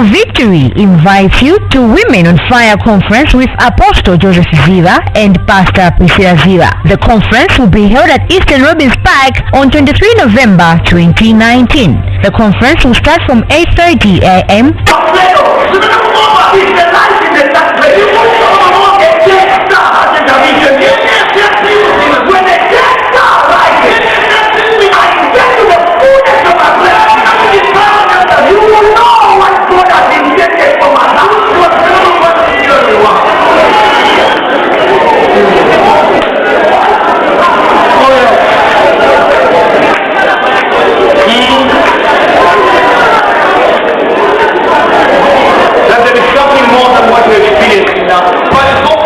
of Victory invites you to Women on Fire Conference with Apostle Joseph Zila and Pastor Priscilla Zila. The conference will be held at Eastern Robbins Park on 23 November 2019. The conference will start from 8:30 a.m. That there is something more than what you're experiencing now. But it's all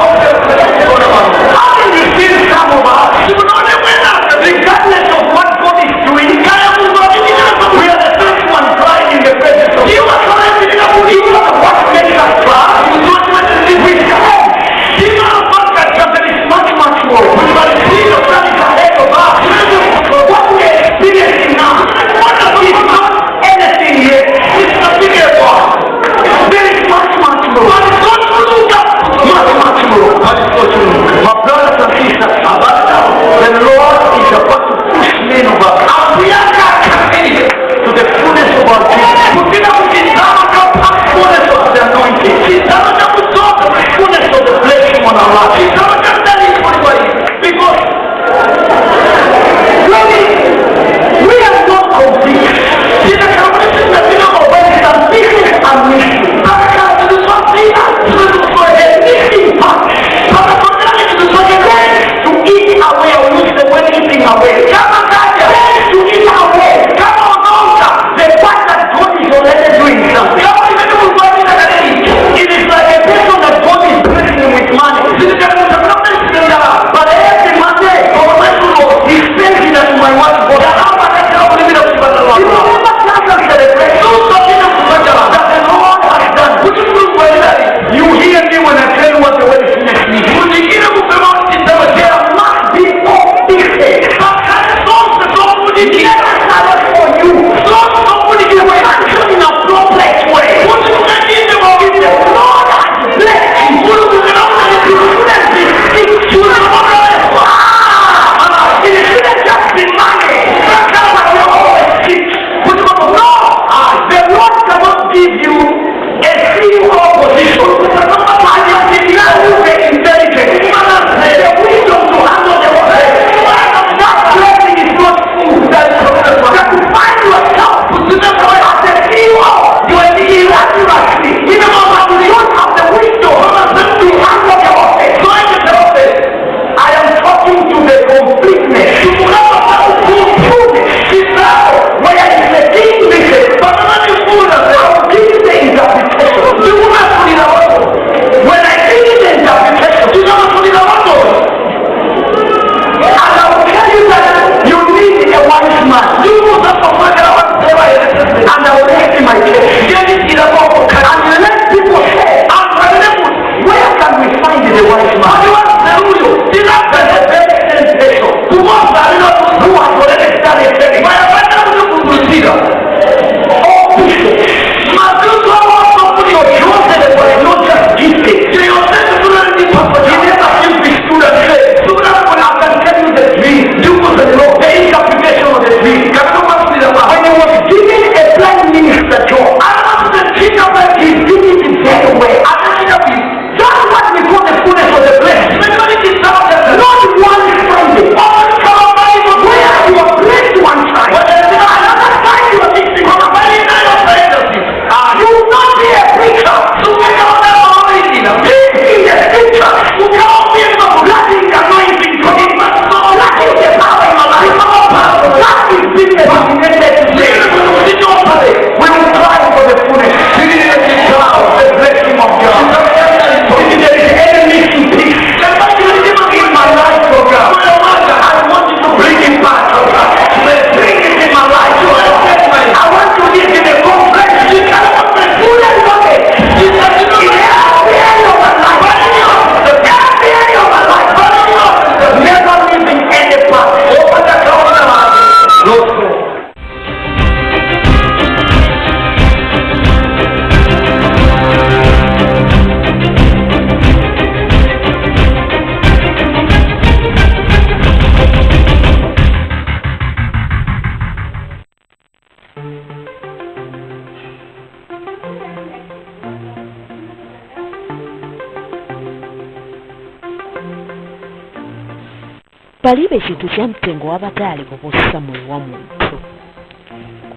palibe chinthu cha mtengo wapatali kuposa moyo wa munthu.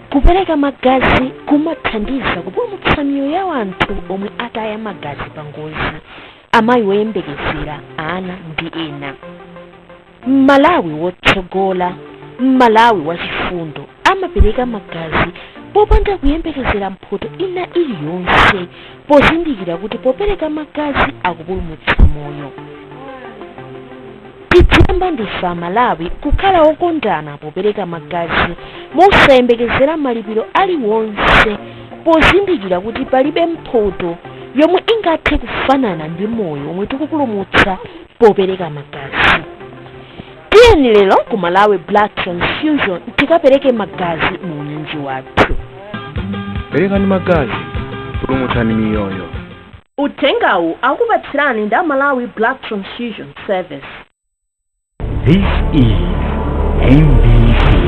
Kupereka magazi kumathandiza kupulumutsa miyoyo ya anthu omwe ataya magazi pa ngozi, amayi woyembekezera, ana ndi ena. Malawi wotsogola, Malawi wachifundo amapereka magazi popanda kuyembekezera mphoto ina iliyonse, pozindikira kuti popereka magazi akupulumutsa moyo. Titsamba ndifa Malawi kukhala okondana popereka magazi mosayembekezera malipiro aliwonse, pozindikira kuti palibe mphoto yomwe ingathe kufanana ndi moyo omwe tikupulumutsa popereka magazi. Tiyeni lero ku Malawi Blood Transfusion tikapereke magazi mu unyinji wathu. Perekani magazi, pulumutsani miyoyo. Uthengawu akupatsirani ndi Malawi Blood Transfusion Service. This is MBC.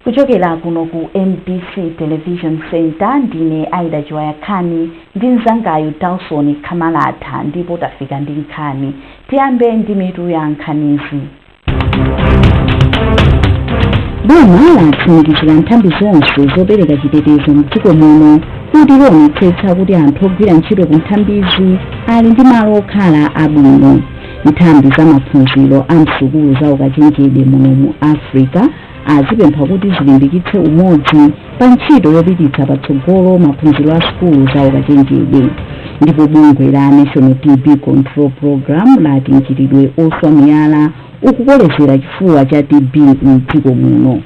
Kuchokera kuno ku MBC Television Center ndine Aida Joyakhani ndi mzangayu Dawson Kamalatha, ndipo tafika ndi nkhani. Tiyambe ndi mitu ya nkhanizi. Boma latsimikizira nthambi zonse zopereka chitetezo m'dziko muno kuti lionetsetsa kuti anthu ogwira ntchito ku nthambizi ali ndi malo okhala abwino. Nthambi za maphunziro a msukulu za ukachenjede muno mu Africa azipempha kuti zilimbikitse umodzi pa ntchito yopititsa patsogolo maphunziro a sukulu za ukachenjede. Ndipo bungwe la National TB Control Program lati mchitidwe oswa miyala ukukolezera chifuwa cha TB m'dziko muno.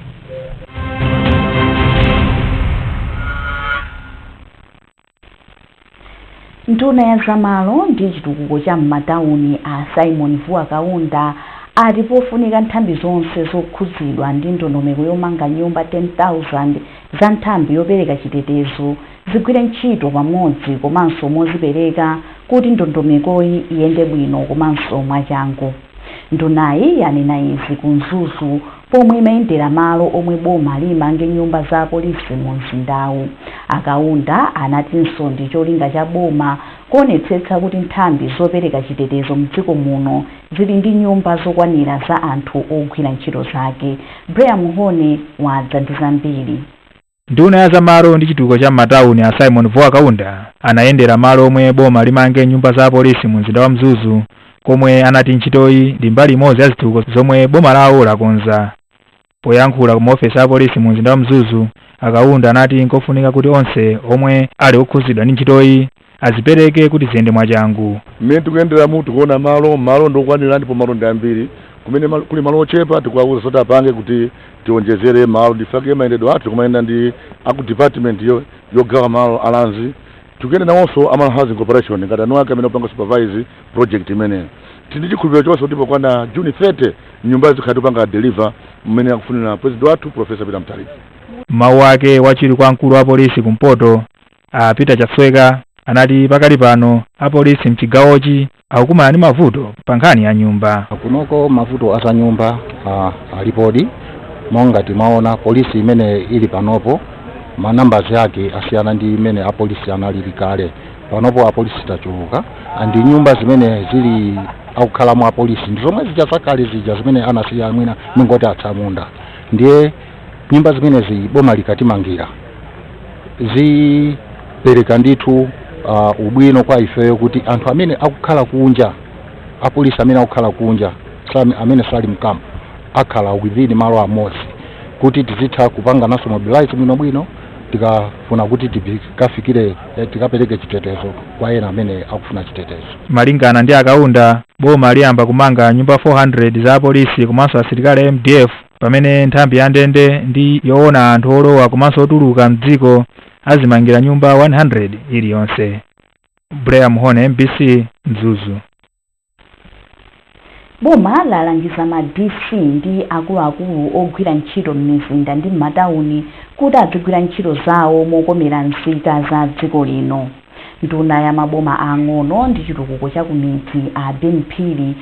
Nduna ya zamalo ndi chitukuko cha m'matauni a Simon Vuwa Kaunda ati pofunika nthambi zonse zokhuzidwa ndi ndondomeko yomanga nyumba 10,000 za nthambi yopereka chitetezo zigwire ntchito pamodzi komanso mozipereka kuti ndondomekoyi iyende bwino komanso mwachangu. Ndunayi yanena izi ku Mzuzu pomwe imayendera malo omwe boma limange nyumba za polisi mu mzindawu. Akaunda anatinso ndi cholinga cha boma kuonetsetsa kuti nthambi zopereka chitetezo m'dziko muno zili ndi nyumba zokwanira za anthu ogwira ntchito zake. Brea Muhone wadza ndi zambiri. Nduna ya zamalo ndi chitukuko cha m'matauni a Simon Vuwa Kaunda anayendera malo omwe boma limange nyumba za polisi mu mzinda wa Mzuzu, komwe anati ntchitoyi ndi mbali imodzi ya zitukuko zomwe boma lawo lakonza. Poyankhula ku ofesi ya polisi mu mzinda wa Mzuzu, Akaunda anati nkofunika kuti onse omwe ali okhuzidwa ndi ntchitoyi azipereke kuti ziyende mwachangu. Mmene tikuyendera mu tikuona malo ndokwanira ndipo malo ndi ambiri. Kumene kuli malo ochepa tikuwauza zoti apange kuti tionjezere malo ndifake mayendedwe athu kumayenda ndi aku department yogawa malo alanzi. Tikuyenda nawonso Amal Housing Corporation ngati anwake amene opanga supervise project imene. Tindi chikhulupiriro chonse ndipo kwana June 30 nyumba zikhati upanga deliver mmene akufunira president wathu Professor Peter Mutharika. Mawu ake wachiri kwa mkulu wa polisi kumpoto Peter Chatsweka anati pakali pano apolisi mchigawochi akukumana ndi mavuto pa nkhani ya nyumba. Kunoko mavuto asa nyumba alipodi monga timaona polisi imene ili panopo manambers yake asiyana ndi imene apolisi analili kale. Panopo apolisi tachuluka andi nyumba zimene zili akukhala apolisi ndi zomwe zija zakale zija zimene anasiya mwina mingoti atsamunda. Ndiye nyumba zimenezi boma likatimangira zipereka ndithu ubwino kwa ifeyo kuti anthu amene akukhala kunja, apolisi amene akukhala kunja, amene sali mkampo akhala within malo amodzi, kuti tizitha kupanga naso mobilize bwinobwino tikafuna kuti tikafikire tikapereke chitetezo kwa ena amene akufuna chitetezo. Malingana ndi akaunda, boma liyamba kumanga nyumba 400 za polisi komanso asilikali MDF, pamene nthambi ya ndende ndi yoona anthu olowa komanso otuluka mdziko azimangira nyumba 100 iliyonse. Brea Muhone, MBC Mzuzu. Boma lalangiza ma DC ndi akuluakulu ogwira ntchito m'mizinda ndi m'matauni kuti adzigwira ntchito zawo mokomera nzika za dziko lino. Nduna ya maboma ang'ono ndi chitukuko cha kumidzi a Benphiri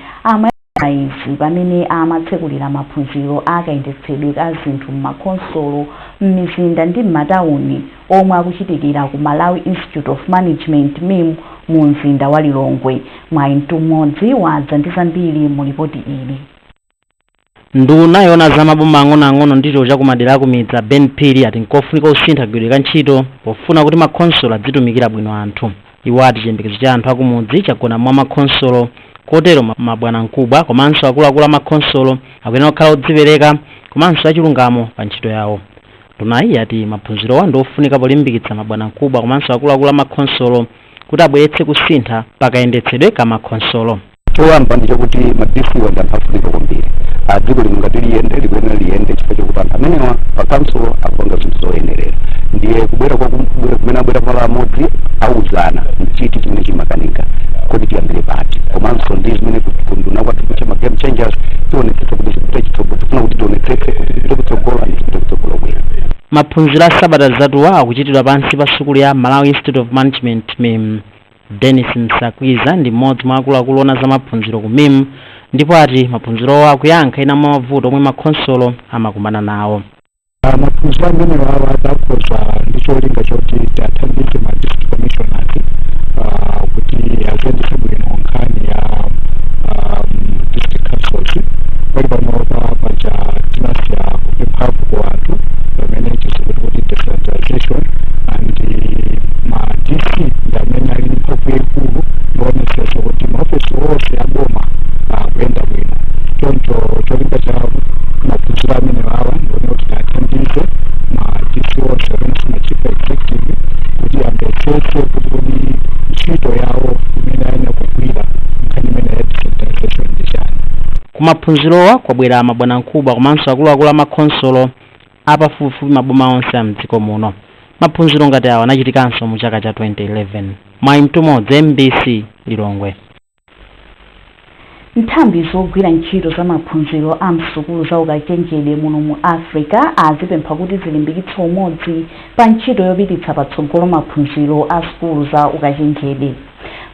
izi pamene amatsekulira maphunziro akayendetsedwe ka zinthu m'makonsolo m'mizinda ndi m'matauni omwe akuchitikira ku Malawi Institute of Management MIM mu mzinda wa Lilongwe. Mwayintu mmodzi wadza ndi zambiri mu ripoti ili. Nduna yona za maboma ang'ono ndito cha kumadera akumidzi Benphiri ati nkofunika usintha kugwira ntchito pofuna kuti makonsolo adzitumikira bwino anthu. Iwo ati chiyembekezo cha anthu akumudzi chagona mwa makonsolo, kotero mabwana mkubwa komanso akuluakulu amakonsolo akuyenera kukhala odzipereka komanso achilungamo pa ntchito yawo. Ndunayi ati maphunzirowa ndi ofunika polimbikitsa mabwana mkubwa komanso akuluakulu amakonsolo kuti abweretse kusintha pakayendetsedwe ka makonsolo. Choyamba ndi chakuti madisi wanda mpafunika kwambiri dziko lino ngati liyende chifukwa chokuti anthu amenewa pa kansolo akupanga zinthu zoyenerera, ndiye kubwera kumene abwera pala amodzi auzana mchiti chimene chimakanika kuti tiyambire pati, komanso ndi zimene kunduna kwathu kucha ma game changers tionetsetse kuti chipita chitsogolo, tifuna kuti tionetsetse kuti chipita kutsogolo ndi chipita kutsogolo bwino. Maphunziro a sabata zatuwa akuchitidwa pansi pa sukulu ya Malawi Institute of Management MIM. Dennis Msakwiza ndi mmodzi mwa akuluakulu ona za maphunziro ku MIM, ndipo ati maphunzirowa akuyankha ena mwa mavuto omwe makonsolo amakumana nawo. Maphunziro amene wawa adakhoza ndi cholinga choti athandize ma district commissioners kuti aziyendetse bwino nkhani ya district councils. Pali panopa paja tinasiya kupemphapo kwa anthu pamene chisikuti kuti decentralization and ma DC ndi amene ali ndi mphamvu yaikulu yoonetsetsa kuti maofesi onse aboma kuyenda bwino. Choncho cholinga cha maphunziro amene wawa ndione kuti athandize ma DC onse amene sima chief executive kuti amvetsetse kuti kodi ntchito yawo imene ayenera kugwira nkhani imene ya decentralization ndi chani. Kumaphunzirowa kwabwera mabwana mkubwa komanso akuluakulu amakonsolo apafupifupi maboma onse a mdziko muno. Maphunziro ngati awa anachitikanso mu chaka cha 2011. Mwayintu mmodzi, MBC Lilongwe. Nthambi zogwira ntchito za maphunziro a msukulu za ukachenjede muno mu Africa azipempha kuti zilimbikitse umodzi pa ntchito yopititsa patsogolo maphunziro a sukulu za ukachenjede.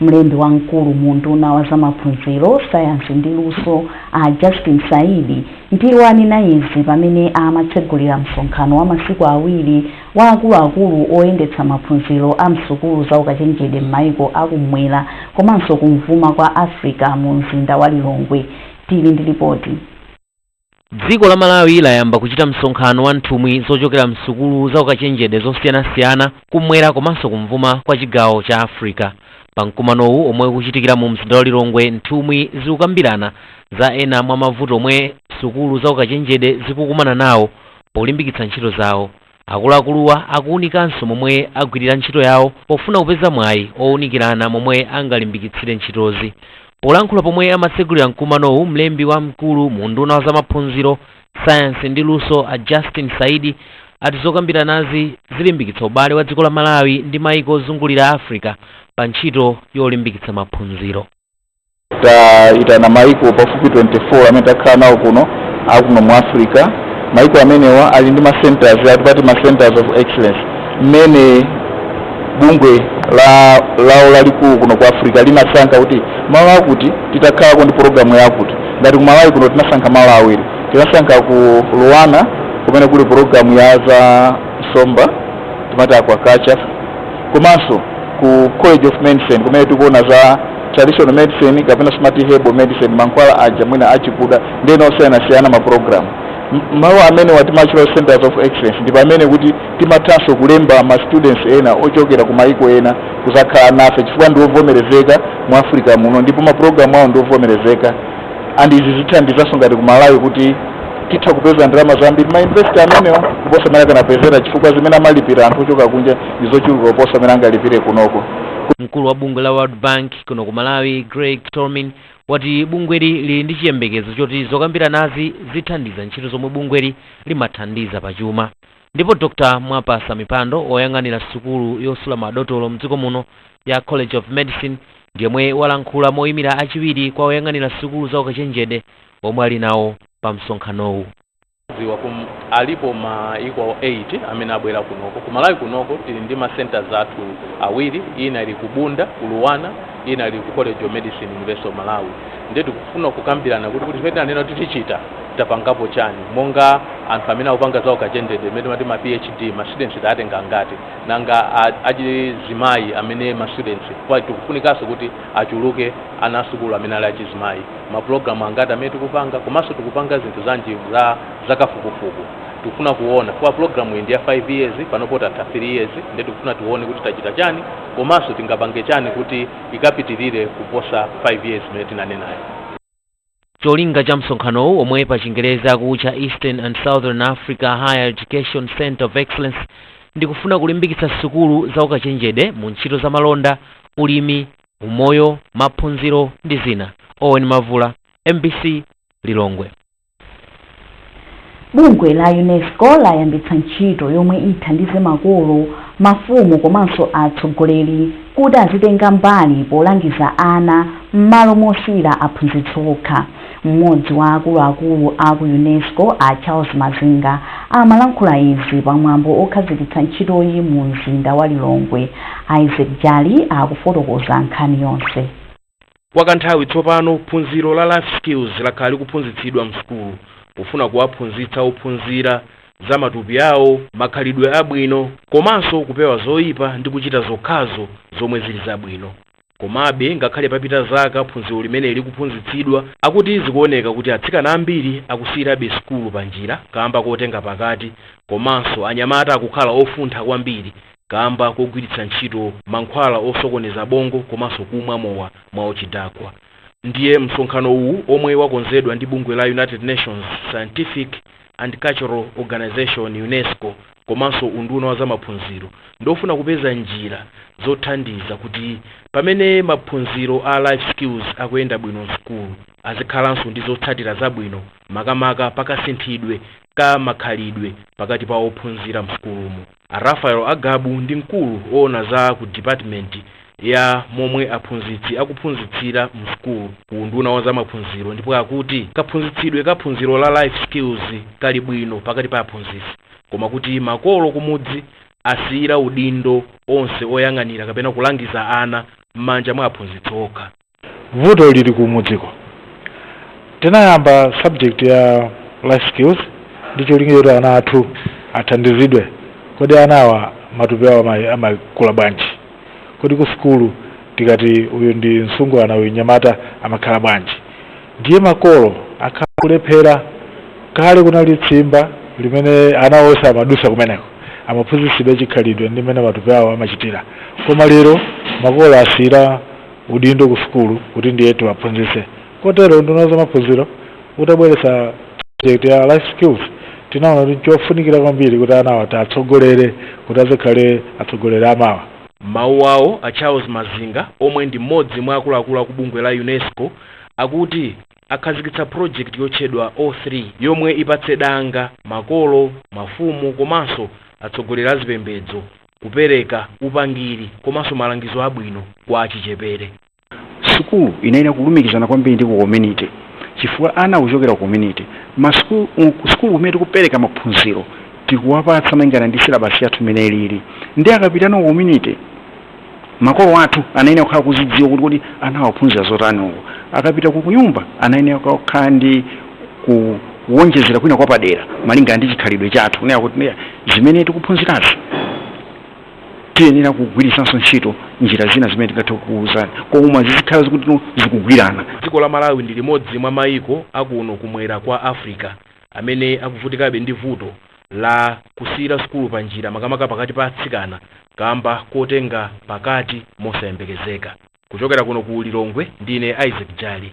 Mlembi wamkulu mu nduna wa za maphunziro, sayansi ndi luso a Justin Saidi ndiwo anena izi pamene amatsegulira msonkhano wa masiku awiri wa akuluakulu oyendetsa maphunziro a msukulu za ukachenjede m'mayiko akumwera komanso kumvuma kwa Africa mu mzinda wa Lilongwe. Tili ndi ripoti. Dziko la Malawi layamba kuchita msonkhano wa nthumwi zochokera msukulu za ukachenjede zosiyanasiyana kumwera komanso kumvuma kwa chigawo cha Africa. Pamkumanowu omwe ukuchitikira mu mzinda wa Lilongwe, nthumwi zikukambirana za ena mwa mavuto omwe sukulu za ukachenjede zikukumana nawo polimbikitsa ntchito zawo. Akuluakuluwa akuwunikanso momwe agwirira ntchito yawo pofuna kupeza mwayi owunikirana momwe angalimbikitsire ntchitozi. Polankhula pomwe amatsegulira mkumanowu, mlembi wamkulu mu nduna wa za maphunziro, sayansi ndi luso a Justin Saidi ati zokambiranazi zilimbikitsa ubale wa dziko la Malawi ndi mayiko ozungulira Africa pa ntchito yolimbikitsa maphunziro. Itana mayiko pafupi 24 amene takhala nawo kuno akuno mu Africa. Mayiko amenewa ali ndi ma centers atipati ma centers of excellence mmene bungwe lawo lalikulu kuno ku Africa linasankha kuti malo akuti titakhalako ndi programu yakuti. Ngati ku Malawi kuno tinasankha malo awiri, tinasankha ku Luwana kumene kuli programu ya za nsomba timati aquaculture, komanso ku College of Medicine kumene tikuona za traditional medicine kapena smart herbal medicine mankhwala aja mwina achikuda ndeno osiyanasiyana ma program. malo amene watimachula centers of excellence ndi pamene kuti timathanso kulemba ma students ena ochokera ku maiko ena kuzakhala nafe chifukwa ndi ovomerezeka mu Africa muno ndipo ma program awo ndi ovomerezeka and izi zithandizanso ngati ku Malawi kuti titha kupeza ndalama zambiri ma investor amenewo kuposa amene akanapezera chifukwa zimene amalipira anthu ochoka kunja ndizochuluka kuposa amene angalipire kunoko. Mkulu wa bungwe la World Bank kuno ku Malawi Greg Tormin wati bungweli lili ndi chiyembekezo choti zokambira nazi zithandiza ntchito zomwe bungweli limathandiza pachuma. Ndipo Dr. Mwapasa Mipando oyang'anira sukulu yosula madotolo mdziko muno ya College of Medicine ndiyemwe walankhula moyimira achiwiri kwa oyang'anira sukulu za ukachenjede omwe ali nawo pa msonkhanowu. Alipo maiko 8 amene abwera kunoko. Ku Malawi kunoko tili ndi ma centers athu awiri, ina ili kubunda kuluwana, ina ili ku College of Medicine University of Malawi. Ndiye tikufuna kukambirana kuti pete anena tichita tapangapo chani monga anthu amene akupanga za ukachenjede amene mati ma PhD ma students atenga ngati nanga achizimayi amene ma students kwa tikufunikanso kuti achuluke ana sukulu amene ali achizimayi ma program angati amene tikupanga komanso tikupanga zinthu zanji za kafukufuku. Tukufuna kuona kwa programu iyi ndi ya 5 years panopota 3 years ndiye tikufuna tuone kuti tachita chani komanso tingapange chani kuti ikapitirire kuposa 5 years imene tinanenayo. Cholinga cha msonkhanowu omwe pa Chingereza akutcha Eastern and Southern Africa Higher Education Center of Excellence ndikufuna kulimbikitsa sukulu za ukachenjede mu ntchito za malonda, ulimi, umoyo, maphunziro ndi zina. Owen Mavula, MBC Lilongwe. Bungwe la UNESCO layambitsa ntchito yomwe ithandize makolo, mafumu komanso atsogoleri kuti azitenga mbali polangiza ana m'malo mosiyira aphunzitsi okha. Mmodzi wa akuluakulu a ku UNESCO a Charles Mazinga amalankhula izi pamwambo okhazikitsa ntchitoyi mu mzinda wa Lilongwe. Isaac Jali akufotokoza nkhani yonse. Wakanthawi tsopano phunziro la life skills lakhala kuphunzitsidwa msukulu kufuna kuwaphunzitsa ophunzira za matupi awo, makhalidwe abwino komanso kupewa zoyipa ndi kuchita zokhazo zomwe zili zabwino. Komabe ngakhale papita zaka phunziro limene likuphunzitsidwa akuti zikuoneka kuti atsikana ambiri akusiyirabe sukulu panjira kamba kotenga pakati komanso anyamata akukhala ofuntha kwambiri kamba kogwiritsa ntchito mankhwala osokoneza bongo komanso kumwa mowa mwaochidakwa. Ndiye msonkhano uwu omwe wakonzedwa ndi bungwe la United Nations Scientific and Cultural Organization UNESCO komanso unduna wa zamaphunziro ndofuna kupeza njira zothandiza kuti pamene maphunziro a life skills akuyenda bwino msukulu azikhalanso ndi zotsatira zabwino makamaka pakasinthidwe ka makhalidwe pakati pa ophunzira msukulumu. Rafael Agabu ndi mkulu oona za ku department ya momwe aphunzitsi akuphunzitsira msukulu ku unduna wa zamaphunziro ndipo akuti kaphunzitsidwe kaphunziro la life skills kali bwino pakati pa aphunzitsi koma kuti makolo kumudzi asiyira udindo onse oyang'anira kapena kulangiza ana m'manja mwa aphunzitsi okha. Vuto lili kumudziko. Tinayamba subject ya life skills ndicho lingi ana athu athandizidwe kodi anawa matupi awo amakula bwanji. Kodi ku sukulu tikati uyu ndi msungwana uyu nyamata amakhala bwanji. Ndiye makolo akakulephera kale kunali tsimba limene ana onse amadusa kumeneko amaphunzitsidwa chikhalidwe ndi mmene matupi awo amachitira. Koma lero makolo asiyira udindo ku sukulu kuti ndiye tiwaphunzitse. Kotero unduna wa zamaphunziro utabweretsa subject ya life skills tinaona kuti chofunikira kwambiri kuti anawa atsogolere kuti azikhale atsogoleri amawa. Mawu awo a Charles Mazinga omwe ndi mmodzi mwa akuluakulu a kubungwe la UNESCO akuti akhazikitsa project yotchedwa O3 yomwe ipatse danga makolo, mafumu komanso atsogoleri a zipembedzo kupereka upangiri komanso malangizo abwino kwa achichepere. Sukulu inaina kulumikizana kwambiri ndi ku community chifukwa ana kuchokera ku community sukulu kumene tikupereka maphunziro tikuwapatsa malingana ndi silabasi yathu imene ilili ndi akapitano ku community makolo athu anaina kukhala kuzidziwa kuti ana aphunzira zotani uko akapita ku nyumba anaina kukhala ndi kuwonjezera kwina kwa padera malingana ndi chikhalidwe chathu kunena kuti zimene tikuphunzirazi tiyenera kugwiritsanso ntchito njira zina zimene tingathe kuwuzani koma zizikhala zikuti zikugwirana. Dziko la Malawi ndi limodzi mwa mayiko akuno kumwera kwa Africa amene akuvutikabe ndi vuto la kusiyira sukulu pa njira makamaka pakati pa atsikana kamba kotenga pakati mosayembekezeka. Kuchokera kuno ku Lilongwe ndine Isaac Jali.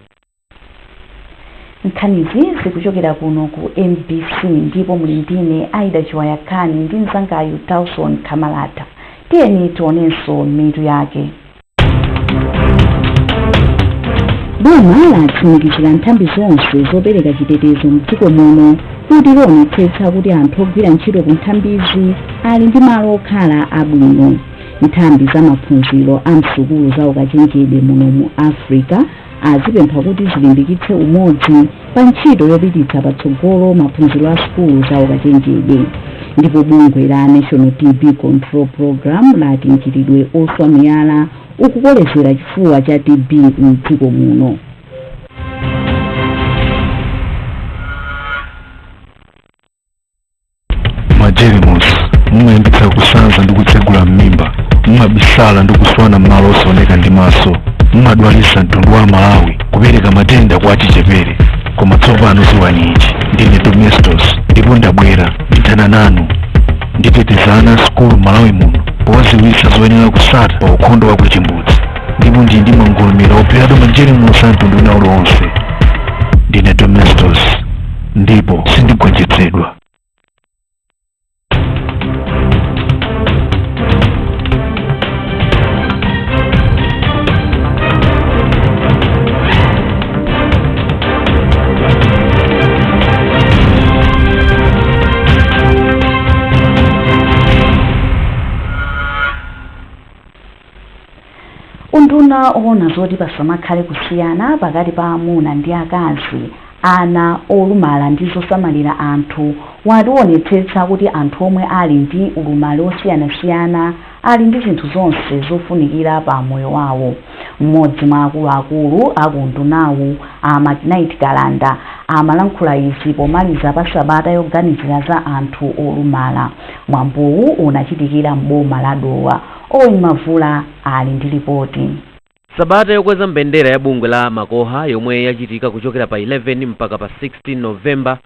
Nkhanizi zikuchokera kuno ku MBC ndipo muli ndine Aida Chiwayakani ndi mzangayu Tauson Kamalata. Tiyeni tionenso mitu yake. Boma latsimikizira nthambi zonse zopereka chitetezo mdziko muno kuti lionetsetsa kuti anthu ogwira ntchito ku nthambizi ali ndi malo okhala abwino. Nthambi za maphunziro a msukulu za ukachenjede muno mu Africa azipempha kuti zilimbikitse umodzi pa ntchito yopititsa patsogolo maphunziro a sukulu za ukachenjede. Ndipo bungwe la National TB Control Program lati mchitidwe oswa miyala ukukolezera chifuwa cha TB mdziko muno. Majerimus mumayambitsa kusanza ndi kutsegula m'mimba, mumabisala ndi kuswana m'malo osaoneka ndi maso, mumadwalisa mtundu wa Malawi kupereka matenda kwa achichepere, koma tsopano ziwanyinji. Ndine Domestos ndipo ndabwera ndithana nanu nditetezana sukulu Malawi muno powaziwisa zoyenera kusata pa ukhondo wa kuchimbudzi, ndipo ndi ndi mangolomera ophera Majerimus a mtundu na uliwonse. Ndine Domestos ndipo sindigonjetsedwa. Unduna ona zoti pasamakhale kusiyana pakati pa amuna ndi akazi, ana olumala ndi zosamalira anthu wationetsetsa kuti anthu omwe ali ndi ulumali osiyanasiyana ali ndi zinthu zonse zofunikira pa moyo wawo. Mmodzi mwa akuluakulu akundunawu a Magnight Kalanda amalankhula izi pomaliza pa sabata yoganizira za anthu olumala. Mwambowu unachitikira m'boma la Dowa. Owen Mavula ali ndi ripoti. Sabata yokweza mbendera ya bungwe la Makoha yomwe yachitika kuchokera pa 11 mpaka pa 16 Novemba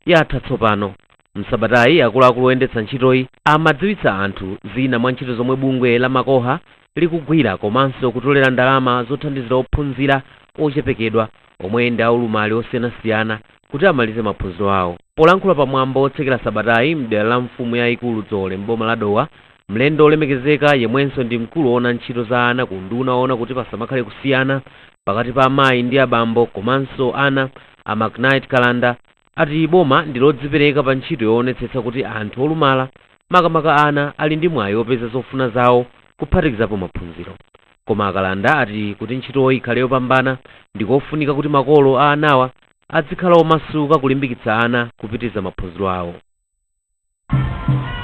yatha tsopano. Msabatayi akuluakulu oyendetsa ntchitoyi amadziwitsa anthu zina mwa ntchito zomwe bungwe la Makoha likugwira komanso kutolera ndalama zothandizira ophunzira ochepekedwa omwe ndi aulumali osiyanasiyana kuti amalize maphunziro awo. Polankhula pamwambo otsekera sabatayi mdera la mfumu yayikulu Dzole m'boma la Dowa, mlendo olemekezeka yemwenso ndi mkulu woona ntchito za ana ku nduna woona kuti pasamakhale kusiyana pakati pa amayi ndi abambo komanso ana a Magnight Kalanda ati boma ndilodzipereka pa ntchito yoonetsetsa kuti anthu olumala makamaka ana ali ndi mwayi wopeza zofuna zawo kuphatikizapo maphunziro. Koma Kalanda ati kuti ntchitoyi ikhale yopambana ndikofunika kuti makolo a anawa adzikhala omasuka kulimbikitsa ana kupitiza maphunziro awo.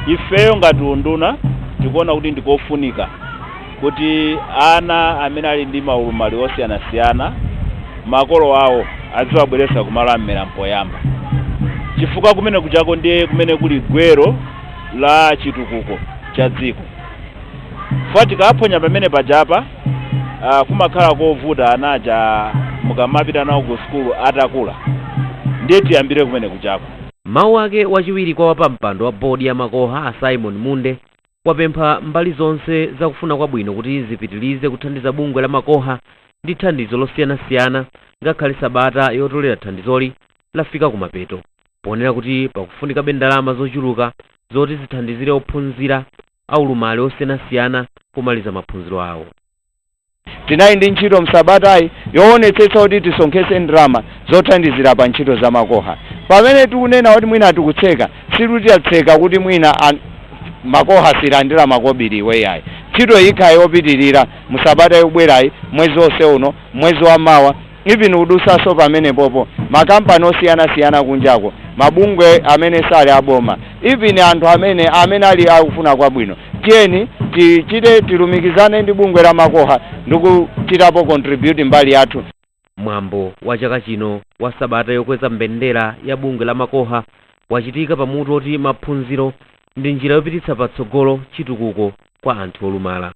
Ifeyo ngati unduna tikuona kuti ndikofunika kuti ana amene ali ndi maulumali osiyanasiyana makolo awo aziwabweretsa kumalo am'mera mpoyamba, chifukwa kumene kuchako ndiye kumene kuli gwero la chitukuko cha dziko. Tikaphonya pamene pajapa kumakhala kovuta anaja mukamapita nawo ku sukulu atakula, ndiye tiyambire kumene kuchako. Mawu ake wachiwiri kwa wapampando wa bodi ya Makoha a Simon Munde wapempha mbali zonse zakufuna kwabwino kuti zipitilize kuthandiza bungwe la Makoha ndi thandizo losiyanasiyana ngakhale sabata yotolera thandizoli lafika kumapeto, ponena kuti pakufunika ndalama zochuluka zoti zithandizire ophunzira aulumali osiyanasiyana kumaliza maphunziro awo. Tinayi ndi ntchito msabatayi yoonetsetsa kuti tisonkhetse ndalama zothandizira pa ntchito za Makoha. Pamene tikunena kuti mwina tikutseka, sitikutseka kuti mwina Makoha silandira makobiri iweyayi. Ntchito ikhala yopitirira musabata yobwerayi, mwezi onse uno, mwezi wa mawa, even udusaso pamene popo makampani osiyanasiyana kunjako, mabungwe amene sali aboma, even anthu amene ali akufuna kwabwino. Tiyeni tichite tilumikizane ndi bungwe la Makoha ndikuchitapo contribute mbali yathu. Mwambo wa chaka chino wa sabata yokweza mbendera ya bungwe la Makoha wachitika pamutu oti maphunziro ndi njira yopititsa patsogolo chitukuko kwa anthu olumala.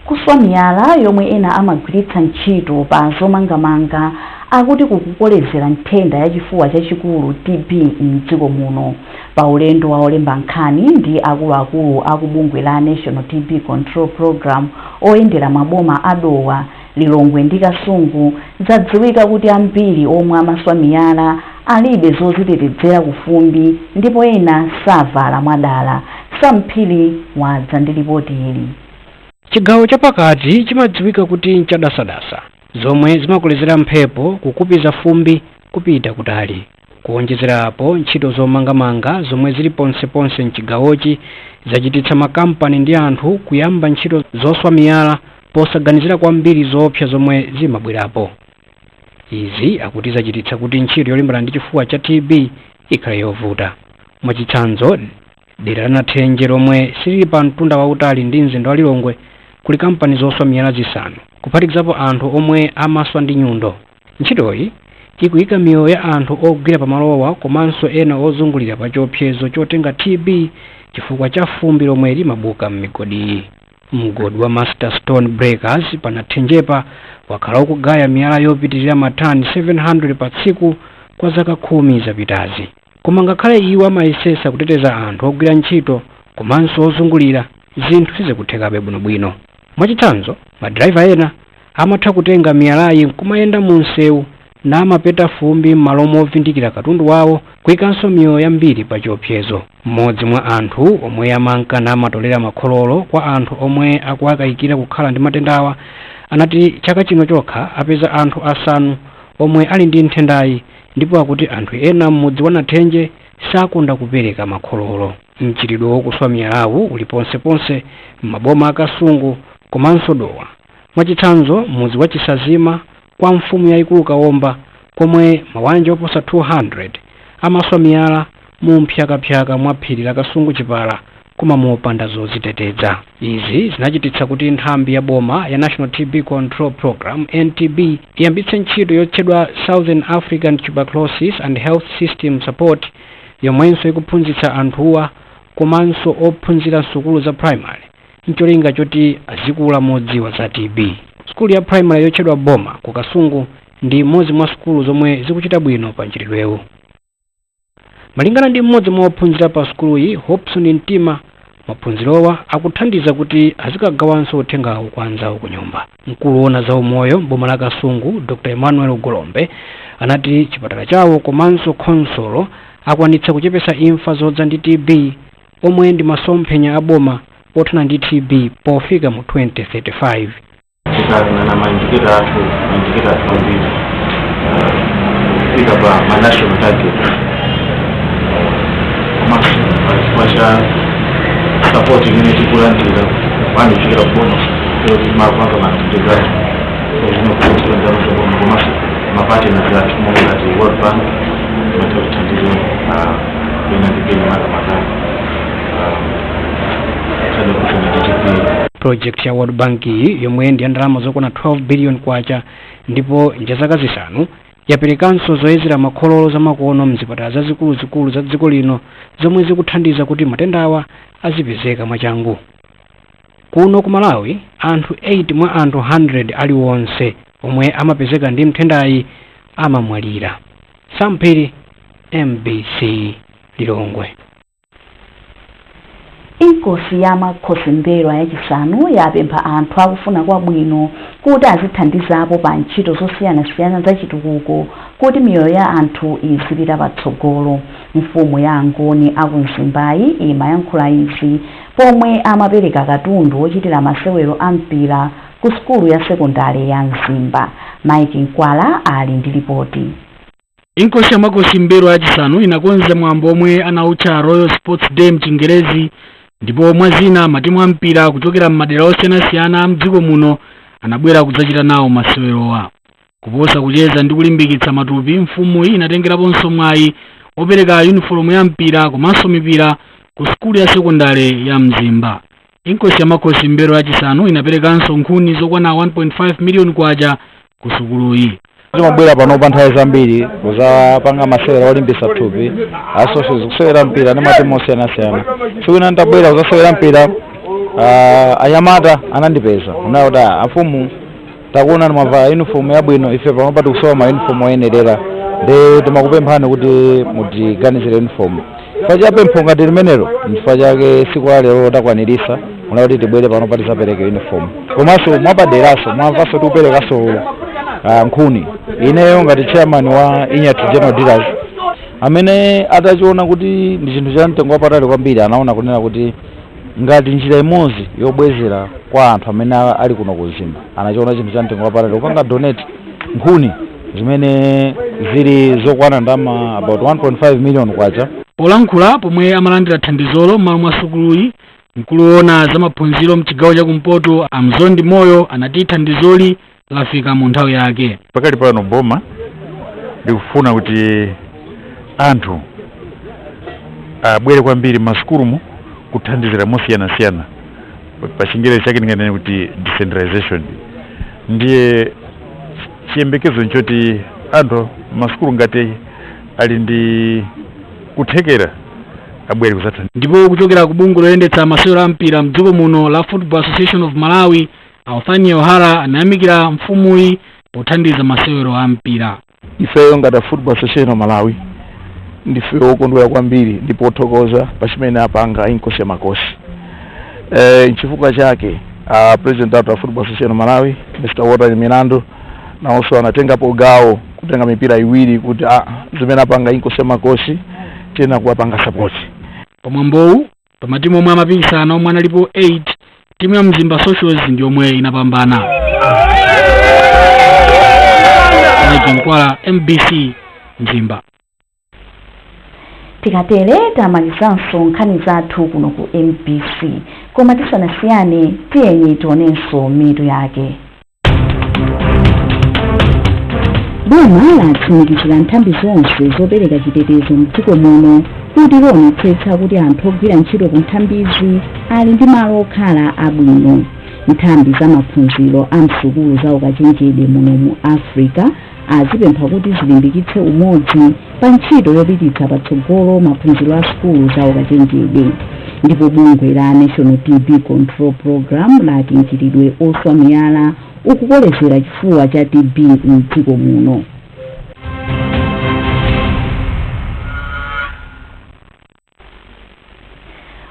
Kuswa miyala yomwe ena amagwiritsa ntchito pa zomangamanga akuti kukukolezera nthenda yachifuwa chachikulu TB mdziko muno. Pa ulendo wa olemba nkhani ndi akuluakulu akubungwe la National TB Control Program oyendera maboma adowa Lilongwe ndi Kasungu, zadziwika kuti ambiri omwe amaswa miyala alibe zozitetezera kufumbi ndipo ena savala mwadala. Samphiri wadza ndi ripoti ili. Chigawo chapakati chimadziwika kuti nchadasadasa zomwe zimakolezera mphepo kukupiza fumbi kupita kutali. Kuonjezerapo ntchito zomangamanga zomwe zili ponseponse mchigawochi zachititsa makampani ndi anthu kuyamba ntchito zoswa miyala posaganizira kwambiri zoopsa zomwe zimabwerapo. Izi akuti zachititsa kuti ntchito yolimbana ndi chifuwa cha TB ikhale yovuta. Mwachitsanzo, dera la Nathenje lomwe silili pa mtunda wautali ndi mzinda wa Lilongwe kuli kampani zoswa miyala zisanu, kuphatikizapo anthu omwe amaswa ndi nyundo. Ntchitoyi ikuyika miyoyo ya anthu ogwira pamalowa komanso ena ozungulira pa chiopsezo chotenga TB chifukwa cha fumbi lomwe limabuka m'migodi. Mgodi wa Master Stone Breakers pa Nathenjepa wakhala ukugaya miyala yopitirira matani 700 pa tsiku kwa zaka 10 zapitazi. Koma ngakhale iwo amayesesa kuteteza anthu ogwira ntchito komanso ozungulira, zinthu sizikuthekabe bwinobwino. Mwachitsanzo, madrayiva ena amatha kutenga miyalayi nkumayenda mu msewu na amapeta fumbi m'malo movindikira katundu wawo, kuyikanso miyoyo yambiri pa chiopsezo. Mmodzi mwa anthu omwe amanka namatolera makhololo kwa anthu omwe akuwakayikira kukhala ndi matendawa anati chaka chino chokha apeza anthu asanu omwe ali ndi nthendayi, ndipo akuti anthu ena mmudzi wa Nathenje sakonda kupereka makhololo. Mchitidwe wokuswa miyalawu uli ponseponse m'maboma a Kasungu komanso Dowa. Mwachitsanzo, mudzi wa Chisazima kwa mfumu yayikulu Kaomba komwe mawanja oposa 200 amaswa miyala mu mphyakaphyaka mwa phiri la Kasungu Chipala koma mopanda zoziteteza. Izi zinachititsa kuti nthambi ya boma ya National TB Control Program NTB iyambitse ntchito yotchedwa Southern African Tuberculosis and Health System Support, yomwenso ikuphunzitsa anthuwa komanso ophunzira nsukulu za primary ncholinga choti azikula modziwa za TB. Skulu ya primary yotchedwa Boma ku Kasungu ndi imodzi mwa skulu zomwe zikuchita bwino pa ntchitidwewu. Malingana ndi mmodzi mwa ophunzira pa skuluyi, Hobson Ntima, maphunzirowa akuthandiza kuti azikagawanso uthengawo kwa anzawo ku nyumba. Mkulu wona za umoyo boma la Kasungu, Dr. Emmanuel Golombe, anati chipatala chawo komanso khonsolo akwanitsa kuchepesa imfa zodza ndi TB omwe ndi masomphenya a boma othana ndi TB pofika mu 2035. na maindiketa ambiri kufika pa national target macha support ingine chikulandira kwani chikira kubono ndio mapanga matendekano ndio kufunza ndio komasi mapati na za tumo za World Bank matotandiro ina dipeni mara project ya World Bank yomwe ndi ndalama zokwana 12 billion kwacha, ndipo njazaka zisanu yaperekanso zoyezera makhololo za makono mzipatala zazikulu za dziko lino zomwe zikuthandiza kuti matendawa azipezeka mwachangu. Kuno ku Malawi, anthu 8 mwa anthu 100 aliwonse omwe amapezeka ndi mthendayi amamwalira. Samphiri, MBC Lilongwe. Inkosi ya makhosimbelwa yachisanu yapempha anthu akufuna kwabwino kuti azithandizapo pa ntchito zosiyanasiyana za chitukuko kuti miyoyo ya anthu izipita patsogolo. Mfumu ya Angoni akumzimbayi imayankhula izi pomwe amapereka katundu wochitira masewero a mpira ku skulu ya sekondari ya Mzimba. Mike Nkwala ali ndi ripoti. Inkosi ya makhosimbelwa yachisanu inakonza mwambo omwe anautcha Royal Sports Day mchingerezi, ndipo mwazina matimu a mpira kuchokera m'madera osiyanasiyana a mdziko muno anabwera kudzachita nawo masewerowa. Kuposa kucheza ndi kulimbikitsa matupi, mfumu inatengeraponso mwayi opereka uniform ya mpira komanso mipira ku skulu ya sekondari ya Mzimba. Inkosi ya makhosimbelwa yachisanu inaperekanso nkhuni zokwana 1.5 million kwacha ku sukuluyi. Timabwera pano pa nthawi zambiri kuzapanga masewera olimbitsa thupi asosiyezi kusewera mpira ndi matimu osiyanasiyana. Tsiku lina ndabwera kuzasewera mpira anyamata anandipeza unayoda afumu takuona mava uniform yabwino ife panopa tikusowa ma uniform oyenerera de timakupemphani kuti mutiganizire uniform pachapempho ngati limenelo chifukwa chake siku la lero takwanirisa muna kuti tibwere panopa tisapereke uniform komanso mwapaderaso mwamvaso tikuperekaso nkhuni ineyo ngati chairman wa Inyatu General Dealers amene atachiona kuti ndi chinthu cha mtengo wapatali kwambiri anaona kunena kuti ngati njira imodzi yobwezera kwa anthu amene ali kuno kuzimba anachiona chinthu cha mtengo wapatali kupanga donate nkhuni zimene zili zokwana ndama about 1.5 million kwacha. Polankhula pomwe amalandira thandizolo m'malo mwa sukuluyi mkulu woona za maphunziro mchigawo cha kumpoto Amzondi Moyo anati thandizoli lafika mu nthawi yake. Pakali pano boma likufuna kuti anthu abwere kwambiri masukulumu kuthandizira mosiyanasiyana pa Chingerezi chake ndinganene kuti decentralization. Ndiye chiyembekezo nchoti anthu masukulu ngati ali ndi kuthekera abwere kuzathandizira. Ndipo kuchokera ku bungwe loyendetsa masewero a mpira mdziko muno la Football Association of Malawi, Authani Ohara anayamikira mfumuyi pothandiza masewero a mpira. Ifeyo ngati Football Association of Malawi ndife okondwera kwambiri ndipo othokoza pa chimene apanga inkosi makosi. Chifukwa chake president of Football Association of Malawi Mr. Walter Mirando naonso anatengapo gawo kutenga mipira iwiri kuti zimene apanga inkosi makosi tena kuwapanga support. Pamwambowu pamatimu omwe amapikisana omwe analipo 8 timu ya Mzimba Socials ndi omwe inapambana. Nkwala MBC Mzimba. Tikatere tamalizanso nkhani zathu kuno ku MBC koma tisanasiyane tiyeni tionenso mitu yake. Boma latsimikizira nthambi zonse zopereka chitetezo mdziko muno kuti lionetsetsa kuti anthu ogwira ntchito ku nthambizi ali ndi malo okhala abwino. Nthambi za maphunziro a msukulu za ukachenjede muno mu Africa azipempha kuti zilimbikitse umodzi pa ntchito yopititsa patsogolo maphunziro a sukulu za ukachenjede. Ndipo bungwe la National TB Control Program lati mchitidwe oswa miyala ukukolezera chifuwa cha TB mdziko muno.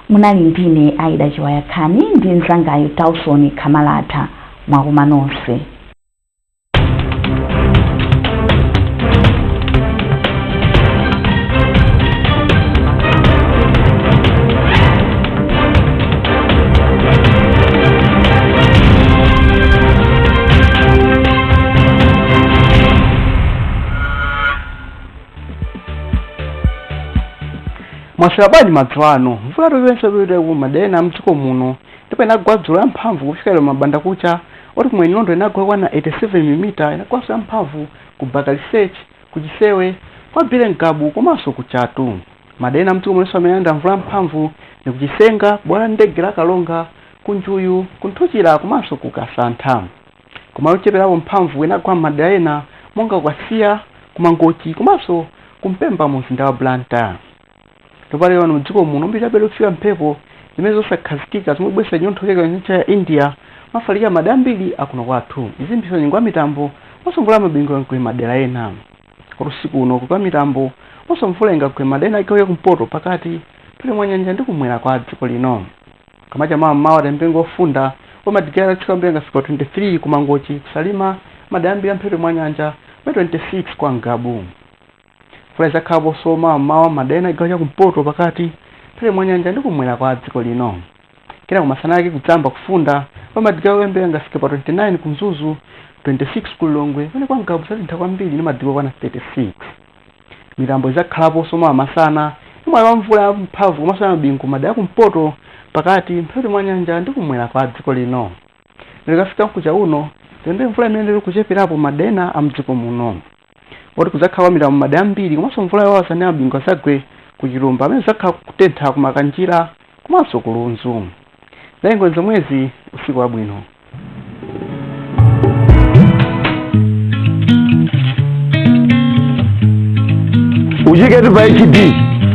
Munali ndine Aida Chiwayakhani ndi mzangayo Tauson Kamalatha mwakuma nonse. Mwasabadi madzwano mvula toyense toyita ku madena mdziko muno ndipo inagwa ya mphamvu kufika lero mabanda kucha oti kumwe inondo inagwa kwana 87 mm inagwa ya mphamvu ku Bakaliseche ku Chisewe kwa Bile Ngabu komanso ku Chatu. Madena mdziko muno amene mvula mphamvu ni ku Chisenga bwala ndege la Kalonga ku Njuyu ku Nthuchira komanso ku Kasantha. Koma yocheperapo mphamvu inagwa madera ena monga kwasiya ku Mangochi komanso ku Mpemba mu mzinda wa Blantyre. Topale wano mdziko muno mbirabelo kufika mphepo zimene zosakhazikika zimubwesa nyontho keka ya India mafalika madambiri akuno kwathu. Izi mphiso nyingwa mitambo osomvula mabingo yankwe madera ena. Usiku uno kwa mitambo osomvula ingakwe madera ikawe kumpoto pakati pale mwanyanja ndi kumwera kwa dziko lino. Kamacha mawa tempengo ofunda omadigara chikambenga fika 23 ku Mangochi kusalima madambi ya mphepo mwanyanja 26 kwa Ngabu. Fulaiza kabo soma mawa madena igawa kumpoto pakati pale mwanyanja ndi kumwera kwa dziko lino. Kila kumasana yake kutsamba kufunda pamadigawo wembe angafika pa 29 ku Mzuzu 26 ku Longwe pene kwa Ngabu sati kwambiri ni madigawo kwana 36. Mitambo izakhalapo soma masana imwe wamvula mphamvu komasana bingu madaya kumpoto pakati pale mwanyanja ndi kumwera kwa dziko lino. Likafika kucha uno tembe mvula imene kucheperapo madena amdziko muno. Oti kuzakhawa mitambo madaya mbiri komanso mvula yawasani abingu asagwe ku Chilumba amene zakhala kutentha kumakanjira komanso ku Lunzu. Zengo zomwezi usiku wabwino. Ujike tu by HD.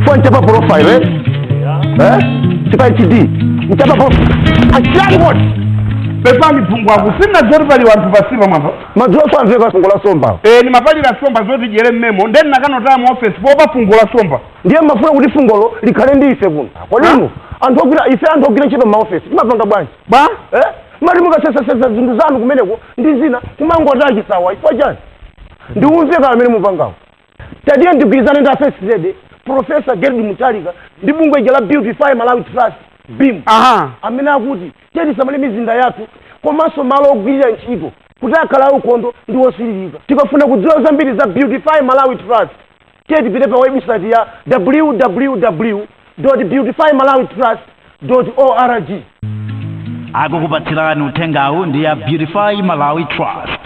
Phone chapa profile, Chapa HD. Chapa profile. What? Bepangi pungwaku sina zoti pali wanthu pasipa mwapa. Madzoso amveka fungola somba. Ni mapalira somba zoti jere mmemo ndeni nakanotaya mu office popa fungola somba. Ndiye mafuna kuti fungolo likhale ndi ife kuno. Kodi anthu ogwira ife anthu ogwira ntchito ma office timapanga bwanji? Ba? Mali mukasesesa zinthu zanu kumeneko ndi zina kumangotachi sawa ifo chani. Ndiumveka amene mupangawo. Tadiye ndigwirizane ndi First Lady Professor Gerdi Mutalika ndi bungwe la Beautify Malawi Trust BIM. Amene akuti tiyeni samale mizinda yathu komanso malo ogwirira ntchito kuti akhala ukhondo ndi wosiririka. Tikafuna kudziwa zambiri za Beautify Malawi Trust tiyeni tipite pa website ya www.beautifymalawitrust.org. Akukupatsirani uthengawu ndi ya Beautify Malawi Trust.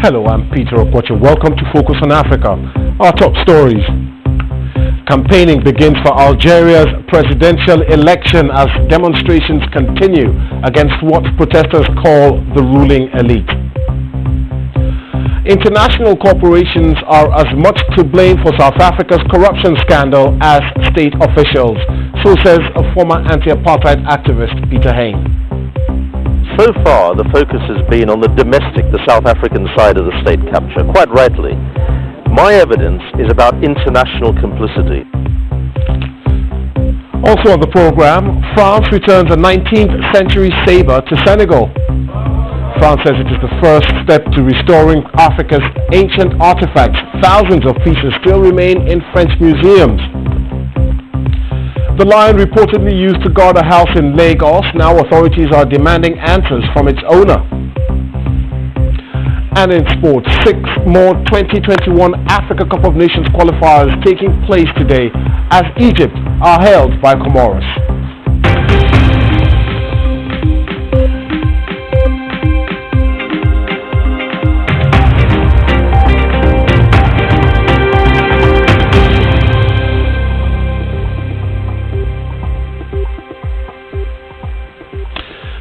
Hello, I'm Peter Okocha. Welcome to Focus on Africa. Our top stories. Campaigning begins for Algeria's presidential election as demonstrations continue against what protesters call the ruling elite. International corporations are as much to blame for South Africa's corruption scandal as state officials, so says a former anti-apartheid activist, Peter Hain. So far, the focus has been on the South African side of the state capture, quite rightly. My evidence is about international complicity. Also on the program, France returns a 19th century sabre to Senegal. France says it is the first step to restoring Africa's ancient artifacts. Thousands of pieces still remain in French museums. The lion reportedly used to guard a house in Lagos. Now authorities are demanding answers from its owner. And in sports, 6 more 2021 Africa Cup of Nations qualifiers taking place today as Egypt are held by Comoros.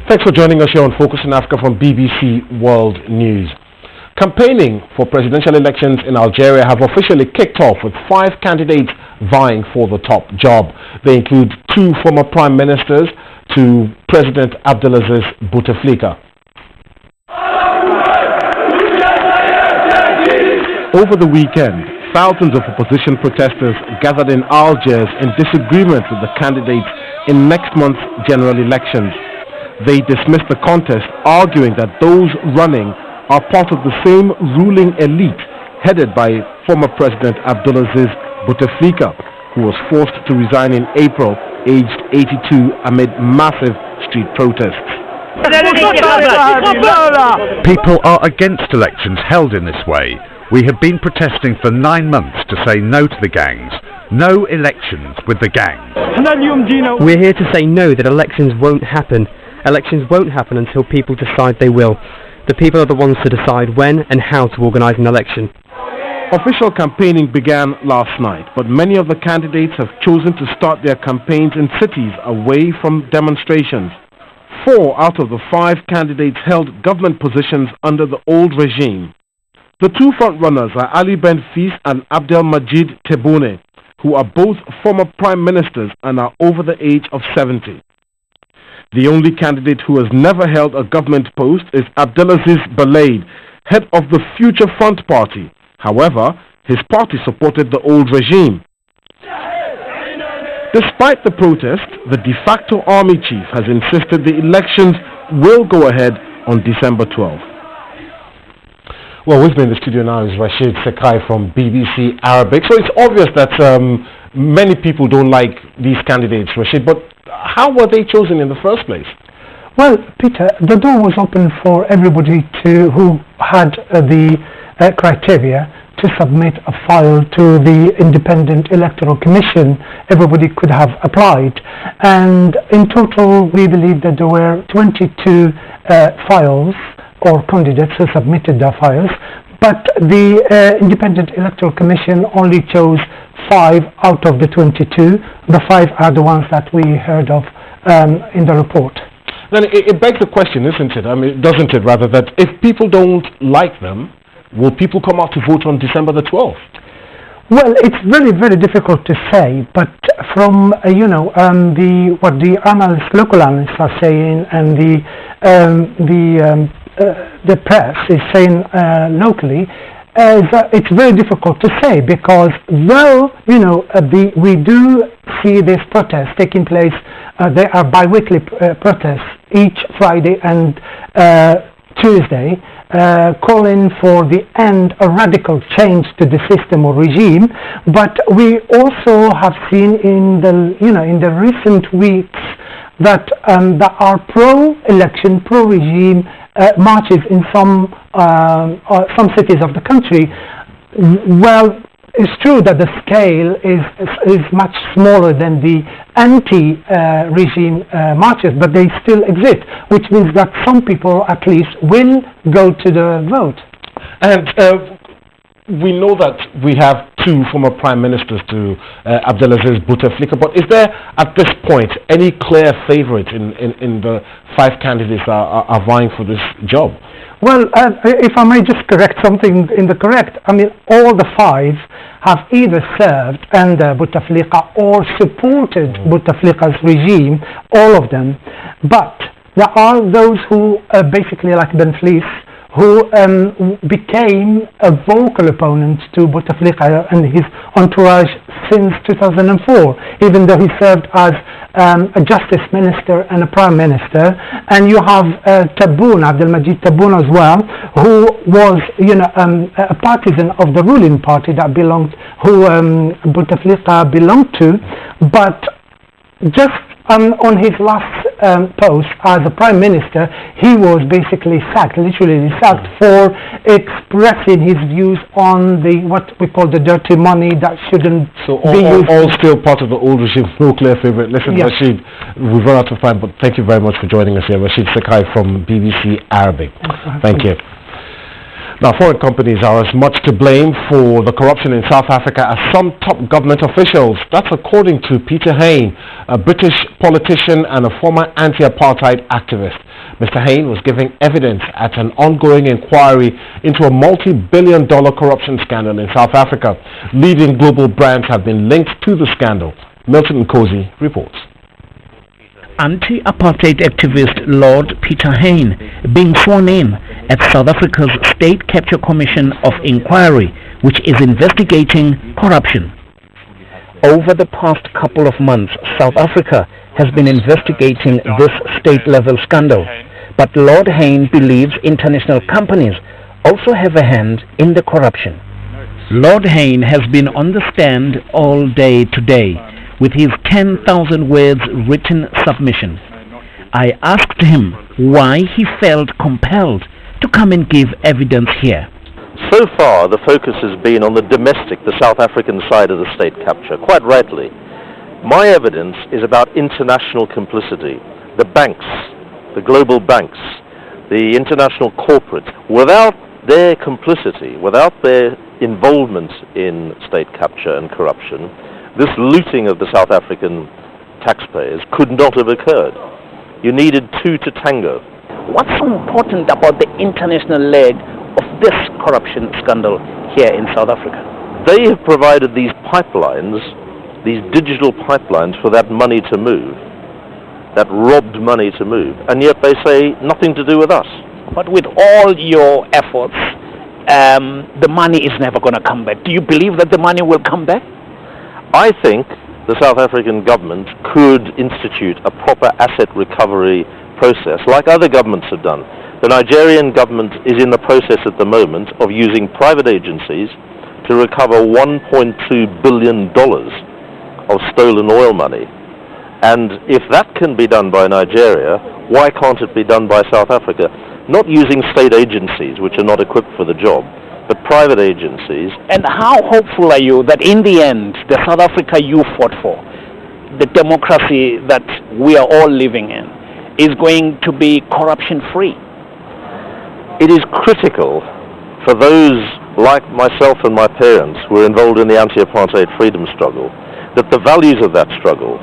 Thanks for joining us here on Focus on Africa from BBC World News. Campaigning for presidential elections in Algeria have officially kicked off with 5 candidates vying for the top job. They include 2 former prime ministers to President Abdelaziz Bouteflika. Over the weekend, thousands of opposition protesters gathered in Algiers in disagreement with the candidates in next month's general elections. They dismissed the contest, arguing that those running are part of the same ruling elite headed by former President Abdelaziz Bouteflika, who was forced to resign in April, aged 82, amid massive street protests. People are against elections held in this way. We have been protesting for 9 months to say no to the gangs. No elections with the gangs. We're here to say no, that elections won't happen. Elections won't happen until people decide they will. The people are the ones to decide when and how to organise an election. Official campaigning began last night, but many of the candidates have chosen to start their campaigns in cities away from demonstrations. 4 out of the 5 candidates held government positions under the old regime. The 2 frontrunners are Ali Ben Fis and Abdelmajid Tebboune, who are both former prime ministers and are over the age of 70. The only candidate who has never held a government post is Abdelaziz Belaid, head of the Future Front Party. However, his party supported the old regime. Despite the protest, the de facto army chief has insisted the elections will go ahead on December 12th. Well, with me in the studio now is Rashid Sekai from BBC Arabic. So it's obvious that many people don't like these candidates, Rashid, but how were they chosen in the first place? Well, Peter, the door was open for everybody who had the criteria to submit a file to the Independent Electoral Commission. Everybody could have applied, and in total we believe that there were 22 files or candidates who submitted their files, but the Independent Electoral Commission only chose 5 out of the 22. The 5 are the ones that we heard of in the report. Then it begs the question, isn't it? I mean, doesn't it, rather, that if people don't like them, will people come out to vote on December the 12th? Well, it's very, very difficult to say, but from what the analysts, local analysts are saying, and the press is saying locally, it's very difficult to say, because though we do see these protests taking place, they are bi-weekly protests each Friday and Tuesday, calling for the end a radical change to the system or regime. But we also have seen in the recent weeks that there are pro-election, pro-regime marches in some cities of the country. Well, it's true that the scale is much smaller than the anti-regime marches, but they still exist, which means that some people at least will go to the vote. And we know that we have 2 former prime ministers to Abdelaziz Bouteflika, but is there at this point any clear favourite in the 5 candidates that are vying for this job? Well, if I may just correct something in the correct, I mean, all the 5 have either served under Bouteflika or supported Bouteflika's regime, all of them. But there are those who, basically like Ben Fleece, who became a vocal opponent to Bouteflika and his entourage since 2004, even though he served as a justice minister and a prime minister. And you have Tebboune, Abdelmajid Tebboune as well, who was a partisan of the ruling party that Bouteflika belonged to, but just on his last post as a prime minister, he was basically sacked, literally sacked, for expressing his views on what we call the dirty money that shouldn't be used. All still part of the old regime, no clear favourite. Listen, yes. Rashid, we've run out of time, but thank you very much for joining us here. Rashid Sakai from BBC Arabic. Thank you. Now, foreign companies are as much to blame for the corruption in South Africa as some top government officials. That's according to Peter Hain, a British politician and a former anti-apartheid activist. Mr. Hain was giving evidence at an ongoing inquiry into a multi-billion-dollar corruption scandal in South Africa. Leading global brands have been linked to the scandal. Milton Nkosi reports. Anti-apartheid activist Lord Peter Hain being sworn in at South Africa's State Capture Commission of Inquiry, which is investigating corruption. Over the past couple of months, South Africa has been investigating this state-level scandal, but Lord Hain believes international companies also have a hand in the corruption. Lord Hain has been on the stand all day today with his 10,000 words written submission. I asked him why he felt compelled to come and give evidence here. So far, the focus has been on the domestic, the South African side of the state capture, quite rightly. My evidence is about international complicity. The banks, the global banks, the international corporates, without their complicity, without their involvement in state capture and corruption, this looting of the South African taxpayers could not have occurred. You needed 2 to tango. What's so important about the international leg of this corruption scandal here in South Africa? They have provided these pipelines, these digital pipelines for that money to move, that robbed money to move, and yet they say nothing to do with us. But with all your efforts, the money is never going to come back. Do you believe that the money will come back? I think the South African government could institute a proper asset recovery process like other governments have done. The Nigerian government is in the process at the moment of using private agencies to recover $1.2 billion of stolen oil money. And if that can be done by Nigeria, why can't it be done by South Africa? Not using state agencies, which are not equipped for the job, but private agencies. And how hopeful are you that in the end, the South Africa you fought for, the democracy that we are all living in, is going to be corruption-free? It is critical for those like myself and my parents who were involved in the anti-apartheid freedom struggle, that the values of that struggle,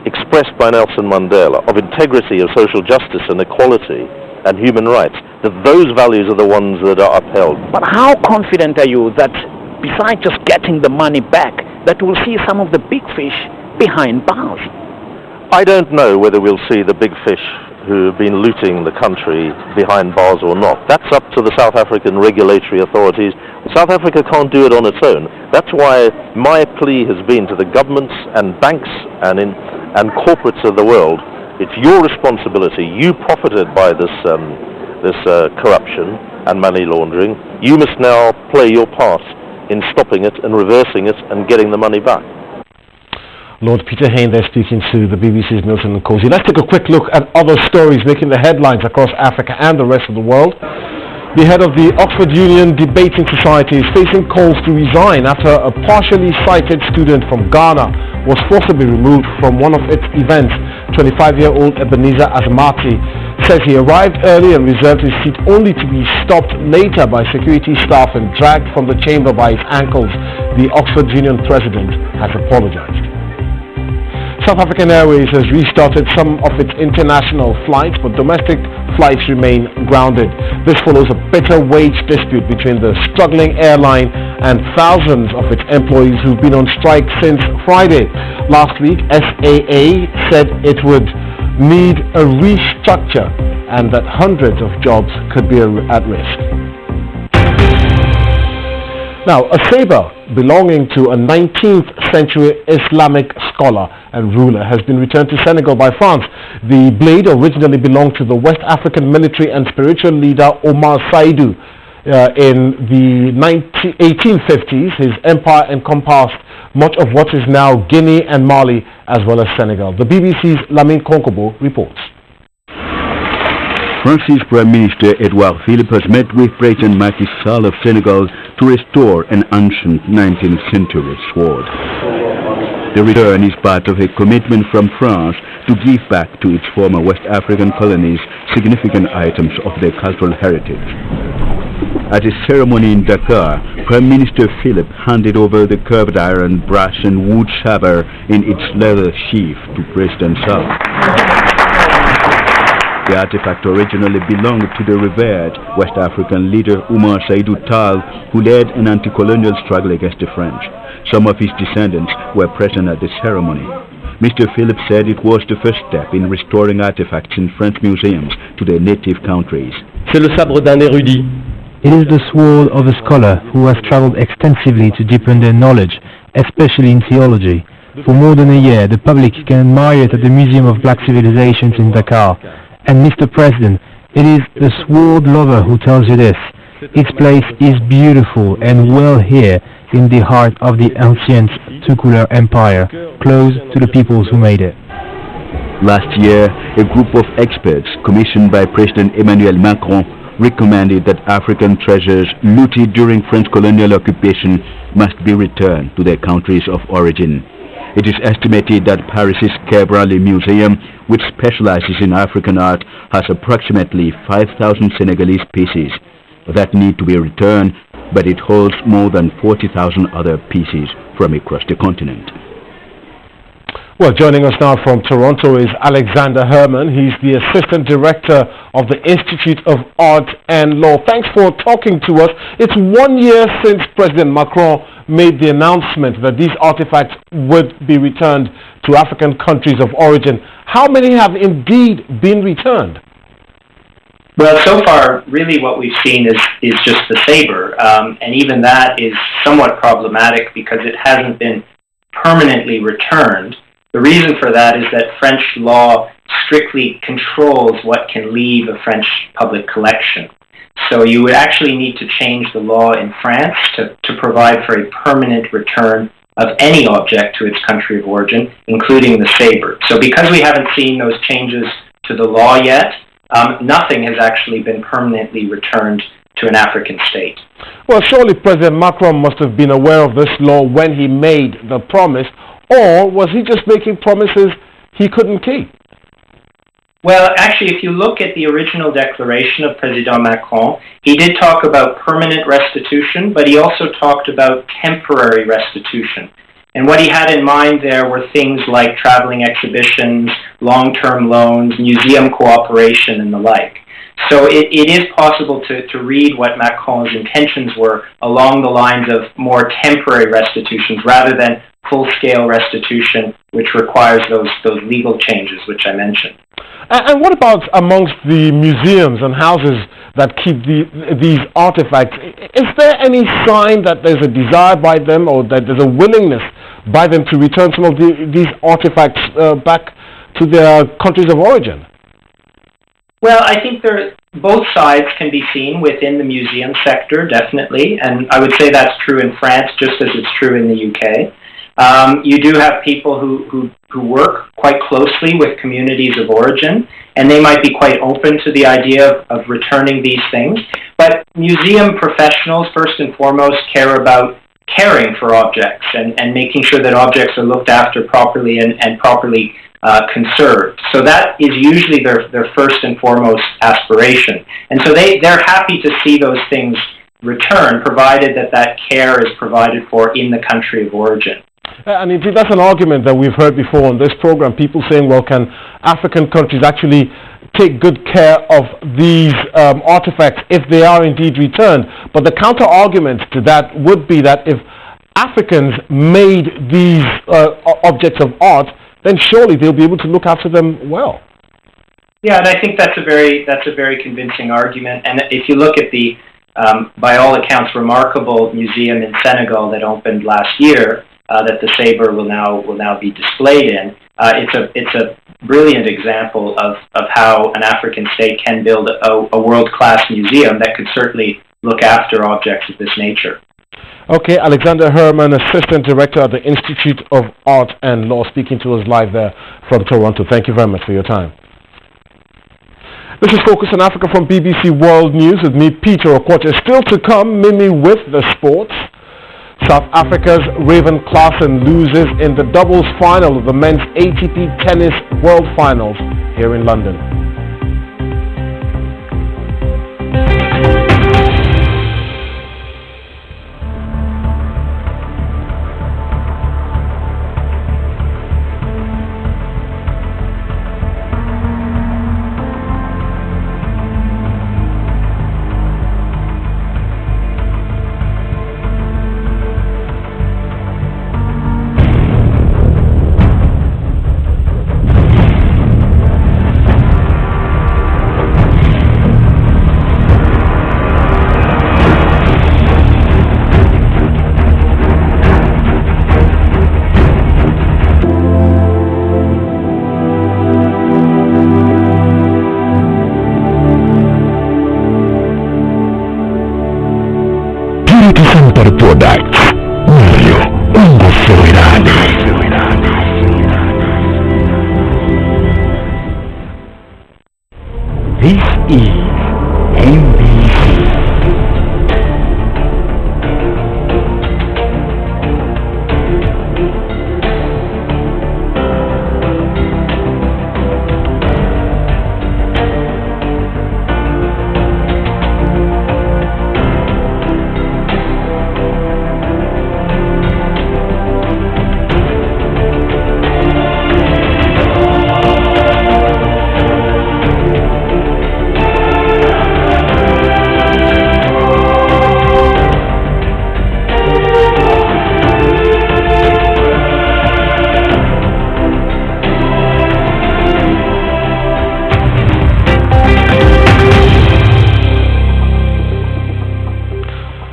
expressed by Nelson Mandela, of integrity, of social justice and equality and human rights, that those values are the ones that are upheld. But how confident are you that besides just getting the money back, that we'll see some of the big fish behind bars? I don't know whether we'll see the big fish who have been looting the country behind bars or not. That's up to the South African regulatory authorities. South Africa can't do it on its own. That's why my plea has been to the governments and banks and corporates of the world. It's your responsibility. You profited by this corruption and money laundering. You must now play your part in stopping it and reversing it and getting the money back. Lord Peter Hain there speaking to the BBC's Milton Nkosi. Let's take a quick look at other stories making the headlines across Africa and the rest of the world. The head of the Oxford Union Debating Society is facing calls to resign after a partially sighted student from Ghana was forcibly removed from one of its events. 25-year-old Ebenezer Asmati says he arrived early and reserved his seat only to be stopped later by security staff and dragged from the chamber by his ankles. The Oxford Union president has apologized. South African Airways has restarted some of its international flights, but domestic flights remain grounded. This follows a bitter wage dispute between the struggling airline and thousands of its employees who've been on strike since Friday. Last week, SAA said it would need a restructure and that hundreds of jobs could be at risk. Now, a saber belonging to a 19th century Islamic scholar and ruler has been returned to Senegal by France. The blade originally belonged to the West African military and spiritual leader Omar Saidou. In the 1850s, his empire encompassed much of what is now Guinea and Mali, as well as Senegal. The BBC's Lamine Konkobo reports. France's Prime Minister Edouard Philippe has met with President Macky Sall of Senegal to restore an ancient 19th century sword. The return is part of a commitment from France to give back to its former West African colonies significant items of their cultural heritage. At a ceremony in Dakar, Prime Minister Philippe handed over the curved iron, brass and wood sabre in its leather sheath to President Sall. The artifact originally belonged to the revered West African leader Omar Saidou Tall, who led an anti-colonial struggle against the French. Some of his descendants were present at the ceremony. Mr. Philippe said it was the first step in restoring artifacts in French museums to their native countries. C'est le sabre d'un érudit. It is the sword of a scholar who has traveled extensively to deepen their knowledge, especially in theology. For more than a year, the public can admire it at the Museum of Black Civilizations in Dakar. And Mr. President, it is the sword lover who tells you this. Its place is beautiful and well here in the heart of the ancient Tukulur Empire, close to the peoples who made it. Last year, a group of experts commissioned by President Emmanuel Macron recommended that African treasures looted during French colonial occupation must be returned to their countries of origin. It is estimated that Paris's Quai Branly Museum, which specializes in African art, has approximately 5,000 Senegalese pieces that need to be returned, but it holds more than 40,000 other pieces from across the continent. Well, joining us now from Toronto is Alexander Herman. He's the Assistant Director of the Institute of Art and Law. Thanks for talking to us. It's 1 year since President Macron made the announcement that these artifacts would be returned to African countries of origin. How many have indeed been returned? Well, so far, really what we've seen is just the saber, and even that is somewhat problematic because it hasn't been permanently returned. The reason for that is that French law strictly controls what can leave a French public collection. So you would actually need to change the law in France to provide for a permanent return of any object to its country of origin, including the saber. So because we haven't seen those changes to the law yet, nothing has actually been permanently returned to an African state. Well, surely President Macron must have been aware of this law when he made the promise, or was he just making promises he couldn't keep? Well, actually, if you look at the original declaration of President Macron, he did talk about permanent restitution, but he also talked about temporary restitution. And what he had in mind there were things like traveling exhibitions, long-term loans, museum cooperation, and the like. So it is possible to read what Macron's intentions were along the lines of more temporary restitutions rather than full-scale restitution, which requires those legal changes which I mentioned. And what about amongst the museums and houses that keep these artifacts? Is there any sign that there's a desire by them or that there's a willingness by them to return some of these artifacts back to their countries of origin? Well, I think both sides can be seen within the museum sector, definitely, and I would say that's true in France just as it's true in the UK. You do have people who work quite closely with communities of origin, and they might be quite open to the idea of returning these things. But museum professionals, first and foremost, care about caring for objects and making sure that objects are looked after properly and properly conserved. So that is usually their first and foremost aspiration. And so they're happy to see those things return, provided that care is provided for in the country of origin. And indeed, that's an argument that we've heard before on this program, people saying, well, can African countries actually take good care of these artifacts if they are indeed returned? But the counter-argument to that would be that if Africans made these objects of art, then surely they'll be able to look after them well. Yeah, and I think that's a very convincing argument. And if you look at the, by all accounts, remarkable museum in Senegal that opened last year, that the saber will now be displayed in, it's a brilliant example of how an African state can build a world-class museum that could certainly look after objects of this nature. Okay, Alexander Herman, Assistant Director at the Institute of Art and Law, speaking to us live there from Toronto. Thank you very much for your time. This is Focus on Africa from BBC World News with me, Peter Okoche. Still to come, Mimi with the sports. South Africa's Raven Klaasen loses in the doubles final of the men's ATP Tennis World Finals here in London. Products, Mario Ungo Soirani. This is MBC.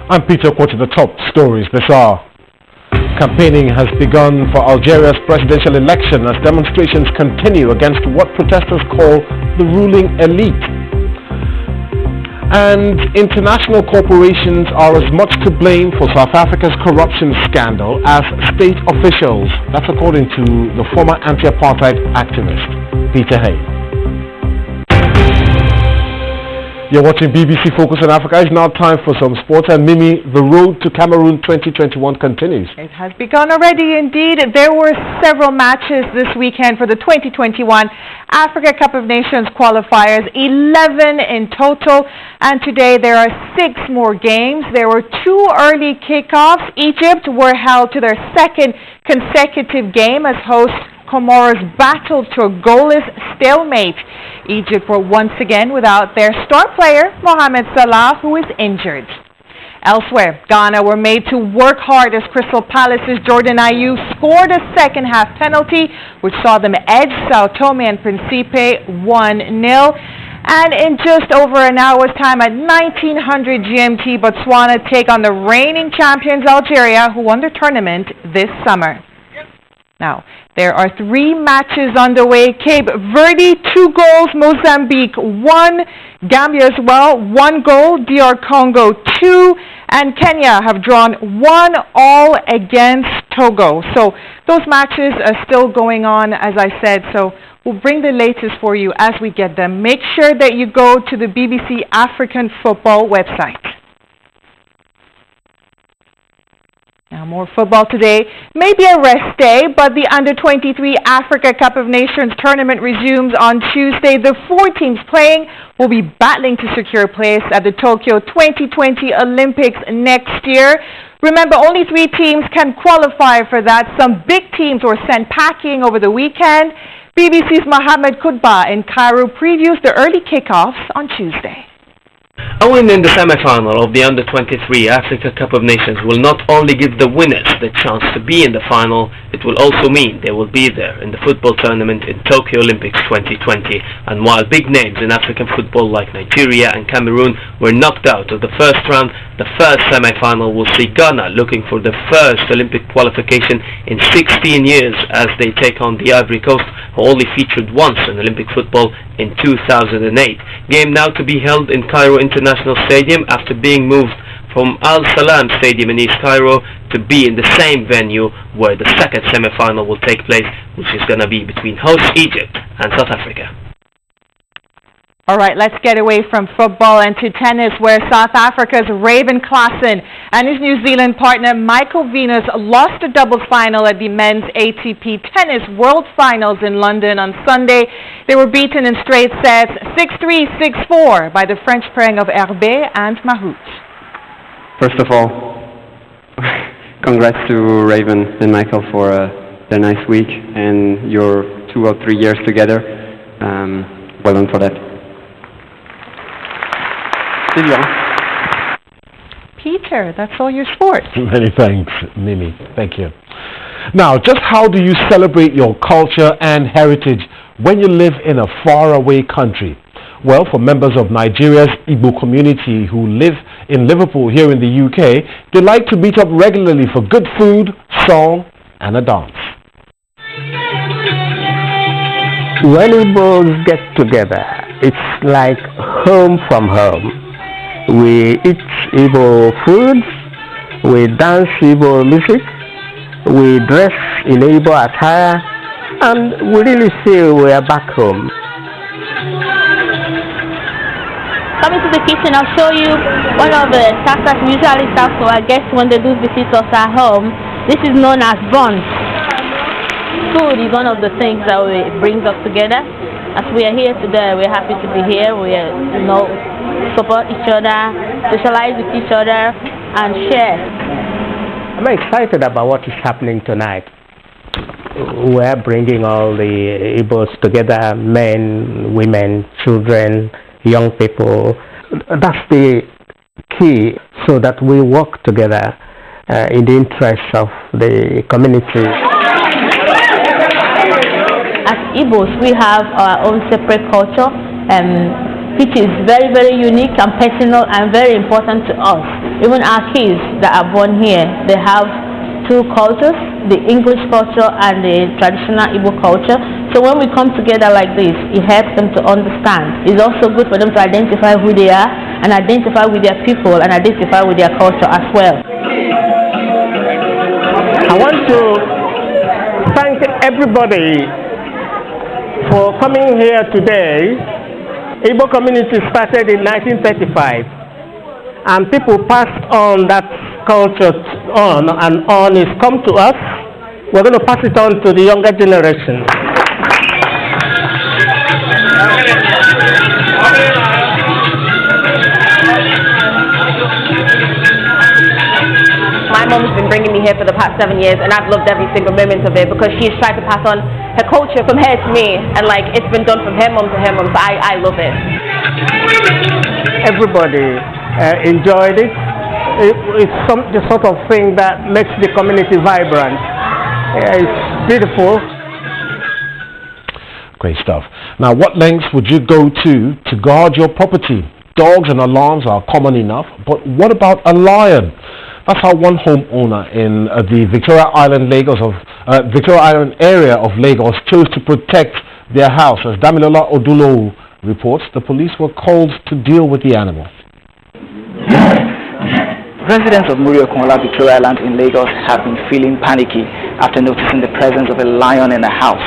I'm Peter Okoche. The top stories this hour. Campaigning has begun for Algeria's presidential election as demonstrations continue against what protesters call the ruling elite. And international corporations are as much to blame for South Africa's corruption scandal as state officials. That's according to the former anti-apartheid activist, Peter Hay. You're watching BBC Focus on Africa. It's now time for some sports. And Mimi, the road to Cameroon 2021 continues. It has begun already indeed. There were several matches this weekend for the 2021 Africa Cup of Nations qualifiers, 11 in total. And today there are 6 more games. There were 2 early kickoffs. Egypt were held to their second consecutive game as hosts Comoros battled to a goalless stalemate. Egypt were once again without their star player, Mohamed Salah, who is injured. Elsewhere, Ghana were made to work hard as Crystal Palace's Jordan Ayew scored a second-half penalty, which saw them edge Sao Tome and Principe 1-0. And in just over an hour's time at 1900 GMT, Botswana take on the reigning champions Algeria, who won the tournament this summer. Now, there are 3 matches underway. Cape Verde, 2 goals. Mozambique, 1. Gambia as well, 1 goal. DR Congo, 2. And Kenya have drawn 1-1 against Togo. So those matches are still going on, as I said. So we'll bring the latest for you as we get them. Make sure that you go to the BBC African Football website. Now, more football today. Maybe a rest day, but the Under-23 Africa Cup of Nations tournament resumes on Tuesday. The 4 teams playing will be battling to secure a place at the Tokyo 2020 Olympics next year. Remember, only 3 teams can qualify for that. Some big teams were sent packing over the weekend. BBC's Mohamed Kudba in Cairo previews the early kickoffs on Tuesday. A win in the semi-final of the Under-23 Africa Cup of Nations will not only give the winners the chance to be in the final, it will also mean they will be there in the football tournament in Tokyo Olympics 2020. And while big names in African football like Nigeria and Cameroon were knocked out of the first round, the first semi-final will see Ghana looking for the first Olympic qualification in 16 years as they take on the Ivory Coast, who only featured once in Olympic football in 2008. Game now to be held in Cairo International Stadium after being moved from Al Salam Stadium in East Cairo to be in the same venue where the second semi-final will take place, which is going to be between host Egypt and South Africa. All right, let's get away from football and to tennis, where South Africa's Raven Klaasen and his New Zealand partner Michael Venus lost a doubles final at the men's ATP Tennis World Finals in London on Sunday. They were beaten in straight sets 6-3, 6-4 by the French pairing of Herbe and Mahut. First of all, congrats to Raven and Michael for their nice week and your 2 or 3 years together. Well done for that. Peter, that's all your sports. Many thanks, Mimi. Thank you. Now, just how do you celebrate your culture and heritage when you live in a faraway country? Well, for members of Nigeria's Igbo community who live in Liverpool here in the UK, they like to meet up regularly for good food, song, and a dance. When Igbos get together, it's like home from home. We eat Igbo foods, we dance Igbo music, we dress in Igbo attire, and we really feel we are back home. Coming to the kitchen, I'll show you one of the starters we usually serve to our guests when they do visit us at home. This is known as buns. Food is one of the things that brings us together. As we are here today, we're happy to be here. We support each other, socialize with each other, and share. I'm excited about what is happening tonight. We're bringing all the Igbos together, men, women, children, young people. That's the key, so that we work together in the interests of the community. As Igbos, we have our own separate culture, which is very, very unique and personal and very important to us. Even our kids that are born here, they have 2 cultures, the English culture and the traditional Igbo culture. So when we come together like this, it helps them to understand. It's also good for them to identify who they are and identify with their people and identify with their culture as well. I want to thank everybody for coming here today Igbo community started in 1935, and people passed on that culture on and on. It's come to us. We're going to pass it on to the younger generation. My mom's been bringing me here for the past 7 years, and I've loved every single moment of it because she's tried to pass on her culture from her to me, and like it's been done from her mom to her mom, so I love it. Everybody enjoyed it. It's the sort of thing that makes the community vibrant. It's beautiful. Great stuff. Now, what lengths would you go to guard your property? Dogs and alarms are common enough, but what about a lion? That's how one homeowner in the Victoria Island area of Lagos chose to protect their house. As Damilola Odulo reports, the police were called to deal with the animal. Residents of Muriokola, Victoria Island in Lagos have been feeling panicky after noticing the presence of a lion in a house.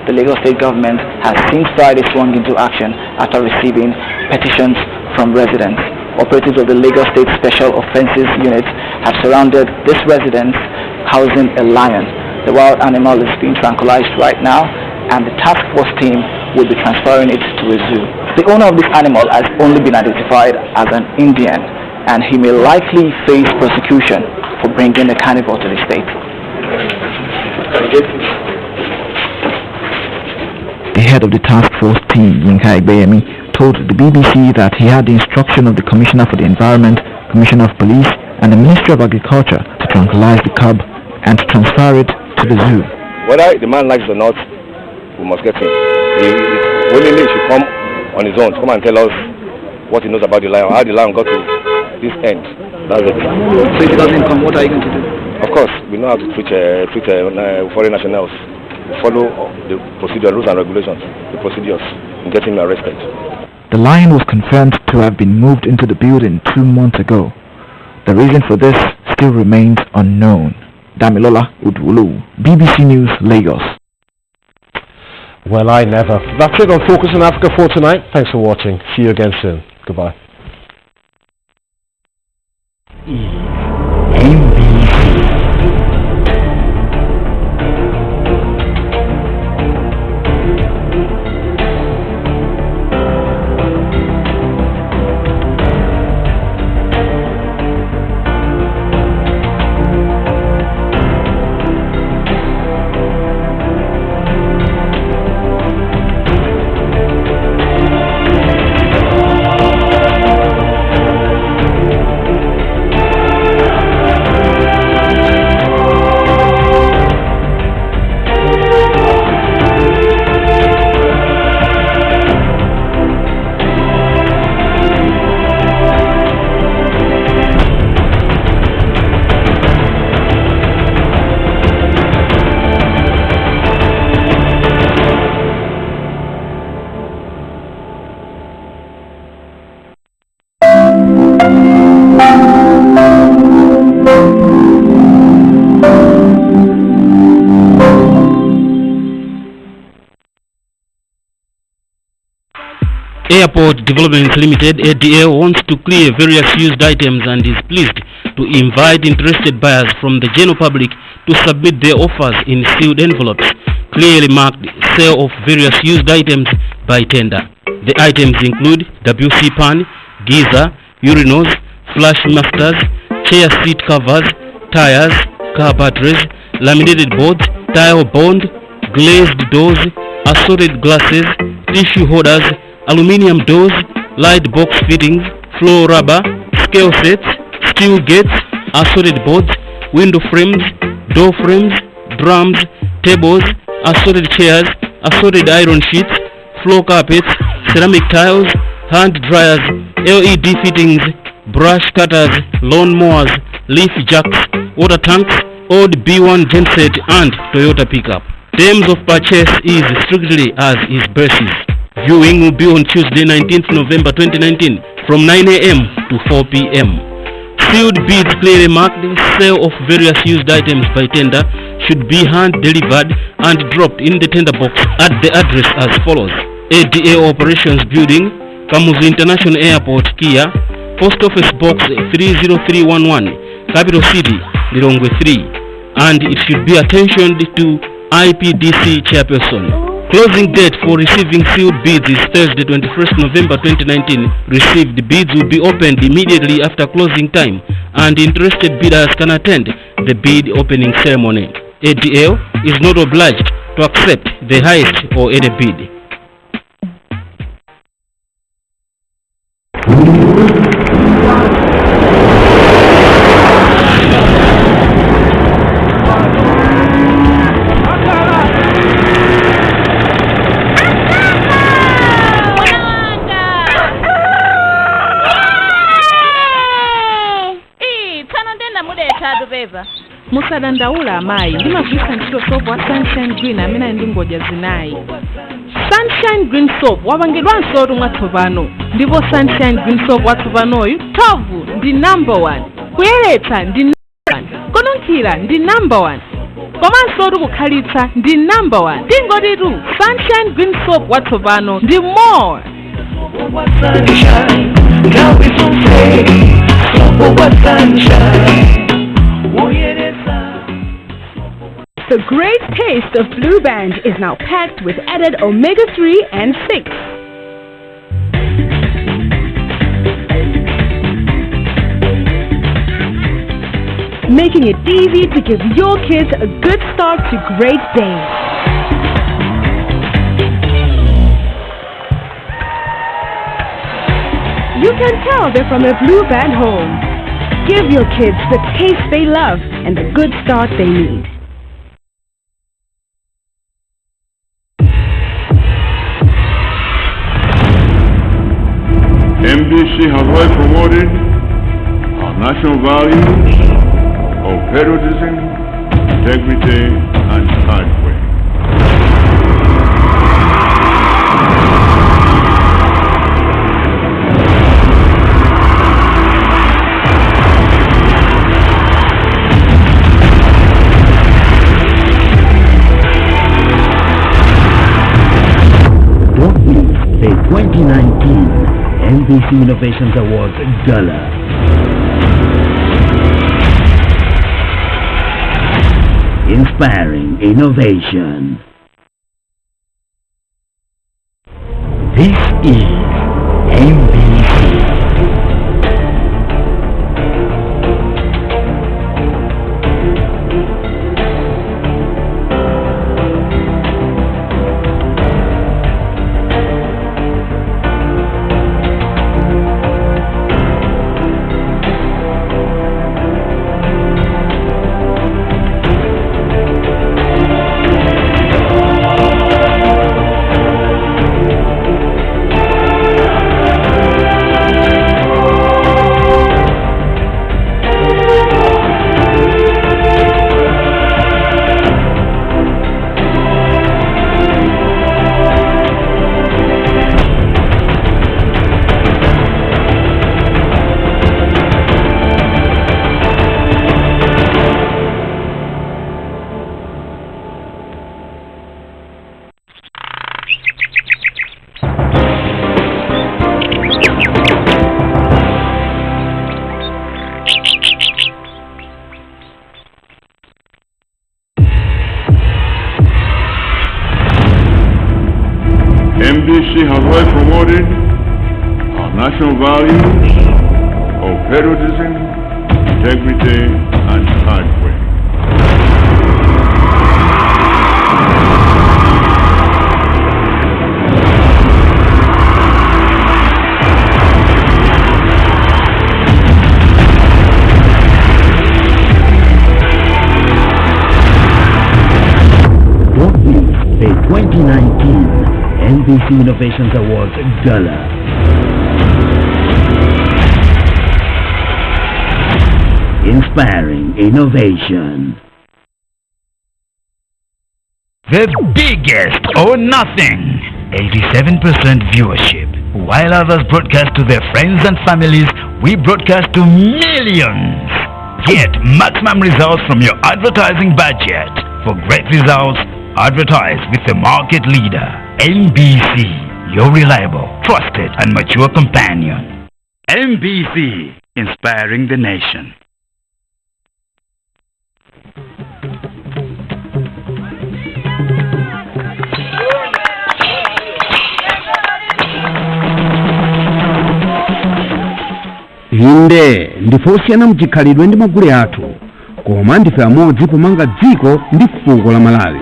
The Lagos state government has since Friday swung into action after receiving petitions from residents. Operatives of the Lagos State Special Offences Unit have surrounded this residence housing a lion. The wild animal is being tranquilized right now, and the task force team will be transferring it to a zoo. The owner of this animal has only been identified as an Indian, and he may likely face prosecution for bringing the carnivore to the state. The head of the task force team, Yinka Igbeyemi, told the BBC that he had the instruction of the Commissioner for the Environment, Commissioner of Police, and the Ministry of Agriculture to tranquilize the cub and to transfer it to the zoo. Whether the man likes it or not, we must get him. He willingly should come on his own to come and tell us what he knows about the lion, how the lion got to this end. That's it. So if he doesn't come, what are you going to do? Of course, we know how to treat foreign nationals. Follow the procedure, rules and regulations, the procedures in getting him arrested. The lion was confirmed to have been moved into the building 2 months ago. The reason for this still remains unknown. Damilola Udwulu, BBC News, Lagos. Well, I never. That's it on Focus on Africa for tonight. Thanks for watching. See you again soon. Goodbye. Airport Development Limited ADA wants to clear various used items and is pleased to invite interested buyers from the general public to submit their offers in sealed envelopes, clearly marked sale of various used items by tender. The items include WC pan, geyser, urinals, flash masters, chair seat covers, tires, car batteries, laminated boards, tile bond, glazed doors, assorted glasses, tissue holders, aluminium doors, light box fittings, floor rubber, scale sets, steel gates, assorted boards, window frames, door frames, drums, tables, assorted chairs, assorted iron sheets, floor carpets, ceramic tiles, hand dryers, LED fittings, brush cutters, lawn mowers, leaf jacks, water tanks, old B1 genset and Toyota pickup. Terms of purchase is strictly as is basis. Viewing will be on Tuesday 19th November 2019 from 9 a.m. to 4 p.m. Sealed bids clearly marked sale of various used items by tender should be hand-delivered and dropped in the tender box at the address as follows: ADA Operations Building, Kamuzu International Airport, Kia, Post Office Box 30311, Capital City, Lilongwe 3, and it should be attentioned to IPDC chairperson. Closing date for receiving sealed bids is Thursday 21st November 2019. Received bids will be opened immediately after closing time, and interested bidders can attend the bid opening ceremony. ADL is not obliged to accept the highest or any bid. Musadandaula amayi ndimagwisa ntchito soap wa Sunshine Green amene ndi ngodya zinayi. Sunshine Green soap wapangidwanso mwatsopano, ndipo Sunshine Green soap watsopanoyu thovu ndi number 1, kuyeretsa ndi number 1, kununkhira ndi number 1, komanso kukhalitsa ndi number 1. Tingotitu Sunshine Green soap watsopano ndi more. Sunshine, now we don't say soap wa Sunshine. The great taste of Blue Band is now packed with added omega-3 and 6. Making it easy to give your kids a good start to great days. You can tell they're from a Blue Band home. Give your kids the taste they love and the good start they need. MBC has well promoted our national values of patriotism, integrity, and hard work. Don't miss the 2019 MBC Innovations Awards Gala. Inspiring innovation. This is MBC. MBC has well promoted our national values of patriotism, integrity, and hard work. Don't miss the 2019 MBC Innovations Awards Gala. Inspiring innovation. The biggest or nothing, 87% viewership. While others broadcast to their friends and families, we broadcast to millions. Get maximum results from your advertising budget. For great results, advertise with the market leader, MBC. your reliable, trusted, and mature companion. MBC, inspiring the nation. inde ndifosiyana mchikhalidwe ndi magule athu koma ndife amodzi pomanga dziko ndi fuko la Malawi.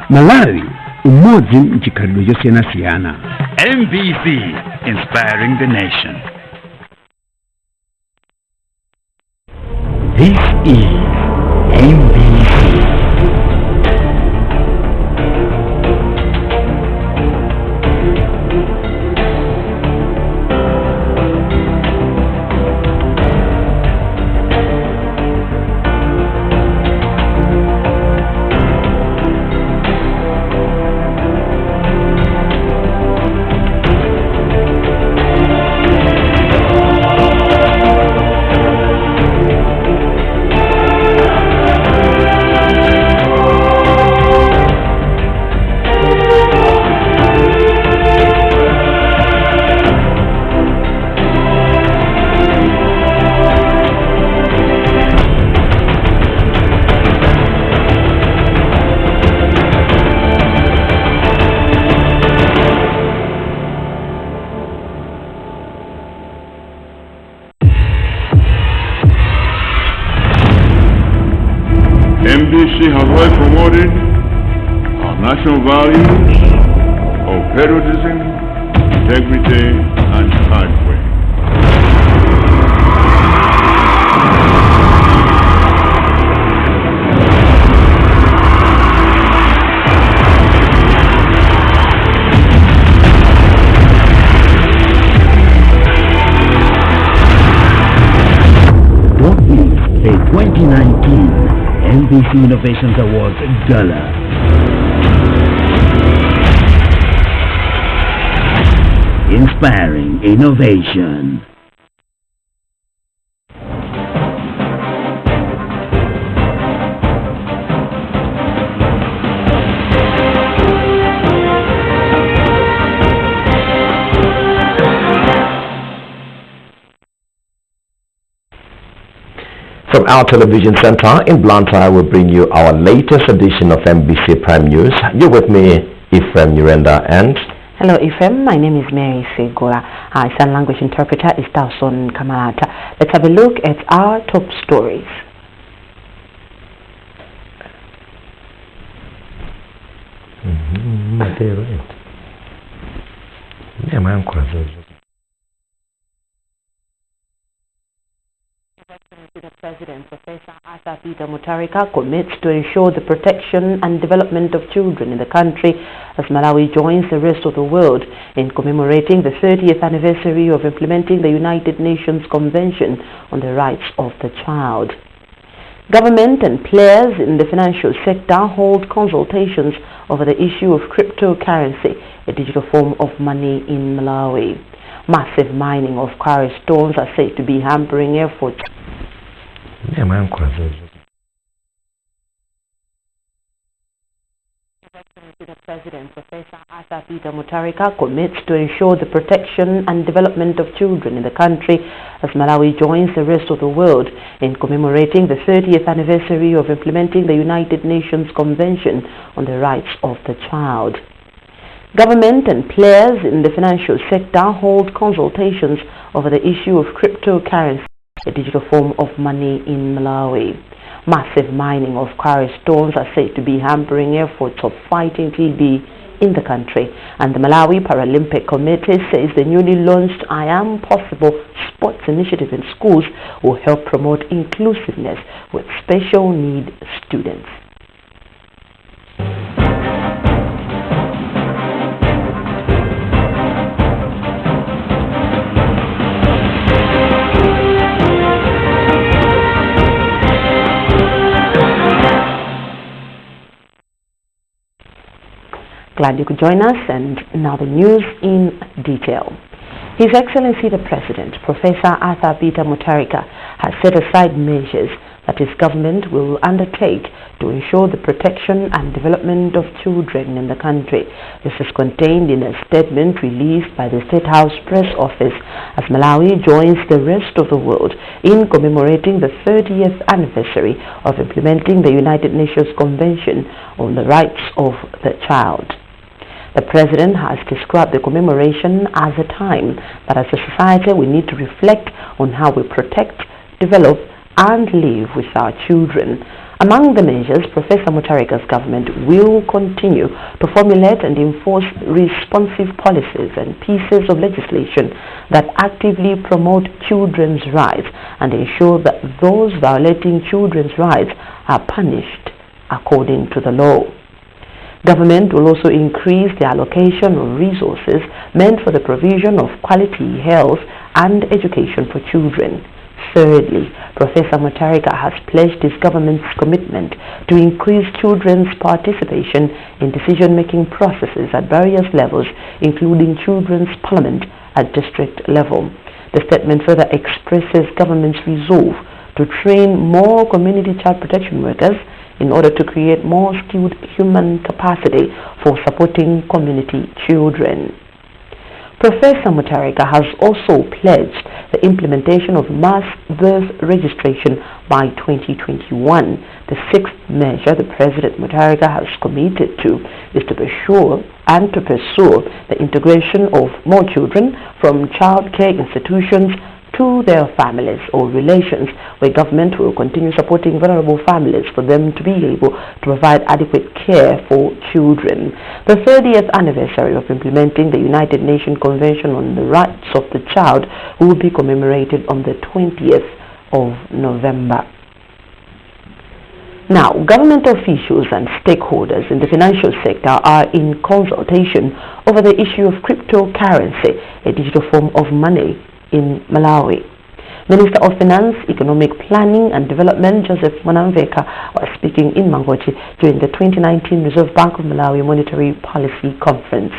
Malawi umodzi mchikhalidwe chosiyanasiyana. MBC, inspiring the nation. This is MBC. MBC has well promoted our national values of patriotism, integrity, and hard work. Don't miss the 2019 MBC Innovations Awards Gala. Inspiring innovation. From our television center in Blantyre, we bring you our latest edition of MBC Prime News. You're with me, Ephraim Urenda, and... Hello Ephraim, my name is Mary Segura. Our sign language interpreter is Dawson Kamalata. Let's have a look at our top stories. The President, Professor Arthur Peter Mutharika, commits to ensure the protection and development of children in the country as Malawi joins the rest of the world in commemorating the 30th anniversary of implementing the United Nations Convention on the Rights of the Child. Government and players in the financial sector hold consultations over the issue of cryptocurrency, a digital form of money in Malawi. Massive mining of quarry stones are said to be hampering efforts. The President, Professor Arthur Peter Mutharika, commits to ensure the protection and development of children in the country as Malawi joins the rest of the world in commemorating the 30th anniversary of implementing the United Nations Convention on the Rights of the Child. Government and players in the financial sector hold consultations over the issue of cryptocurrency, a digital form of money in Malawi. Massive mining of quarry stones are said to be hampering efforts of fighting TB in the country, and the Malawi Paralympic Committee says the newly launched I Am Possible sports initiative in schools will help promote inclusiveness with special need students. Glad you could join us, and now the news in detail. His Excellency the President, Professor Arthur Peter Mutharika, has set aside measures that his government will undertake to to ensure the protection and development of children in the country. This is contained in a statement released by the State House Press Office as Malawi joins the rest of the world in commemorating the 30th anniversary of implementing the United Nations Convention on the Rights of the Child. The President has described the commemoration as a time that as a society we need to reflect on how we protect, develop and live with our children. Among the measures, Professor Mutharika's government will continue to formulate and enforce responsive policies and pieces of legislation that actively promote children's rights and ensure that those violating children's rights are punished according to the law. Government will also increase the allocation of resources meant for the provision of quality health and education for children. Thirdly, Professor Mutharika has pledged his government's commitment to increase children's participation in decision-making processes at various levels, including children's parliament at district level. The statement further expresses government's resolve to train more community child protection workers in order to create more skilled human capacity for supporting community children. Professor Mutharika has also pledged the implementation of mass birth registration by 2021. The sixth measure the President Mutharika has committed to is to pursue the integration of more children from child care institutions to their families or relations, where government will continue supporting vulnerable families for them to be able to provide adequate care for children. The 30th anniversary of implementing the United Nations Convention on the Rights of the Child will be commemorated on the 20th of November. Now, government officials and stakeholders in the financial sector are in consultation over the issue of cryptocurrency, a digital form of money in Malawi. Minister of Finance, Economic Planning and Development Joseph Mwanamveka was speaking in Mangochi during the 2019 Reserve Bank of Malawi Monetary Policy Conference.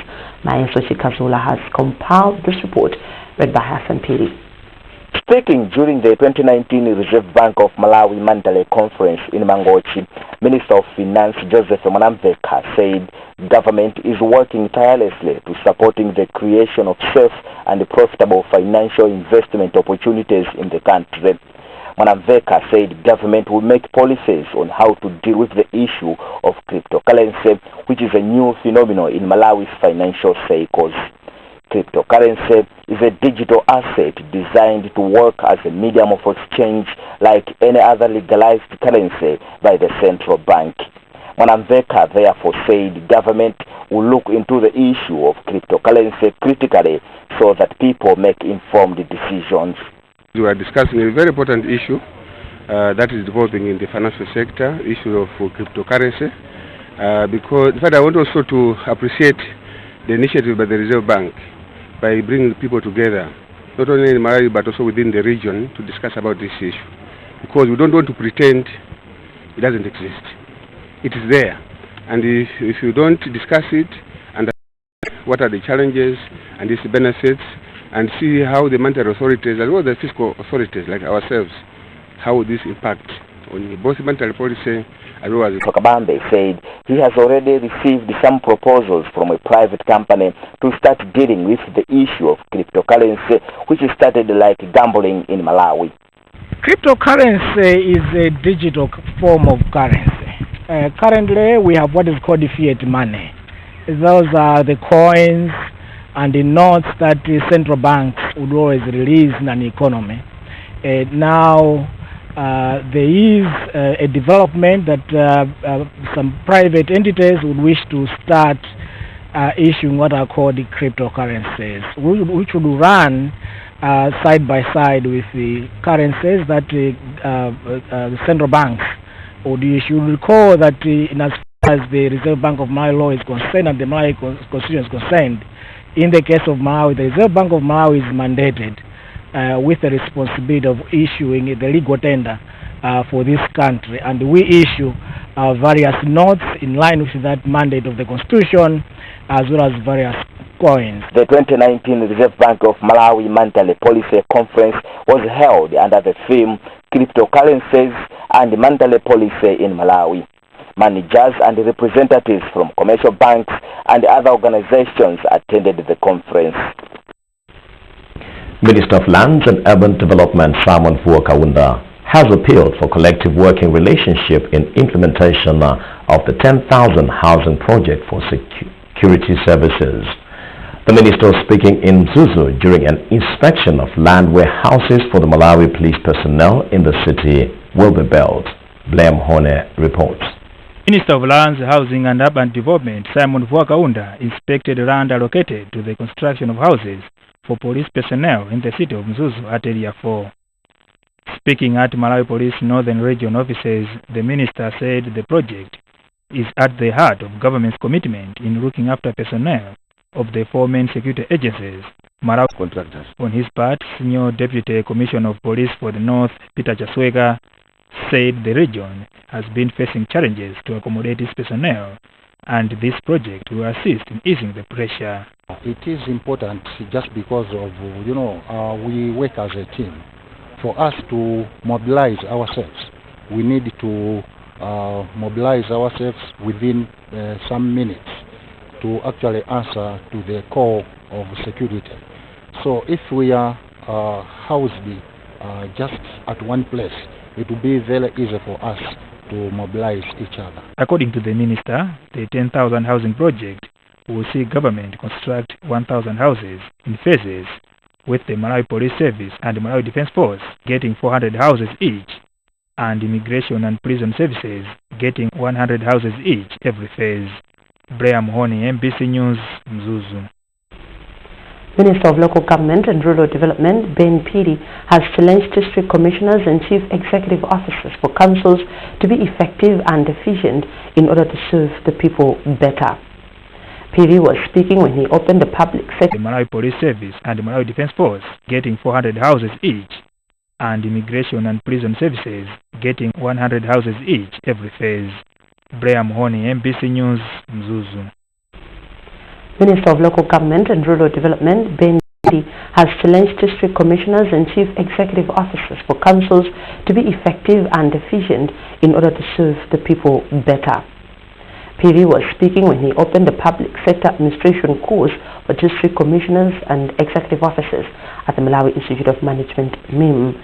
Mayenso Chikazula has compiled this report, read by Hassan Piri. Speaking during the 2019 Reserve Bank of Malawi Monetary Conference in Mangochi, Minister of Finance Joseph Mwanamveka said government is working tirelessly to supporting the creation of safe and profitable financial investment opportunities in the country. Mwanamveka said government will make policies on how to deal with the issue of cryptocurrency, which is a new phenomenon in Malawi's financial cycles. Cryptocurrency is a digital asset designed to work as a medium of exchange like any other legalized currency by the central bank. Mwanamveka therefore said government will look into the issue of cryptocurrency critically so that people make informed decisions. We are discussing a very important issue that is developing in the financial sector, issue of cryptocurrency, because in fact I want also to appreciate the initiative by the Reserve Bank by bringing people together, not only in Malawi but also within the region, to discuss about this issue. Because we don't want to pretend it doesn't exist. It is there. And if you don't discuss it, and what are the challenges and its benefits, and see how the monetary authorities as well as the fiscal authorities like ourselves, how will this impact on both monetary policy as well as... Kabambe said he has already received some proposals from a private company to start dealing with the issue of cryptocurrency, which started like gambling in Malawi. Cryptocurrency is a digital form of currency. Currently, we have what is called the fiat money. Those are the coins and the notes that the central banks would always release in an economy. Now, there is a development that some private entities would wish to start issuing what are called the cryptocurrencies, which would run side by side with the currencies that the central banks would issue. You recall that in as far as the Reserve Bank of Malawi law is concerned and the Malawi Constitution is concerned, in the case of Malawi, the Reserve Bank of Malawi is mandated with the responsibility of issuing the legal tender for this country, and we issue various notes in line with that mandate of the Constitution, as well as various coins. The 2019 Reserve Bank of Malawi Monetary Policy Conference was held under the theme Cryptocurrencies and Monetary Policy in Malawi. Managers and representatives from commercial banks and other organizations attended the conference. Minister of Lands and Urban Development Simon Fuokawunda has appealed for collective working relationship in implementation of the 10,000 housing project for security services. The minister was speaking in Zuzu during an inspection of land where houses for the Malawi police personnel in the city will be built. Blame Hone reports. Minister of Lands, Housing and Urban Development Simon Fuokawunda inspected land allocated to the construction of houses for police personnel in the city of Mzuzu at Area 4. Speaking at Malawi Police Northern Region offices, the minister said the project is at the heart of government's commitment in looking after personnel of the four main security agencies. Malawi contractors. On his part, Senior Deputy Commissioner of Police for the North, Peter Chaswega, said the region has been facing challenges to accommodate its personnel, and this project will assist in easing the pressure. It is important just because of, we work as a team. For us to mobilize ourselves, we need to mobilize ourselves within some minutes to actually answer to the call of security. So if we are housed just at one place, it will be very easy for us to mobilize each other. According to the minister, the 10,000 housing project will see government construct 1,000 houses in phases, with the Malawi Police Service and the Malawi Defense Force getting 400 houses each, and Immigration and Prison Services getting 100 houses each every phase. Brian Mahoney, MBC News, Mzuzu. Minister of Local Government and Rural Development, Ben Piri, has challenged district commissioners and chief executive officers for councils to be effective and efficient in order to serve the people better. Piri was speaking when he opened the public sector. The Malawi Police Service and the Malawi Defense Force getting 400 houses each, and Immigration and Prison Services getting 100 houses each every phase. Brian Mahoney, MBC News, Mzuzu. Minister of Local Government and Rural Development, Ben Piri, has challenged district commissioners and chief executive officers for councils to be effective and efficient in order to serve the people better. Piri was speaking when he opened the public sector administration course for district commissioners and executive officers at the Malawi Institute of Management, MIM,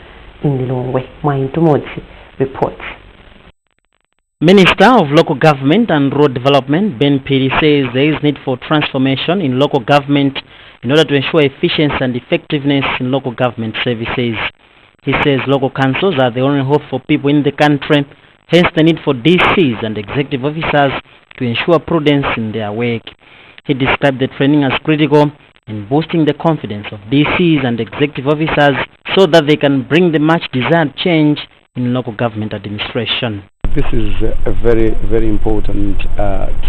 in Lilongwe. Maintumodzi reports. Minister of Local Government and Rural Development, Ben Piri, says there is need for transformation in local government in order to ensure efficiency and effectiveness in local government services. He says local councils are the only hope for people in the country, hence the need for DCs and executive officers to ensure prudence in their work. He described the training as critical in boosting the confidence of DCs and executive officers so that they can bring the much desired change in local government administration. This is a very, very important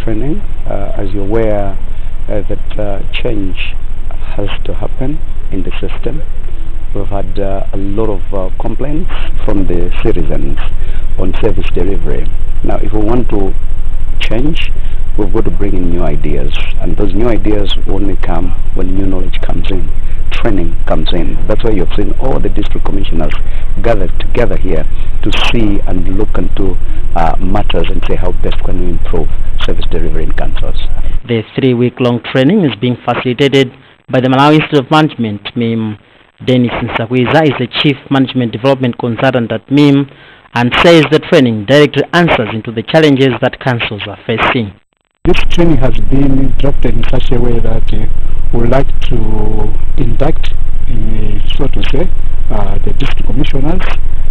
training. As you're aware, that change has to happen in the system. We've had a lot of complaints from the citizens on service delivery. Now, if we want to change, we've got to bring in new ideas, and those new ideas only come when new knowledge comes in, training comes in. That's why you've seen all the district commissioners gathered together here to see and look into matters and say how best can we improve service delivery in councils. The 3-week-long training is being facilitated by the Malawi Institute of Management, MIM. Dennis Nsakwiza is the Chief Management Development Consultant at MIM and says the training directly answers into the challenges that councils are facing. This training has been drafted in such a way that we would like to induct, so to say, the district commissioners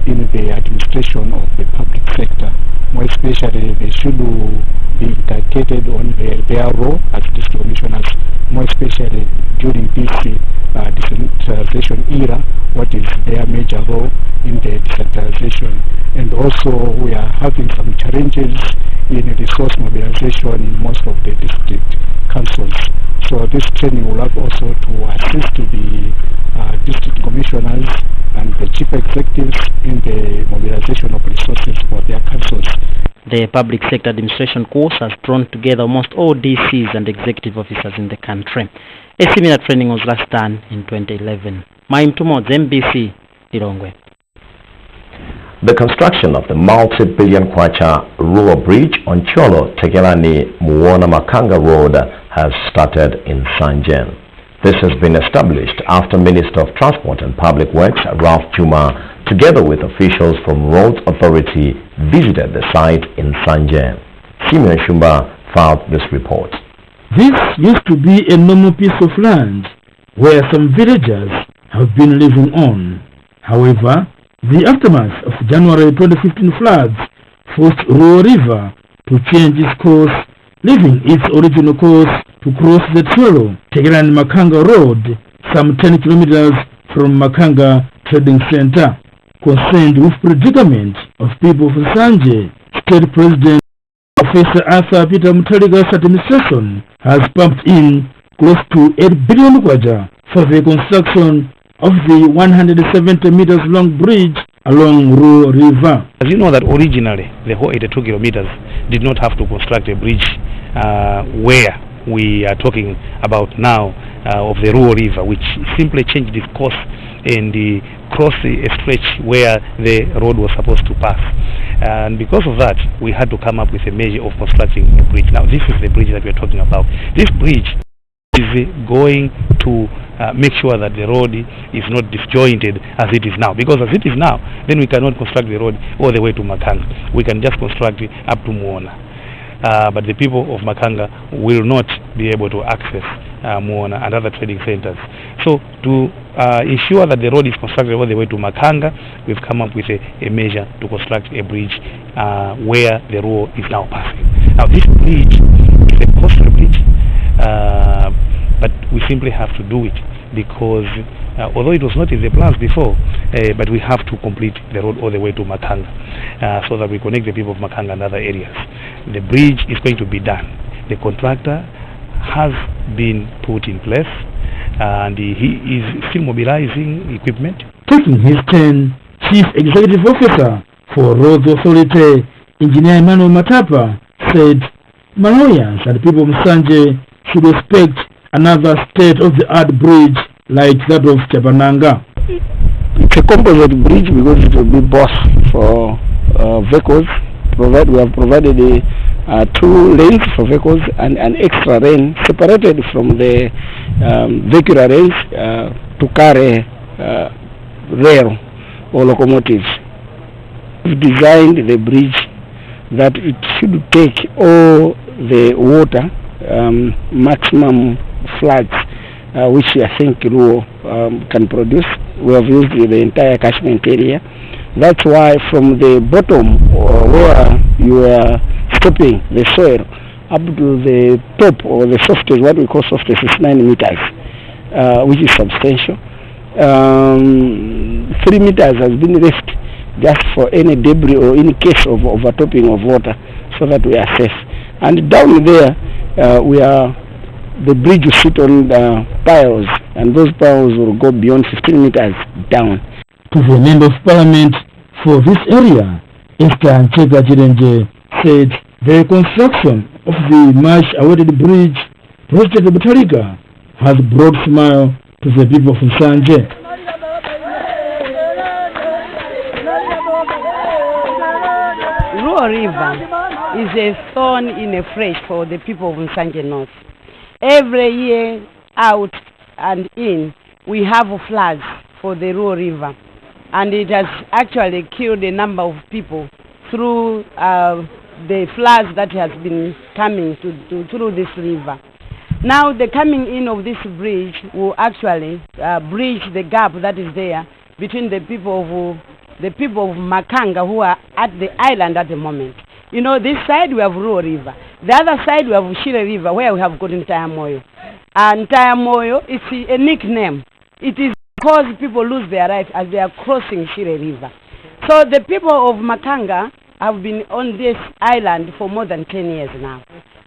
in the administration of the public sector. More especially, they should be indicated on their role as district commissioners, more especially during this decentralization era, what is their major role in the decentralization. And also we are having some challenges in resource mobilization in most of the district councils. So this training will have also to assist the district commissioners and the chief executives in the mobilization of resources for their councils. The public sector administration course has drawn together almost all DCs and executive officers in the country. A similar training was last done in 2011. Maim Tumods, MBC, Lilongwe. The construction of the multi-billion kwacha rural bridge on Cholo Tegelani Muona Makanga Road has started in Sanjen. This has been established after Minister of Transport and Public Works Ralph Juma, together with officials from Roads Authority, visited the site in Sanjen. Simeon Shumba filed this report. This used to be a normal piece of land where some villagers have been living on. However, the aftermath of January 2015 floods forced Ruo River to change its course, leaving its original course to cross the Cholo Tegelani Makanga Road, some 10 kilometers from Makanga Trading Center. Concerned with predicament of people of Sanje, State President Professor Arthur Peter Mutharika's administration has pumped in close to 8 billion kwacha for the construction of the 170 meters long bridge along Ruo River. As you know that originally the whole 82 kilometers did not have to construct a bridge where we are talking about now of the Ruo River, which simply changed its course and crossed a stretch where the road was supposed to pass. And because of that, we had to come up with a measure of constructing a bridge. Now, this is the bridge that we are talking about. This bridge is going to make sure that the road is not disjointed as it is now. Because as it is now, then we cannot construct the road all the way to Makanga. We can just construct it up to Muona. But the people of Makanga will not be able to access Muona and other trading centers. So to ensure that the road is constructed all the way to Makanga, we've come up with a measure to construct a bridge where the road is now passing. Now this bridge is a costly bridge, but we simply have to do it because although it was not in the plans before, but we have to complete the road all the way to Makanga so that we connect the people of Makanga and other areas. The bridge is going to be done. The contractor has been put in place and he is still mobilizing equipment. Taking his turn, Chief Executive Officer for Roads Authority, Engineer Emmanuel Matapa, said Malawians and people of Sanje should expect another state-of-the-art bridge like that of Chabananga. It's a composite bridge because it will be both for vehicles. We have provided 2 lanes for vehicles and an extra lane separated from the vehicular lanes to carry rail or locomotives. We've designed the bridge that it should take all the water, maximum floods, which I think Ruo can produce. We have used the entire catchment area. That's why from the bottom where you are stopping the soil up to the top or the softest, what we call softest, is 9 meters, which is substantial. 3 meters has been left just for any debris or in case of overtopping of water so that we are safe. And down there, the bridge will sit on piles, and those piles will go beyond 15 meters down. To the Member of Parliament for this area, Esther Ncheka Chirenje said the construction of the much-awaited bridge, President Mutharika, has brought smile to the people of Sanje. Ruo River is a thorn in a flesh for the people of Sanje North. Every year, out and in, we have floods for the Ruo River, and it has actually killed a number of people through the floods that has been coming through this river. Now the coming in of this bridge will actually bridge the gap that is there between the people of Makanga who are at the island at the moment. You know, this side we have Ruo River, the other side we have Shire River where we have got Ntayamoyo. And Ntayamoyo is a nickname. It is because people lose their life as they are crossing Shire River. So the people of Makanga have been on this island for more than 10 years now.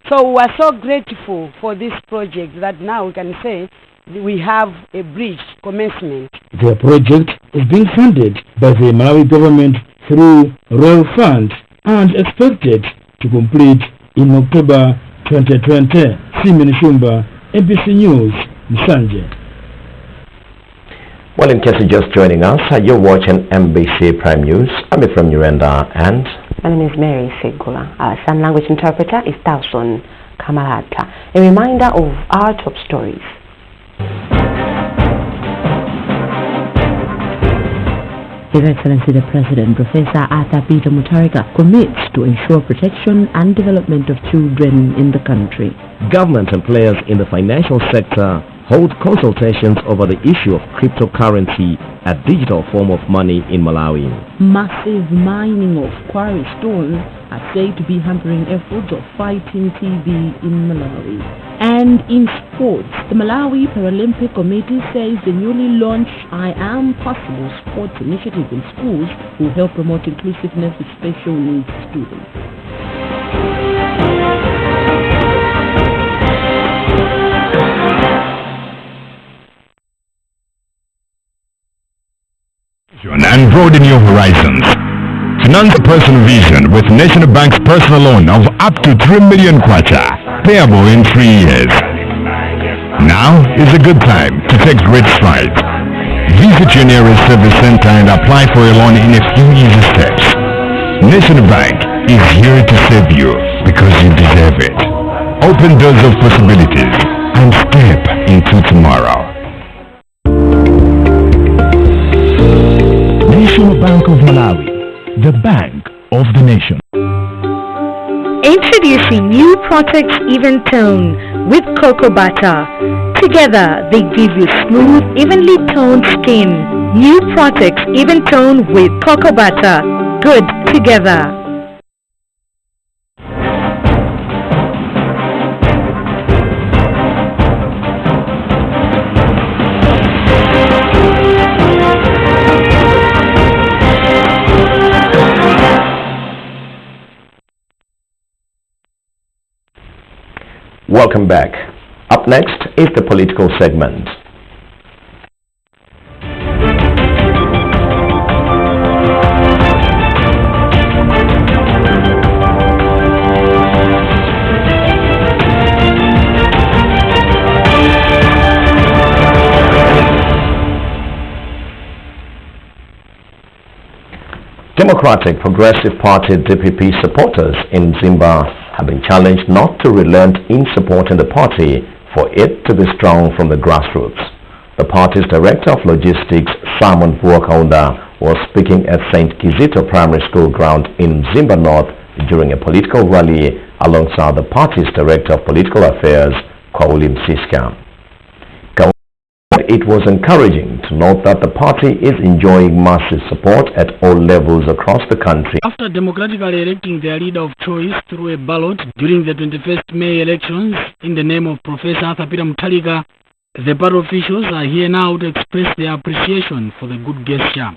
So we are so grateful for this project that now we can say we have a bridge commencement. The project is being funded by the Malawi government through Royal Fund and expected to complete in October 2020. Simeon Shumba, MBC News, Msanje. Well, in case you're just joining us, you're watching MBC Prime News. I'm from Urenda and... My name is Mary Segula. Our sign language interpreter is Tauson Kamalata. A reminder of our top stories. His Excellency the President, Professor Arthur Peter Mutharika, commits to ensure protection and development of children in the country. Government and players in the financial sector hold consultations over the issue of cryptocurrency, a digital form of money in Malawi. Massive mining of quarry stones are said to be hampering efforts of fighting TB in Malawi. And in sports, the Malawi Paralympic Committee says the newly launched I Am Possible sports initiative in schools will help promote inclusiveness with special needs students. And broaden your horizons. Finance personal vision with National Bank's personal loan of up to 3 million kwacha, payable in 3 years. Now is a good time to take great strides. Visit your nearest service center and apply for a loan in a few easy steps. National Bank is here to save you because you deserve it. Open doors of possibilities and step into tomorrow. National Bank of Malawi, the bank of the nation. Introducing new Protex Even Tone with cocoa butter. Together, they give you smooth, evenly toned skin. New Protex Even Tone with cocoa butter. Good together. Welcome back. Up next is the political segment. Democratic Progressive Party DPP supporters in Zimbabwe have been challenged not to relent in supporting the party for it to be strong from the grassroots. The party's Director of Logistics, Simon Vuakaunda, was speaking at St. Kizito Primary School ground in Zimba North during a political rally alongside the party's Director of Political Affairs, Kwauli Msiska. It was encouraging to note that the party is enjoying massive support at all levels across the country. After democratically electing their leader of choice through a ballot during the 21st May elections in the name of Professor Arthur Peter Mutharika, the party officials are here now to express their appreciation for the good gesture.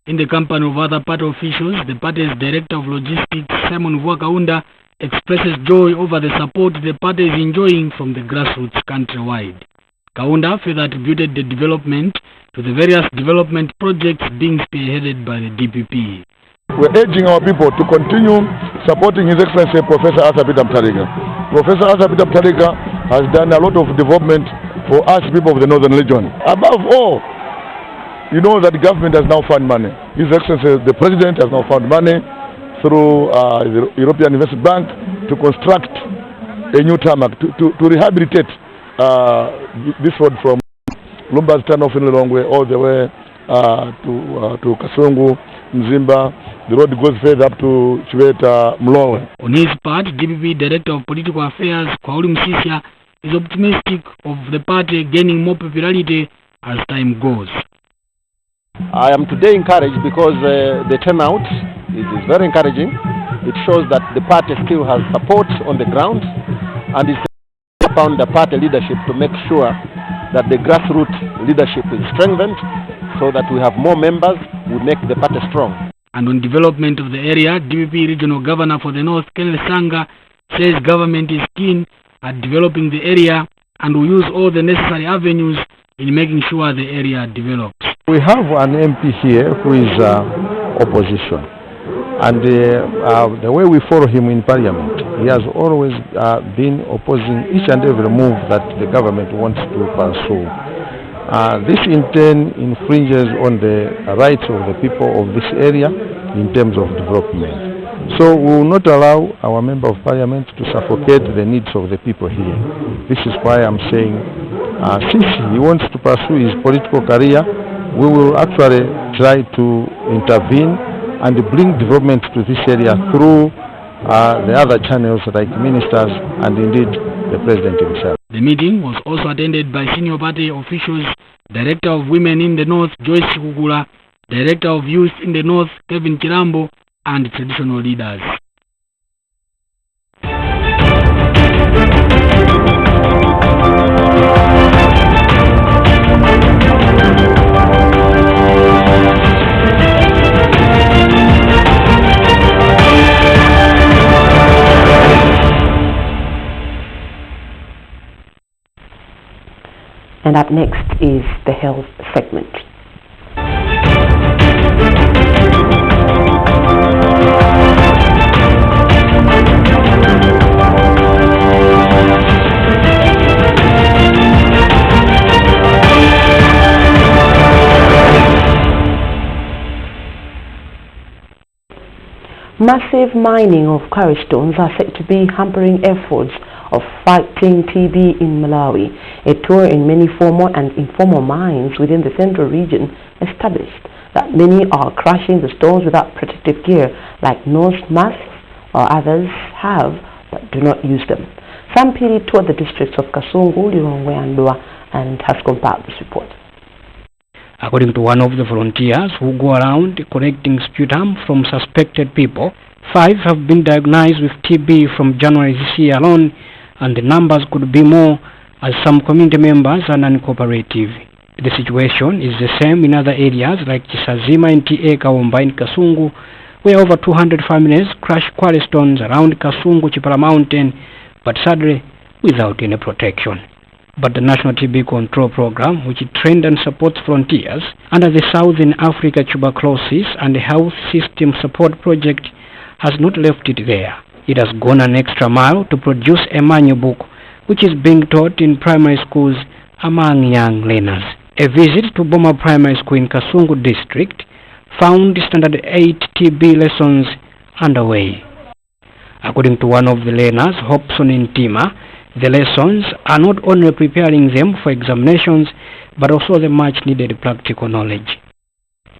In the company of other party officials, the party's Director of Logistics, Simon Vuakaunda, expresses joy over the support the party is enjoying from the grassroots countrywide. Kaunda further attributed the development to the various development projects being spearheaded by the DPP. We're urging our people to continue supporting His Excellency Professor Arthur Peter Mutharika. Professor Arthur Peter Mutharika has done a lot of development for us people of the Northern Region. Above all, you know that the government has now found money. His Excellency the President has now found money through the European Investment Bank to construct a new tarmac, to rehabilitate this road from Lumba's turnoff in Lilongwe all the way to Kasungu, Mzimba. The road goes further up to Chiveta, Mlowe. On his part, DPP Director of Political Affairs, Kwauli Msiska, is optimistic of the party gaining more popularity as time goes. I am today encouraged because the turnout is very encouraging. It shows that the party still has support on the ground, and it's found the party leadership to make sure that the grassroots leadership is strengthened so that we have more members who make the party strong. And on development of the area, DPP Regional Governor for the North, Kenneth Sanga, says government is keen at developing the area and will use all the necessary avenues in making sure the area develops. We have an MP here who is opposition. And the way we follow him in Parliament, he has always been opposing each and every move that the government wants to pursue. This in turn infringes on the rights of the people of this area in terms of development. So we will not allow our Member of Parliament to suffocate the needs of the people here. This is why I'm saying, since he wants to pursue his political career, we will actually try to intervene and bring development to this area through the other channels like ministers and indeed the President himself. The meeting was also attended by senior party officials, Director of Women in the North, Joyce Kugula, Director of Youth in the North, Kevin Kirambo, and traditional leaders. And up next is the health segment. Massive mining of quarry stones are said to be hampering efforts of fighting TB in Malawi. A tour in many formal and informal mines within the central region established that many are crushing the stones without protective gear like nose masks, or others have but do not use them. Sam Pili toured the districts of Kasungu, Lilongwe and Dua and has compiled this report. According to one of the volunteers who go around collecting sputum from suspected people, 5 have been diagnosed with TB from January this year alone, and the numbers could be more as some community members are non-cooperative. The situation is the same in other areas like Chisazima and T.A. Kawomba in Kasungu, where over 200 families crush quarry stones around Kasungu Chipala Mountain, but sadly without any protection. But the National TB Control Program, which trained and supports volunteers under the Southern Africa Tuberculosis and Health System Support Project, has not left it there. It has gone an extra mile to produce a manual book which is being taught in primary schools among young learners. A visit to Boma Primary School in Kasungu District found Standard 8 TB lessons underway. According to one of the learners, Hobson Intima, the lessons are not only preparing them for examinations but also the much needed practical knowledge.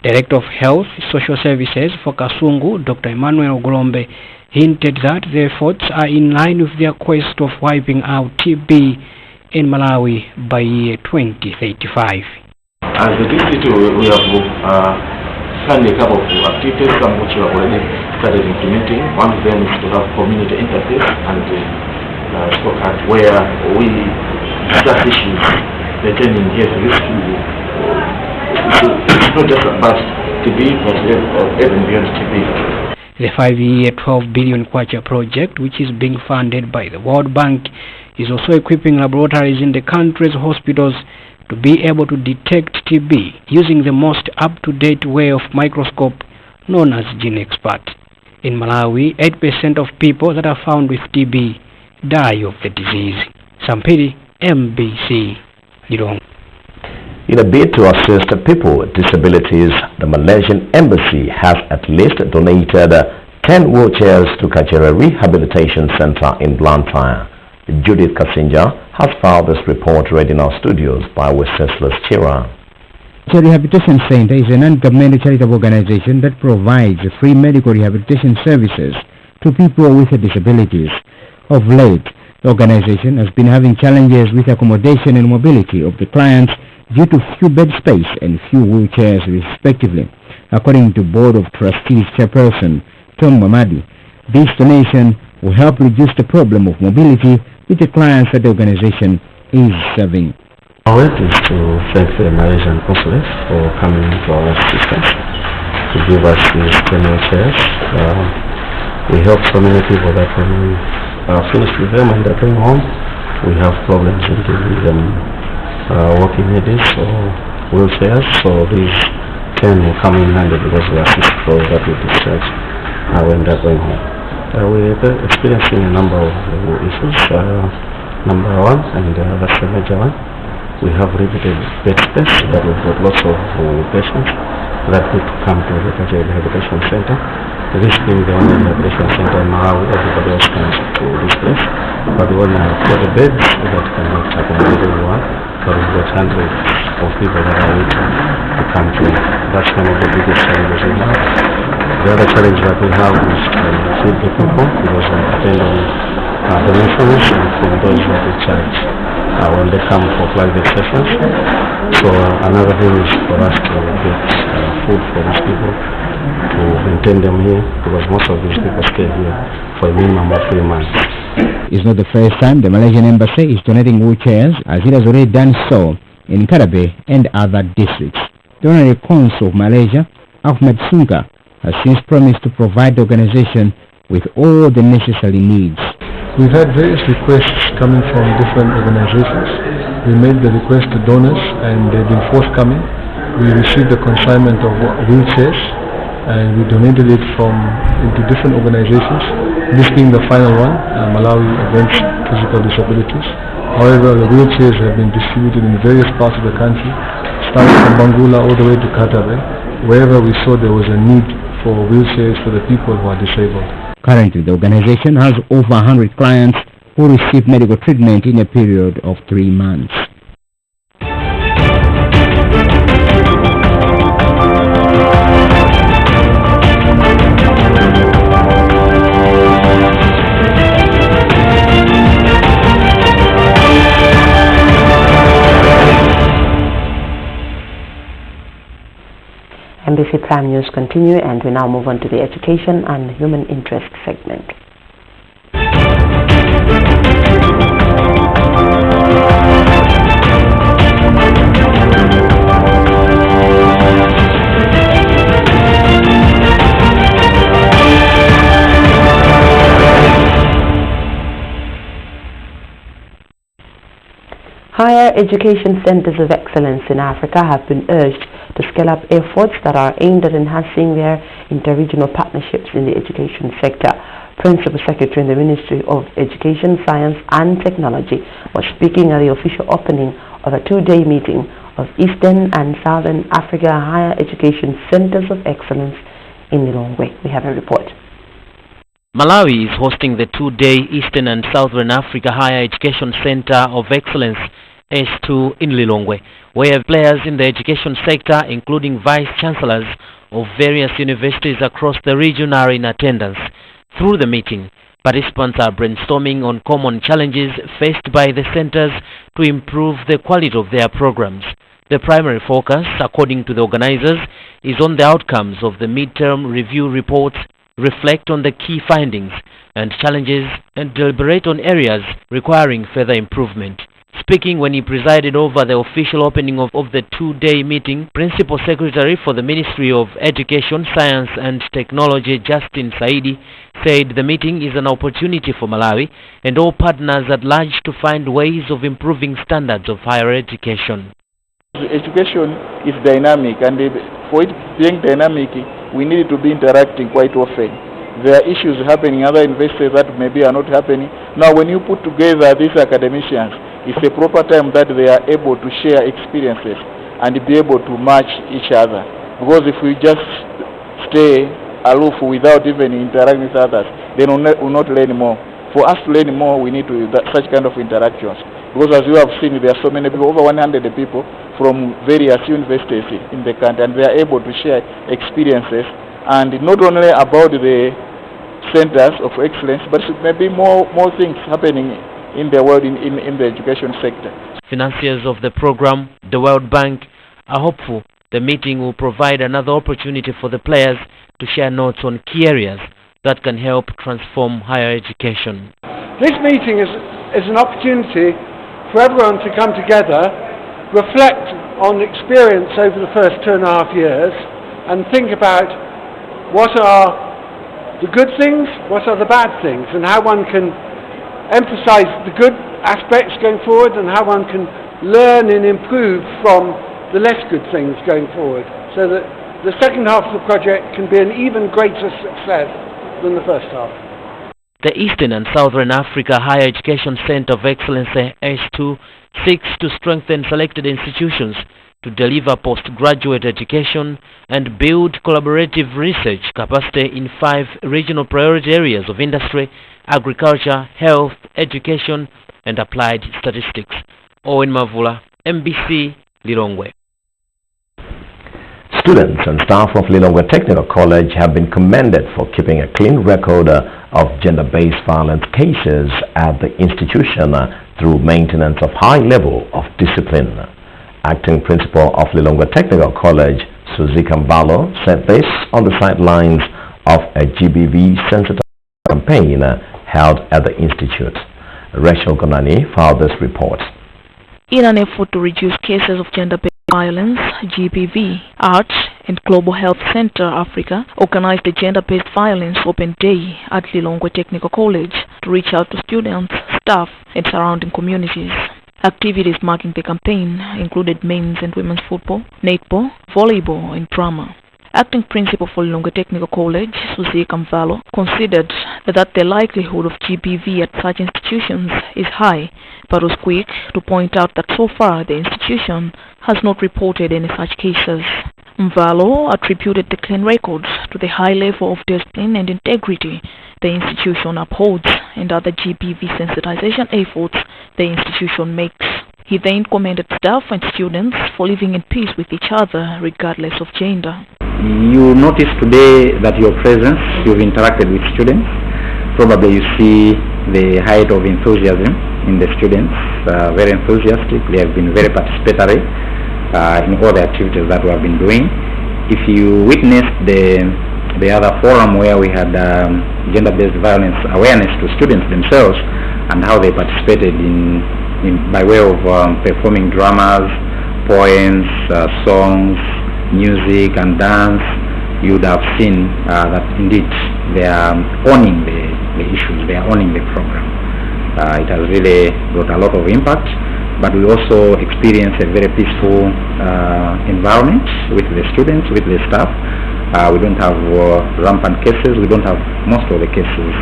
Director of Health Social Services for Kasungu, Dr. Emmanuel Ogolombe, hinted that the efforts are in line with their quest of wiping out TB in Malawi by year 2035. As a district, we have planned a couple of activities, some which we have already started implementing. One of them is to have community interface and scorecard where we discuss issues pertaining here to this it's not just about TB, but even beyond TB. The 5-year 12 billion kwacha project, which is being funded by the World Bank, is also equipping laboratories in the country's hospitals to be able to detect TB using the most up-to-date way of microscope known as GeneXpert. In Malawi, 8% of people that are found with TB die of the disease. Sampiri, MBC, Lirong. In a bid to assist people with disabilities, the Malaysian Embassy has at least donated 10 wheelchairs to Kajera Rehabilitation Center in Blantyre. Judith Kasinja has filed this report read in our studios by Wenceslas Chira. The Rehabilitation Center is a non-governmental charitable organization that provides free medical rehabilitation services to people with disabilities. Of late, the organization has been having challenges with accommodation and mobility of the clients due to few bed space and few wheelchairs respectively. According to Board of Trustees Chairperson Tom Mamadi, this donation will help reduce the problem of mobility with the clients that the organization is serving. Our work is to thank the Malaysian Consulate for coming to our assistance to give us these 10 wheelchairs. We help so many people that when we finish with them and they're going home, we have problems in giving them walking aids or wheelchairs, so these 10 will come in handy because we assist those that we discharge when they're going home. We're experiencing a number of issues. Number one, and that's the major one, We have limited bed space, but we've got lots of patients that need to come to the Kajai Rehabilitation Center. This being the only rehabilitation center in Malawi, everybody else comes to this place. But we only have 40 beds that cannot accommodate everyone. But we've got hundreds of people that are waiting to come to. That's one of the biggest challenges we have. The other challenge that we have is to feed the people because we depend on donations and from those that we charge when they come for private sessions. So another thing is for us to get food for these people, to maintain them here, because most of these people stay here for a minimum of 3 months. It's not the first time the Malaysian embassy is donating wheelchairs, as it has already done so in Karabe and other districts. The Honorary Consul of Malaysia, Ahmed Sunga, has since promised to provide the organization with all the necessary needs. We've had various requests coming from different organizations. We made the request to donors and they've been forthcoming. We received the consignment of wheelchairs and we donated it into different organizations, this being the final one, Malawi Against Physical Disabilities. However, the wheelchairs have been distributed in various parts of the country, starting from Bangula all the way to Katabe, wherever we saw there was a need for wheelchairs for the people who are disabled. Currently, the organization has over 100 clients who receive medical treatment in a period of 3 months. MBC Prime News continue, and we now move on to the education and human interest segment. Higher education centers of excellence in Africa have been urged to scale up efforts that are aimed at enhancing their interregional partnerships in the education sector. Principal Secretary in the Ministry of Education, Science and Technology was speaking at the official opening of a 2-day meeting of Eastern and Southern Africa Higher Education Centers of Excellence in Lilongwe. We have a report. Malawi is hosting the 2-day Eastern and Southern Africa Higher Education Center of Excellence S2 in Lilongwe, where players in the education sector, including vice-chancellors of various universities across the region, are in attendance. Through the meeting, participants are brainstorming on common challenges faced by the centers to improve the quality of their programs. The primary focus, according to the organizers, is on the outcomes of the midterm review reports, reflect on the key findings and challenges, and deliberate on areas requiring further improvement. Speaking when he presided over the official opening of the 2-day meeting, Principal Secretary for the Ministry of Education, Science and Technology, Justin Saidi, said the meeting is an opportunity for Malawi and all partners at large to find ways of improving standards of higher education. Education is dynamic, and for it being dynamic, we need to be interacting quite often. There are issues happening in other universities that maybe are not happening. Now, when you put together these academicians, it's a proper time that they are able to share experiences and be able to match each other. Because if we just stay aloof without even interacting with others, then we'll not learn more. For us to learn more, we need to such kind of interactions. Because as you have seen, there are so many people, over 100 people from various universities in the country, and they are able to share experiences, and not only about the centers of excellence, but maybe more things happening in the world in the education sector. Financiers of the program, the World Bank, are hopeful the meeting will provide another opportunity for the players to share notes on key areas that can help transform higher education. This meeting is an opportunity for everyone to come together, reflect on experience over the first 2.5 years, and think about what are the good things, what are the bad things, and how one can emphasize the good aspects going forward and how one can learn and improve from the less good things going forward, so that the second half of the project can be an even greater success than the first half. the Eastern and Southern Africa Higher Education Center of Excellence H2 seeks to strengthen selected institutions to deliver postgraduate education and build collaborative research capacity in 5 regional priority areas of industry, agriculture, health, education, and applied statistics. Owen Mavula, MBC, Lilongwe. Students and staff of Lilongwe Technical College have been commended for keeping a clean record of gender-based violence cases at the institution through maintenance of high level of discipline. Acting Principal of Lilongwe Technical College, Suzy Kambalo, said this on the sidelines of a GBV-sensitive campaign held at the institute. Rachel Gonani filed this report. In an effort to reduce cases of gender-based violence, GBV, Arts and Global Health Center Africa organized a Gender-Based Violence Open Day at Lilongwe Technical College to reach out to students, staff and surrounding communities. Activities marking the campaign included men's and women's football, netball, volleyball and drama. Acting Principal for Lilongwe Technical College, Suzy Kambalo, considered that the likelihood of GBV at such institutions is high, but was quick to point out that so far the institution has not reported any such cases. Mvalo attributed the clean records to the high level of discipline and integrity the institution upholds and other GBV sensitization efforts the institution makes. He then commended staff and students for living in peace with each other regardless of gender. You notice today that your presence, you've interacted with students. Probably you see the height of enthusiasm in the students, very enthusiastic. They have been very participatory in all the activities that we have been doing. If you witnessed the other forum where we had gender-based violence awareness to students themselves and how they participated by way of performing dramas, poems, songs, music and dance, you would have seen that indeed they are owning the issues, they are owning the program. It has really brought a lot of impact, but we also experience a very peaceful environment with the students, with the staff. We don't have rampant cases, we don't have most of the cases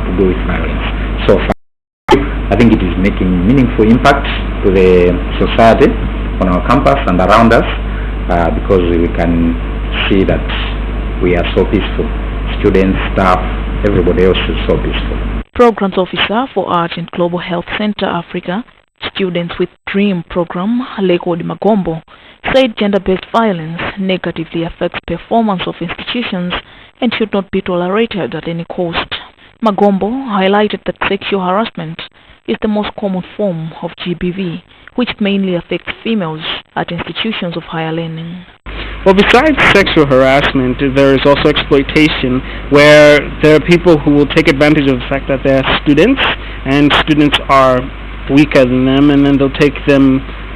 to do with violence. So far, I think it is making meaningful impact to the society on our campus and around us because we can see that we are so peaceful. Students, staff, everybody else is so peaceful. Programs Officer for Art and Global Health Center Africa, Students with Dream Program, Lekodi Magombo, said gender-based violence negatively affects performance of institutions and should not be tolerated at any cost. Magombo highlighted that sexual harassment is the most common form of GBV, which mainly affects females at institutions of higher learning. Well, besides sexual harassment, there is also exploitation, where there are people who will take advantage of the fact that they're students, and students are weaker than them, and then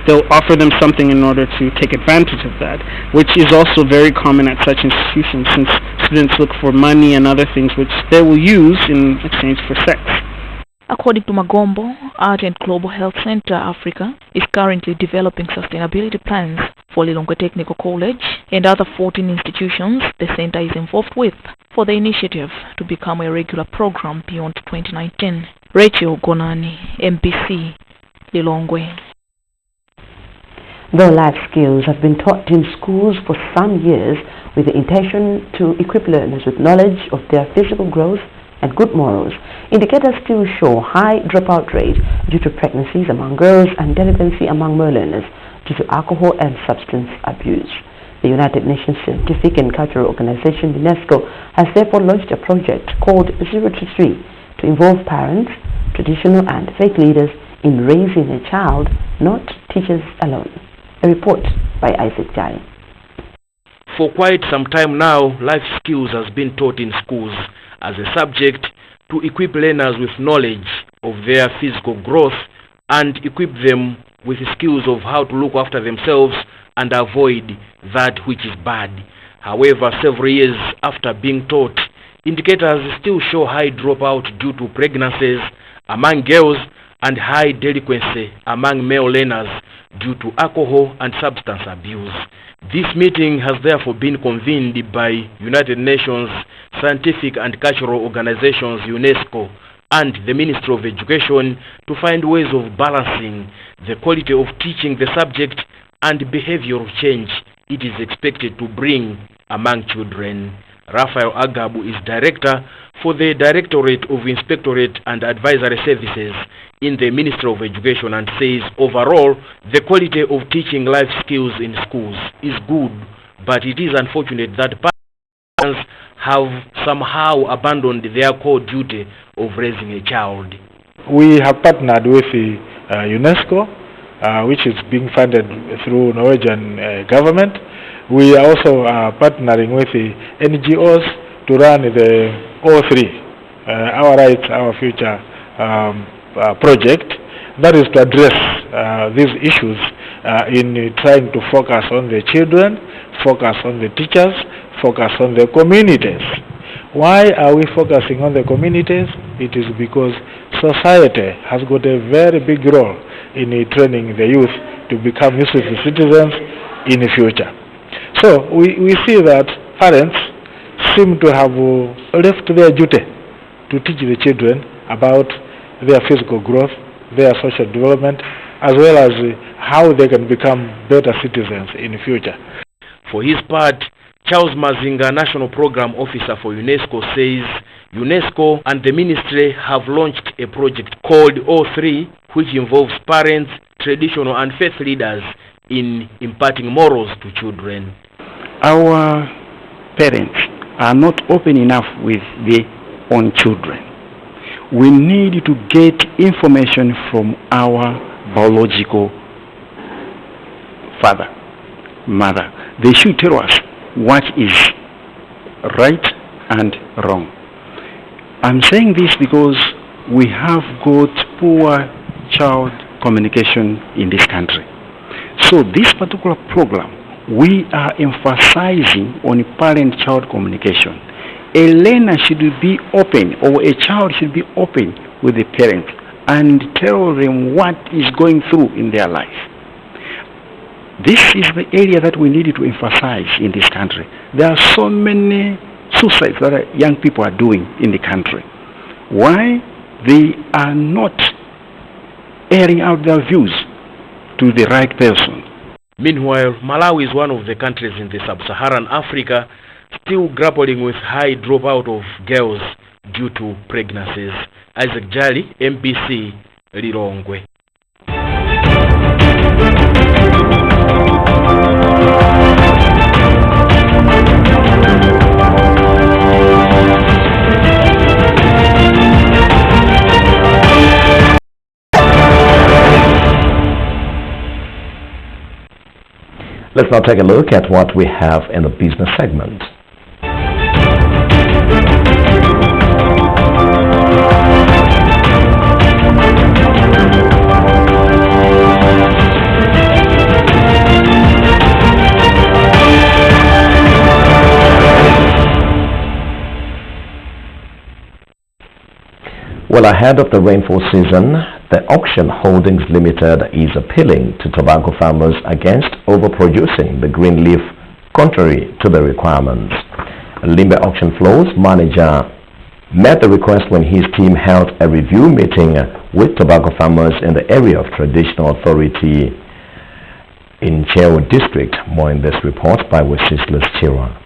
they'll offer them something in order to take advantage of that, which is also very common at such institutions, since students look for money and other things which they will use in exchange for sex. According to Magombo, Art and Global Health Center Africa is currently developing sustainability plans for Lilongwe Technical College and other 14 institutions the center is involved with for the initiative to become a regular program beyond 2019. Rachel Gonani, MBC, Lilongwe. Though life skills have been taught in schools for some years with the intention to equip learners with knowledge of their physical growth and good morals, indicators still show high dropout rate due to pregnancies among girls and delinquency among more learners due to alcohol and substance abuse. The United Nations Scientific and Cultural Organization, UNESCO, has therefore launched a project called 0 to 3 to involve parents, traditional and faith leaders in raising a child, not teachers alone. A report by Isaac Jai. For quite some time now, life skills has been taught in schools as a subject to equip learners with knowledge of their physical growth and equip them with skills of how to look after themselves and avoid that which is bad. However, several years after being taught, indicators still show high dropout due to pregnancies among girls and high delinquency among male learners due to alcohol and substance abuse. This meeting has therefore been convened by United Nations Scientific and Cultural Organizations UNESCO and the Ministry of Education to find ways of balancing the quality of teaching the subject and behavioral change it is expected to bring among children. Raphael Agabu is Director for the Directorate of Inspectorate and Advisory Services in the Ministry of Education and says overall the quality of teaching life skills in schools is good, but it is unfortunate that parents have somehow abandoned their core duty of raising a child. We have partnered with UNESCO, which is being funded through Norwegian government. We are also partnering with the NGOs to run the O3, Our Rights, Our Future project. That is to address these issues in trying to focus on the children, focus on the teachers, focus on the communities. Why are we focusing on the communities? It is because society has got a very big role in training the youth to become useful citizens in the future. So we see that parents seem to have left their duty to teach the children about their physical growth, their social development, as well as how they can become better citizens in the future. For his part, Charles Mazinga, National Program Officer for UNESCO, says UNESCO and the ministry have launched a project called O3, which involves parents, traditional and faith leaders in imparting morals to children. Our parents are not open enough with their own children. We need to get information from our biological father, mother. They should tell us what is right and wrong. I'm saying this because we have got poor child communication in this country. So this particular program, we are emphasizing on parent-child communication. A learner should be open, or a child should be open with the parent and tell them what is going through in their life. This is the area that we need to emphasize in this country. There are so many suicides that young people are doing in the country. Why? They are not airing out their views to the right person. Meanwhile, Malawi is one of the countries in the sub-Saharan Africa still grappling with high dropout of girls due to pregnancies. Isaac Jali, MBC, Lilongwe. Let's now take a look at what we have in the business segment. Well, ahead of the rainfall season, the Auction Holdings Limited is appealing to tobacco farmers against overproducing the green leaf contrary to the requirements. Limbe Auction Flows manager met the request when his team held a review meeting with tobacco farmers in the area of traditional authority in Cheo district. More in this report by Wenceslas Chira.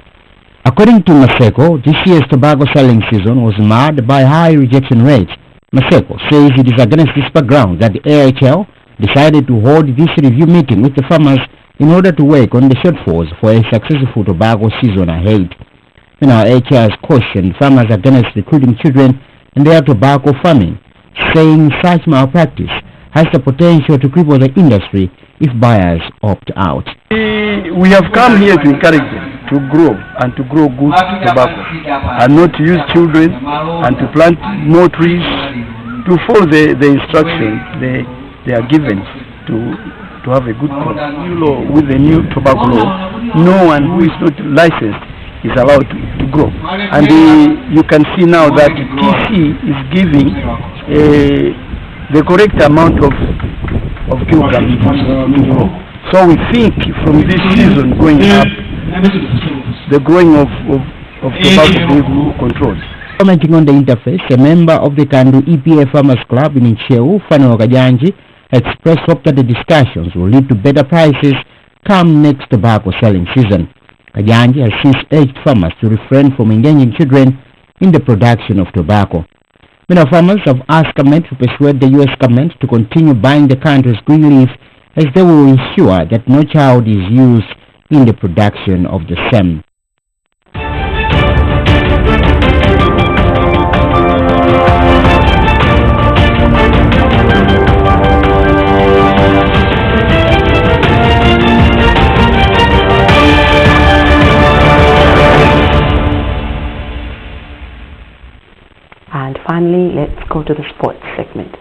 According to Maseko, this year's tobacco selling season was marred by high rejection rates. Maseko says it is against this background that the AHL decided to hold this review meeting with the farmers in order to work on the shortfalls for a successful tobacco season ahead. Now, AHL has cautioned farmers against recruiting children in their tobacco farming, saying such malpractice has the potential to cripple the industry if buyers opt out. We have come here to encourage them to grow and to grow good tobacco and not to use children and to plant more trees, to follow the instructions they are given to have a good crop. With the new tobacco law, no one who is not licensed is allowed to grow. And you can see now that TC is giving the correct amount of kilograms. So we think from this season going up, the growing of tobacco will be controlled. Commenting on the interface, a member of the Kandu EPA Farmers Club in Ncheu, Fano Kajanji, expressed hope that the discussions will lead to better prices come next tobacco selling season. Kajanji has since urged farmers to refrain from engaging children in the production of tobacco. Many farmers have asked government to persuade the U.S. government to continue buying the country's green leaf, as they will ensure that no child is used in the production of the same. And finally, let's go to the sports segment.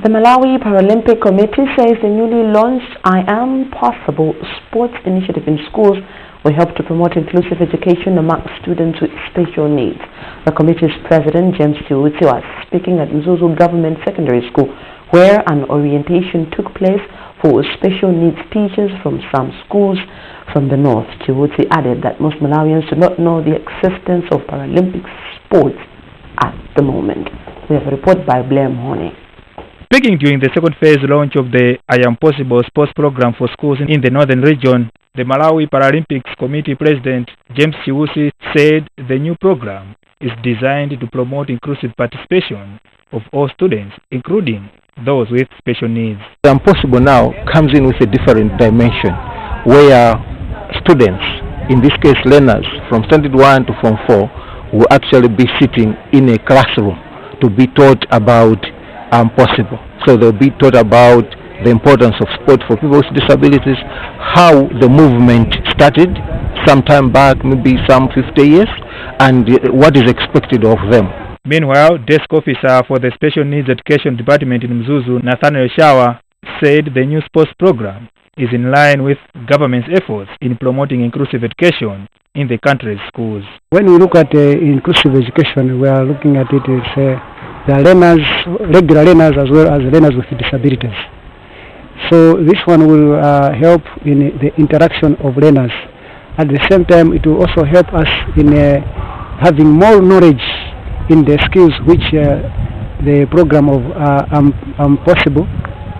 The Malawi Paralympic Committee says the newly launched I Am Possible sports initiative in schools will help to promote inclusive education among students with special needs. The committee's president, James Chiuti, was speaking at Mzuzu Government Secondary School, where an orientation took place for special needs teachers from some schools from the north. Chiuti added that most Malawians do not know the existence of Paralympic sports at the moment. We have a report by Blair Mahoney. Speaking during the second phase launch of the I Am Possible sports program for schools in the northern region, the Malawi Paralympics Committee President James Chiuti said the new program is designed to promote inclusive participation of all students, including those with special needs. The I Am Possible now comes in with a different dimension, where students, in this case learners from standard 1 to form 4, will actually be sitting in a classroom to be taught about possible. So they'll be taught about the importance of sport for people with disabilities, how the movement started some time back, maybe some 50 years, and what is expected of them. Meanwhile, desk officer for the Special Needs Education Department in Mzuzu, Nathaniel Shawa, said the new sports program is in line with government's efforts in promoting inclusive education in the country's schools. When we look at inclusive education, we are looking at it as the learners, regular learners as well as learners with disabilities. So this one will help in the interaction of learners. At the same time, it will also help us in having more knowledge in the skills which the program of Possible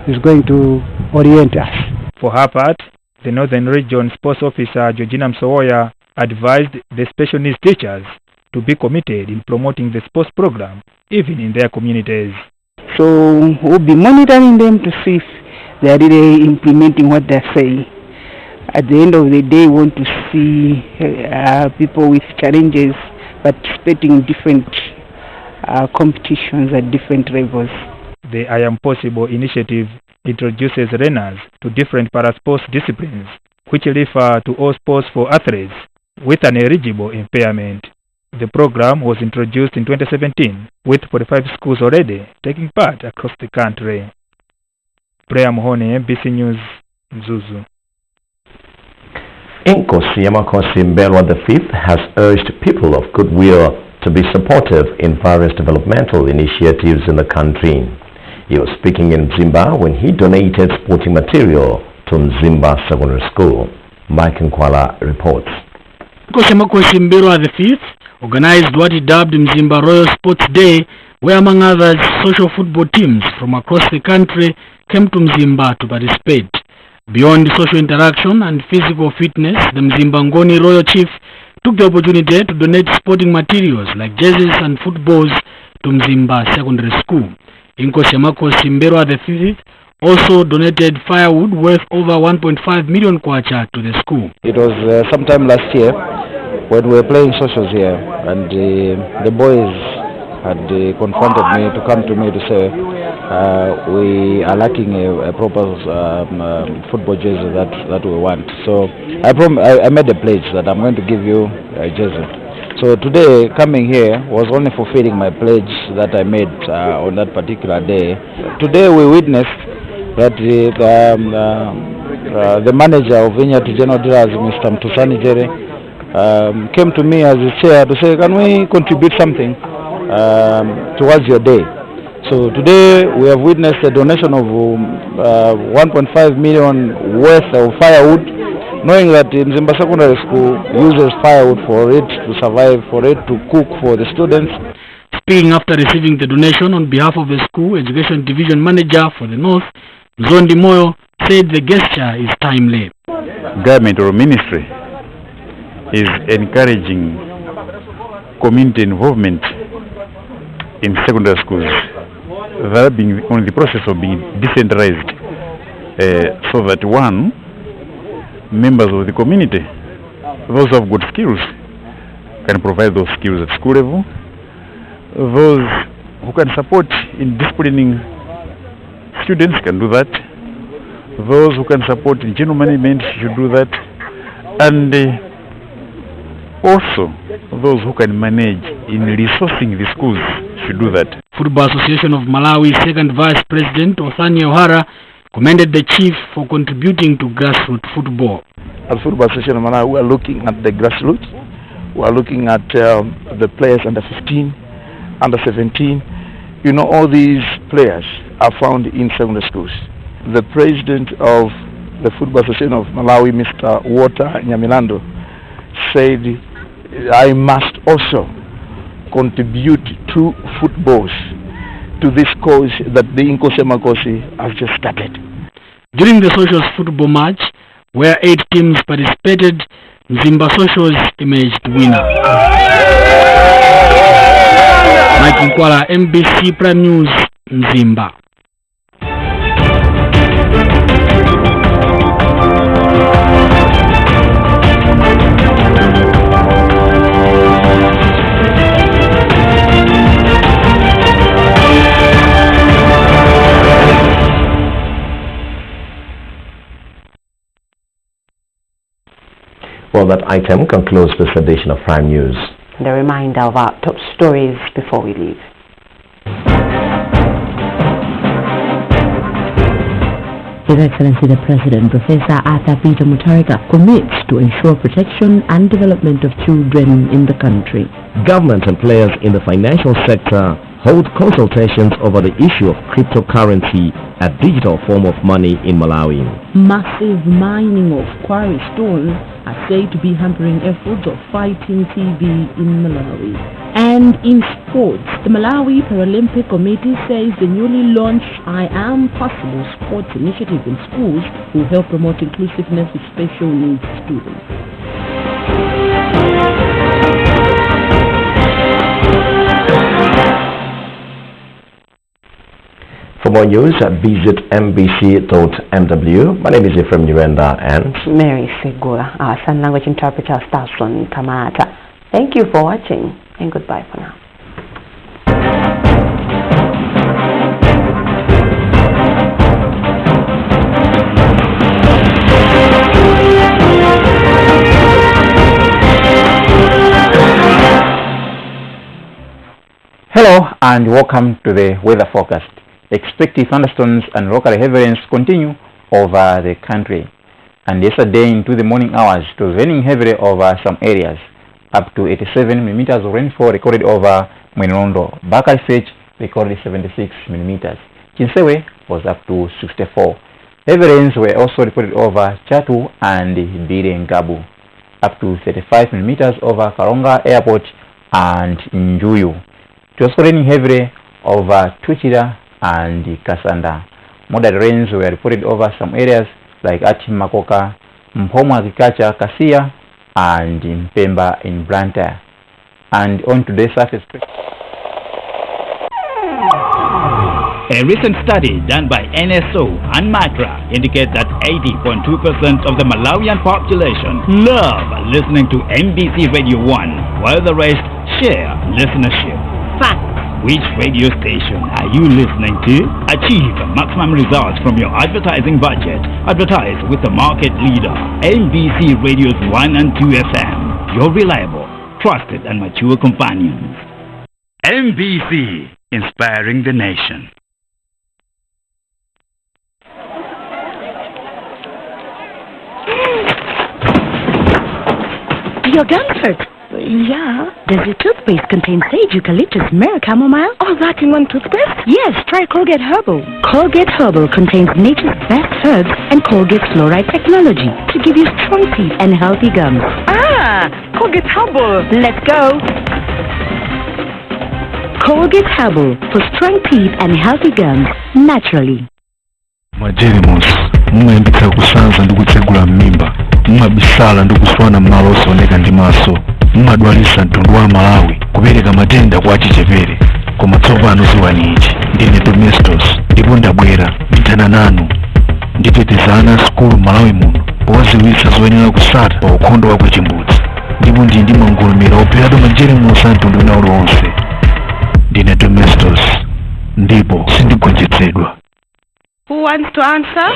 is going to orient us. For her part, the Northern Region Sports Officer Georgina Msowoya advised the special needs teachers to be committed in promoting the sports program even in their communities. So we'll be monitoring them to see if they are really implementing what they're saying. At the end of the day, we want to see people with challenges participating in different competitions at different levels. The I Am Possible initiative introduces learners to different parasports disciplines, which refer to all sports for athletes with an eligible impairment. The program was introduced in 2017 with 45 schools already taking part across the country. Prayer Mahoney, MBC News, Mzuzu. Inkosi Yamakosi Mbelwa V has urged people of goodwill to be supportive in various developmental initiatives in the country. He was speaking in Mzimba when he donated sporting material to Mzimba Secondary School. Mike Nkwala reports. Inkosi Yamakosi Mbelwa V organized what he dubbed Mzimba Royal Sports Day, where among others social football teams from across the country came to Mzimba to participate. Beyond social interaction and physical fitness, the Mzimba Ngoni Royal Chief took the opportunity to donate sporting materials like jerseys and footballs to Mzimba Secondary School. Inkosi Yamakosi Mbelwa V also donated firewood worth over 1.5 million kwacha to the school. It was sometime last year when we were playing socials here, and the boys had confronted me to come to me to say we are lacking a proper football jersey that we want. So I made a pledge that I'm going to give you a jersey. So today, coming here was only fulfilling my pledge that I made on that particular day. Today we witnessed that the manager of Vineyard General Dealers, Mr. Mtusani Jere, came to me as a chair to say, can we contribute something towards your day? So today we have witnessed a donation of 1.5 million worth of firewood, knowing that Mzimba Secondary School uses firewood for it to survive, for it to cook for the students. Speaking after receiving the donation on behalf of the school education division manager for the North, Zondi Moyo said the gesture is timely. Government or ministry is encouraging community involvement in secondary schools that are being on the process of being decentralized, so that one, members of the community, those who have good skills, can provide those skills at school level. Those who can support in disciplining students can do that. Those who can support in general management should do that. And also, those who can manage in resourcing the schools should do that. Football Association of Malawi's second Vice President, Othani O'Hara, commended the chief for contributing to grassroots football. As Football Association of Malawi, we are looking at the grassroots. We are looking at the players under 15, under 17. You know, all these players are found in secondary schools. The president of the Football Association of Malawi, Mr. Walter Nyamilando, said, I must also contribute 2 footballs to this cause that the Inkosema Kosi has just started. During the Socials football match, where 8 teams participated, Mzimba Socials emerged winner. Mike Nkwala, MBC Prime News, Mzimba. Well, that item concludes this edition of Prime News. And a reminder of our top stories before we leave. His Excellency the President, Professor Arthur Peter Mutharika, commits to ensure protection and development of children in the country. Government and players in the financial sector hold consultations over the issue of cryptocurrency, a digital form of money in Malawi. Massive mining of quarry stones are said to be hampering efforts of fighting TB in Malawi. And in sports, the Malawi Paralympic Committee says the newly launched I Am Possible sports initiative in schools will help promote inclusiveness with special needs students. For more news, visit mbc.mw. My name is Ephraim Nyirenda and Mary Segura, our sign language interpreter, Starson Kamata. Thank you for watching and goodbye for now. Hello and welcome to the weather forecast. Expected thunderstorms and local heavy rains continue over the country. And yesterday into the morning hours, it was raining heavily over some areas. Up to 87 millimeters of rainfall recorded over Mwenondo. Bakari Fetch recorded 76 millimeters. Chinsewe was up to 64. Heavy rains were also reported over Chatu and Birengabu. Up to 35 millimeters over Karonga Airport and Njuyu. It was raining heavily over Tuchira and Kasanda. Moderate rains were reported over some areas like Achimakoka, Mpomo Agriculture, Kasia, and Mpemba in Blantyre. And on today's surface. A recent study done by NSO and MATRA indicates that 80.2% of the Malawian population love listening to MBC Radio 1, while the rest share listenership. Fact. Which radio station are you listening to? Achieve maximum results from your advertising budget. Advertise with the market leader, MBC Radios 1 and 2 FM. Your reliable, trusted and mature companions. MBC, inspiring the nation. Your gun hurt. Yeah. Does your toothpaste contain sage, eucalyptus, myrrh, chamomile? Oh, that in one toothpaste? Yes, try Colgate Herbal. Colgate Herbal contains nature's best herbs and Colgate fluoride technology to give you strong teeth and healthy gums. Ah, Colgate Herbal. Let's go. Colgate Herbal for strong teeth and healthy gums naturally. Majerimus, mumembitsa kusanza ndikutsegula mimba, mumabisala ndikuswana mmalo osoneka ndi maso, mumadwalisa mtundu wa Malawi kupereka matenda kwa achichepere. Koma tsopano ziwanichi ndine Domestos ndipo ndabwera ndithana nanu nditetezana skulu Malawi muno powaziwitsa zoyenera kusata pa ukhondo wa kuchimbudzi, ndipo ndi ndi mangulumira opheratu Majerimus a mtundu wina uliwonse. Ndine Domestos ndipo sindigonjetsedwa. Who wants to answer?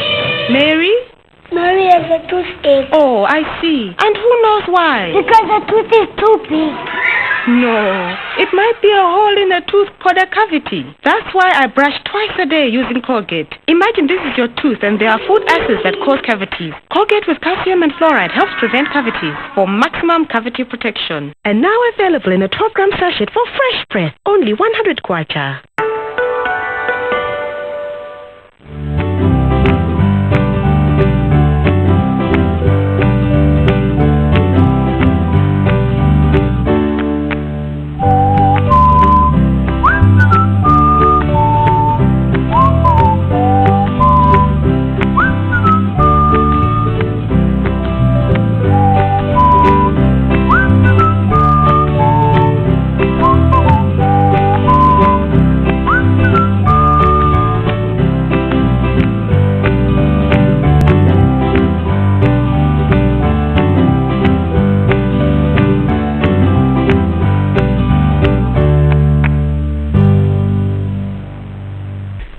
Mary? Mary has a toothache. Oh, I see. And who knows why? Because the tooth is too big. No, it might be a hole in a tooth called a cavity. That's why I brush twice a day using Colgate. Imagine this is your tooth and there are food acids that cause cavities. Colgate with calcium and fluoride helps prevent cavities for maximum cavity protection. And now available in a 12-gram sachet for fresh breath. Only 100 kwacha.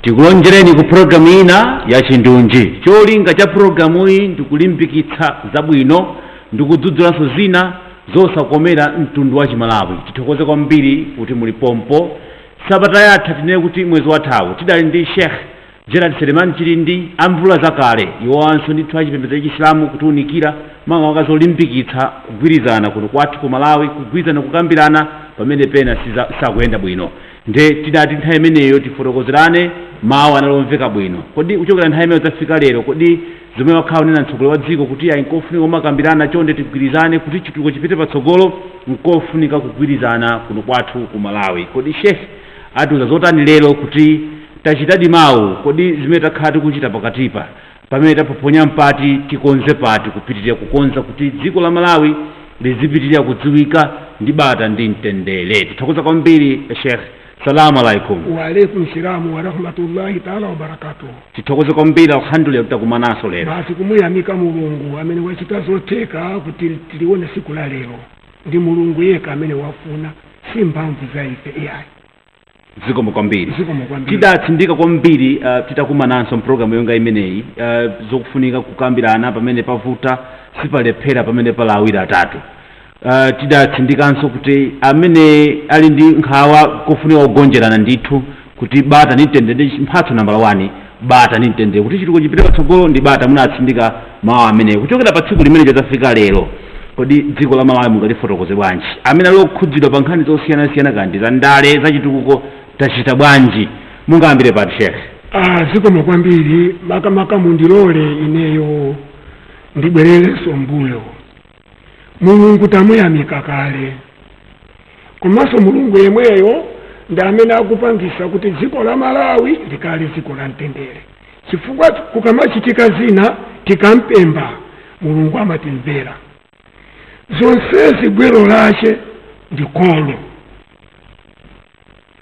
Tikulonjereni ku programu ina ya chindunji. Cholinga cha programu iyi ndikulimbikitsa zabwino ndikudzudzulaso zina zosakomera mtundu wa Malawi. Tithokoze kwambiri kuti muli pompo. Sabata yatha tinene kuti mwezi wathawu tidali ndi Sheikh Gerard Selemani Chilindi amvula zakale iwanso ndithu achipembedzo cha Islamu kutiunikira manga wakazolimbikitsa kugwirizana kuno kwathu ku Malawi, kugwirizana kukambirana pamene pena sakuyenda bwino. Nde tidati nthawi imeneyo tifotokozerane mawu analomveka bwino. Kodi kuchokera nthawi imeneyo zafika lero, kodi zomwe wakhala unena mtsogoleri wa dziko kuti ayi nkofunika kumakambirana chonde tigwirizane kuti chitukuko chipite patsogolo, nkofunika kugwirizana kuno kwathu ku Malawi. Kodi Sheikh atiuza zotani lero kuti tachitadi mawu, kodi zimene takhala tikuchita pakatipa pamene taphonya mpati tikonze pati kupitirira kukonza kuti dziko la Malawi lizipitirira kudziwika ndi bata ndi mtendere. Tithokoza kwambiri Sheikh. Salamu alaikum. Wa alaikum salamu wa rahmatullahi ta'ala wa barakatuh. Tithokoze kwambiri alhamdulillah tutakumanaso lero. Basi kumuyamika Mulungu amene wachita zoteka kuti tilione siku la lero. Ndi Mulungu yeka amene wafuna si mphamvu za ife iyayi. Zikomo kwambiri. Tidatsindika kwambiri titakumananso mpulogalamu yonga imeneyi zokufunika kukambirana pamene pavuta sipalephera pamene pala awiri atatu. Tidatsindikanso kuti amene ali ndi nkhawa kofunika kugonjerana ndithu kuti bata ndi mtendere mphatso nambala 1 bata ndi mtendere kuti chitukuko chipite patsogolo ndi bata munatsindika mawu amene kuchokera pa tsiku limene lidzafika lero. Kodi dziko la Malawi mungalifotokoze bwanji amene alokhudzidwa pa nkhani zosiyanasiyana kandi za ndale za chitukuko tachita bwanji mungayambire pati Sheikh? Zikomo kwambiri makamaka mundilole ineyo ndibwererenso mbuyo. Mulungu tamuyamika kale, komanso Mulungu yemweyo ndi amene akupangisa kuti dziko la Malawi likale dziko la mtendere. Chifukwa kukamachitika zina tikampemba Mulungu amatimvera. Zonsezi gwero lache ndi kholo.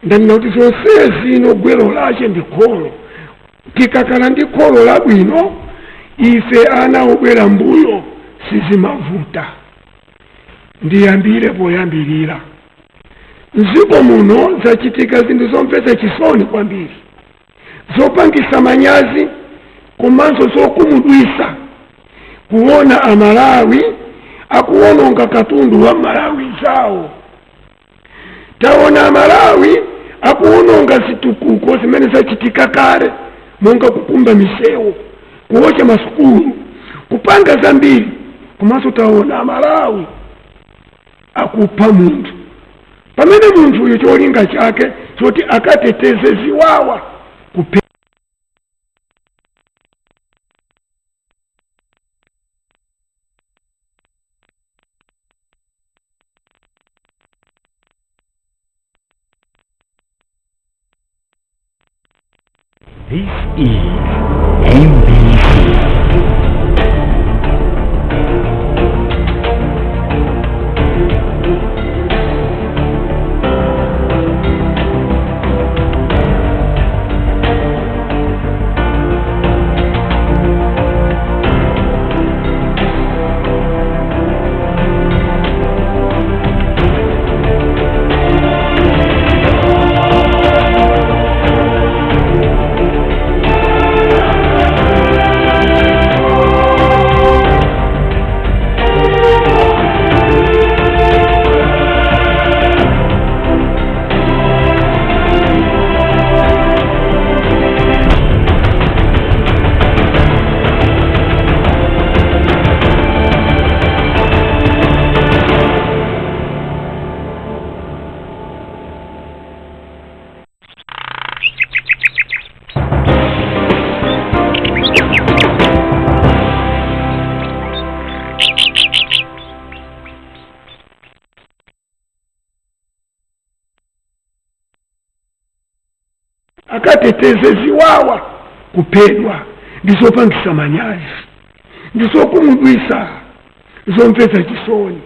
Ndanena kuti zonsezi ino gwero lache ndi kholo. Tikakhala ndi kholo labwino ife ana obwera mbuyo sizimavuta. Ndiyambire poyambirira. Nziko muno zachitika zinthu zomvetsa chisoni kwambiri, zopangisa manyazi komanso zokumudwisa kuona Amalawi akuwononga katundu wa Malawi zawo. Taona Malawi akuononga zitukuko zimene zachitika kale, monga kukumba misewu, kuosha masukulu, kupanga zambiri. Komanso taona Malawi akupha munthu. Pamene munthu uyo cholinga chake choti akateteze ziwawa kupha. This is MBC. Akateteze ziwawa kupedwa, ndisopangisa manyazi, ndisokumudwisa, zompesa chisoni.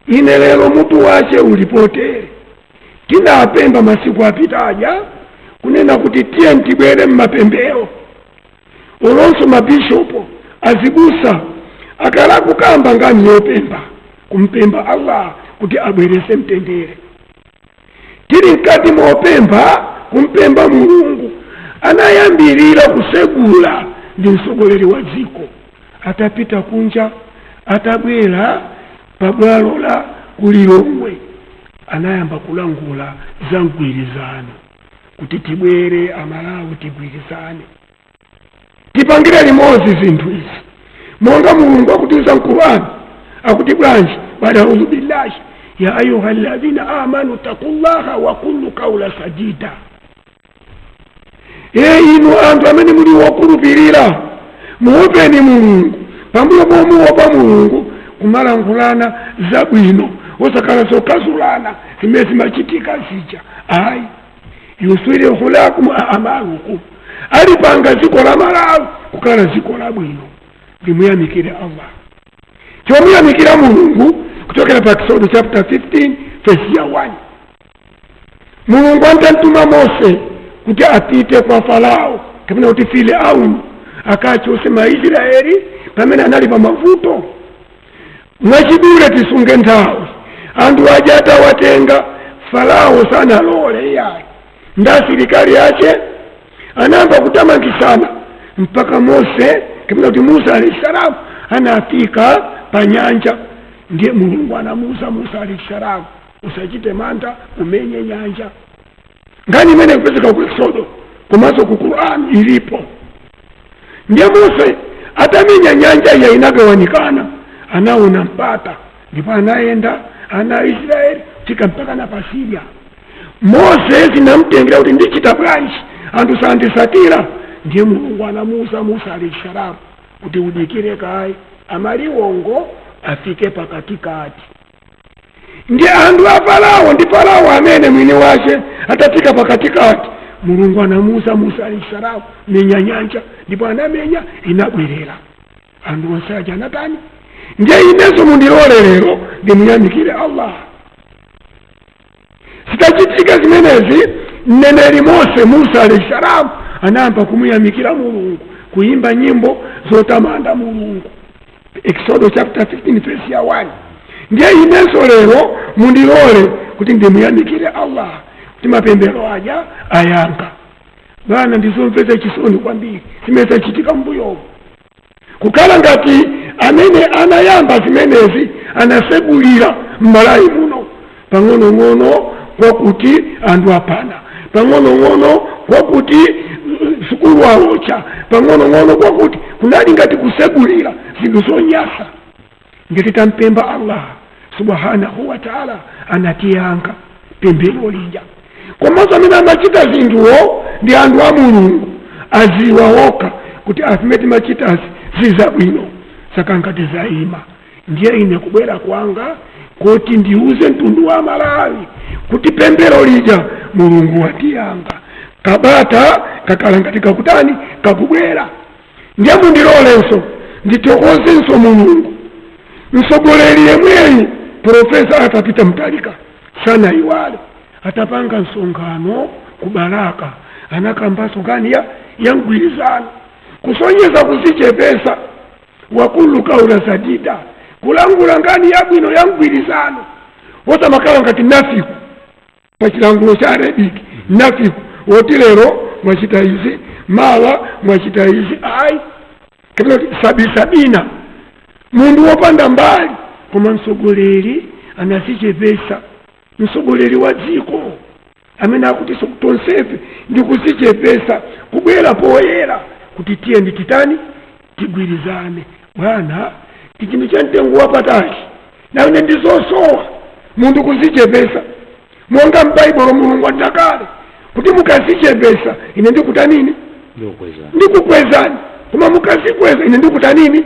Ine lero mutu wache ulipotere. Tinapemba masiku apitaja kunena kuti tiye ntibwere mmapembero. Olonso mabishopo azigusa akala kukamba ngani yopemba, kumpemba Allah kuti abwerese mtendere. Tiri nkati mwopemba kumpemba Mulungu, anayambirira kusegula ndi msogoleri wa dziko. Atapita kunja, atabwera pabwalo la kulilongwe, anayamba kulangula za mgwirizano kuti tibwere Amalawi tigwirizane, tipangire limodzi zinthu izi. Monga Mulungu akutiuza mQur'ani akuti bwanji, a'udhu billahi ya ayyuhalladhina amanu taqullaha wa qulu qawla sadida. Inu anthu amene muli wokhulupirira, muopeni Mulungu, pambuyo pomuopa Mulungu kumalangulana zabwino, osakhala zokazulana zimene zimachitika zija. Ayi, yuswirihu lakum a'malukum. Alipanga dziko la Malawi kukhala dziko labwino. Ndimuyamikire Allah. Chomuyamikira Mulungu kutokera pa Exodus chapter 15 verse 1. Mulungu anatuma Mose kuti apite kwa Farao, kapena kuti Firauni akachose Maisraeli pamene anali pa mavuto. Mwachidule tisunge nthawi, anthu aja atawatenga Farao sanalole yayi. Ndasilikali yache anamba kutamangisana mpaka Mose, kapena kuti Musa alayhi salam anafika pa nyanja. Ndiye Mulungu anamuuza Musa alayhi salam, usachite mantha, umenye nyanja. Ngani imene kupezeka ku Exodus komanso ku Qur'an ilipo. Ndiye Mose atamenya nyanja ya inagawanikana, anaona mpata, ndipo anaenda ana Israeli fika mpaka na Pasiria. Mose zinamtengera kuti ndichita bwanji anthu sandisatira. Ndiye Mulungu anamuuza Musa alayhi salam kuti udikire kai amaliwongo afike pakatikati. Ndiye anthu a Farao ndi Farao amene mwini wache atafika pakatikati. Mulungu anamuuza Musa alayhi salam menya nyanja, ndipo anamenya inabwerera. Anthu onse aja anatani. Ndiye ineso mundilole lero ndimuyamikire Allah. Zitachitika zimenezi, mneneri Mose Musa alayhi salam anayamba kumuyamikira Mulungu, kuimba nyimbo zotamanda Mulungu. Exodus chapter 15 verse 1. Ndiye ineso lero mundilole kuti ndimuyamikire Allah, kuti mapembero aja ayanga. Bana ndizomveza chisoni kwambiri zimene zachitika mbuyo. Kukhala ngati amene anayamba zimenezi anasegulira m'Malawi muno pang'ono-ng'ono kwakuti anthu apana, pang'ono-ng'ono kwakuti sukulu awocha, pang'ono-ng'ono kwakuti kunali ngati kusegulira zinthu zonyasa. Ngati tampemba Allah subhanahu wa ta'ala anatiyankha pemphero lija. Komanso amene amachita zinthuwo ndi anthu a Mulungu aziwa okha kuti afimeti machitazi zizabwino saka ngati zayima. Ndiye ine kubwera kwanga kuti ndiuze mtundu wa Malawi kuti pemphero lija Mulungu watiyankha. Kabata kakala ngati kakutani kakubwera. Ndiye mundilolenso nditokozenso Mulungu msogoleri yemweyi Profesa Arthur Mutharika sana iwale atapanga msonkhano kubaraka anakambaso gani ya mgwirizano kusonyeza kuzichepesa wakulu kaula sadida kulangula ngani ya bwino ya mgwirizano wota makala ngati nafiku pachilangulo cha Arabic nafiku woti lero mwachita izi mawa mwachita izi ai kabila sabina mundu wopanda mbali koma msogoleri anasichepesa msogoleri wa dziko amene akuti tonsefe ndi kusichepesa kubwera poyera kuti tiye ndi titani tigwirizane bwana tichinthu cha mtengo wapatali naone ndizosowa mundu kusichepesa monga m'Baibulo Mulungu atakale kuti mukasichepesa ine ndikutanini ndikukwezani koma mukasikweza ine ndikutanini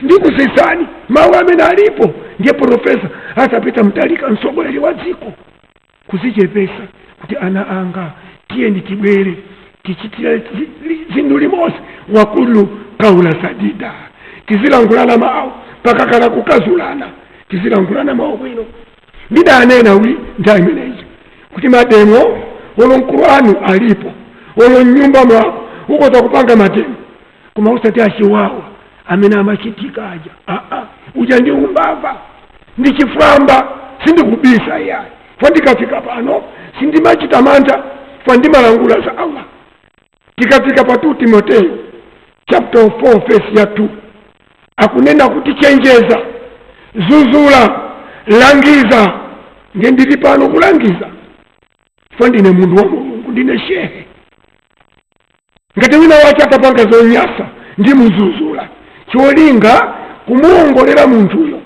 ndikusisani. Mawu amene alipo ndiye Profesa Arthur Mutharika msogoleri wa dziko kuzichepesa kuti ana anga tiye nditibwere tichitire zinthu limodzi wakulu kaula sadida tizilangulana mawu pakakala kukazulana tizilangulana mawu bwino. Ndidanena uli nthawi imeneyi kuti mademo olo mkuranu alipo olo nyumba mwako ukoza kupanga matemo koma usati achiwawa amene amachitika aja uja ndi umbava ndi chifwamba sindikubisa yayi fandikafika pano sindimachita mantha fandimalangula za Allah. Tikafika pa 2 Timoteyo chapter 4 verse ya 2 akunena kuti chenjeza zuzula langiza ngendili pano kulangiza fandine mundu wa Mulungu ndine shehe ngati wina wacha atapanga zonyasa ndi muzuzula cholinga kumuongolera munthuyo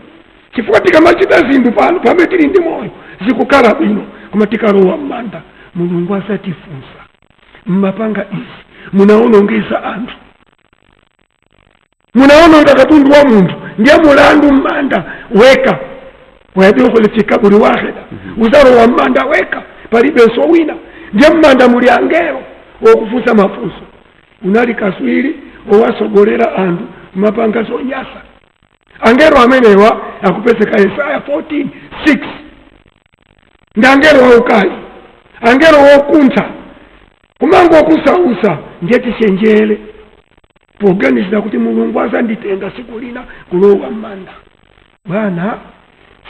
chifukwa tikamachita zinthu pano pamene tili ndi moyo zikukhala bwino koma tikalowa m'manda Mulungu asatifunsa mmapanga izi munaonongeza anthu munaononga katundu wa munthu ndiye mulandu m'manda weka wayadukhulitika buli wahida uzalowa m'manda weka palibenso wina ndiye m'manda muli angelo okufunsa mafunso unali kaswiri owasogolera anthu mapanga zonyasa. Angelo amenewa akupezeka Yesaya 14:6 ndi angelo waukali angelo wokuntha kumango okusausa ndiye tishenjere poganizira kuti Mulungu azanditenga siku lina kulowa m'manda. Bwana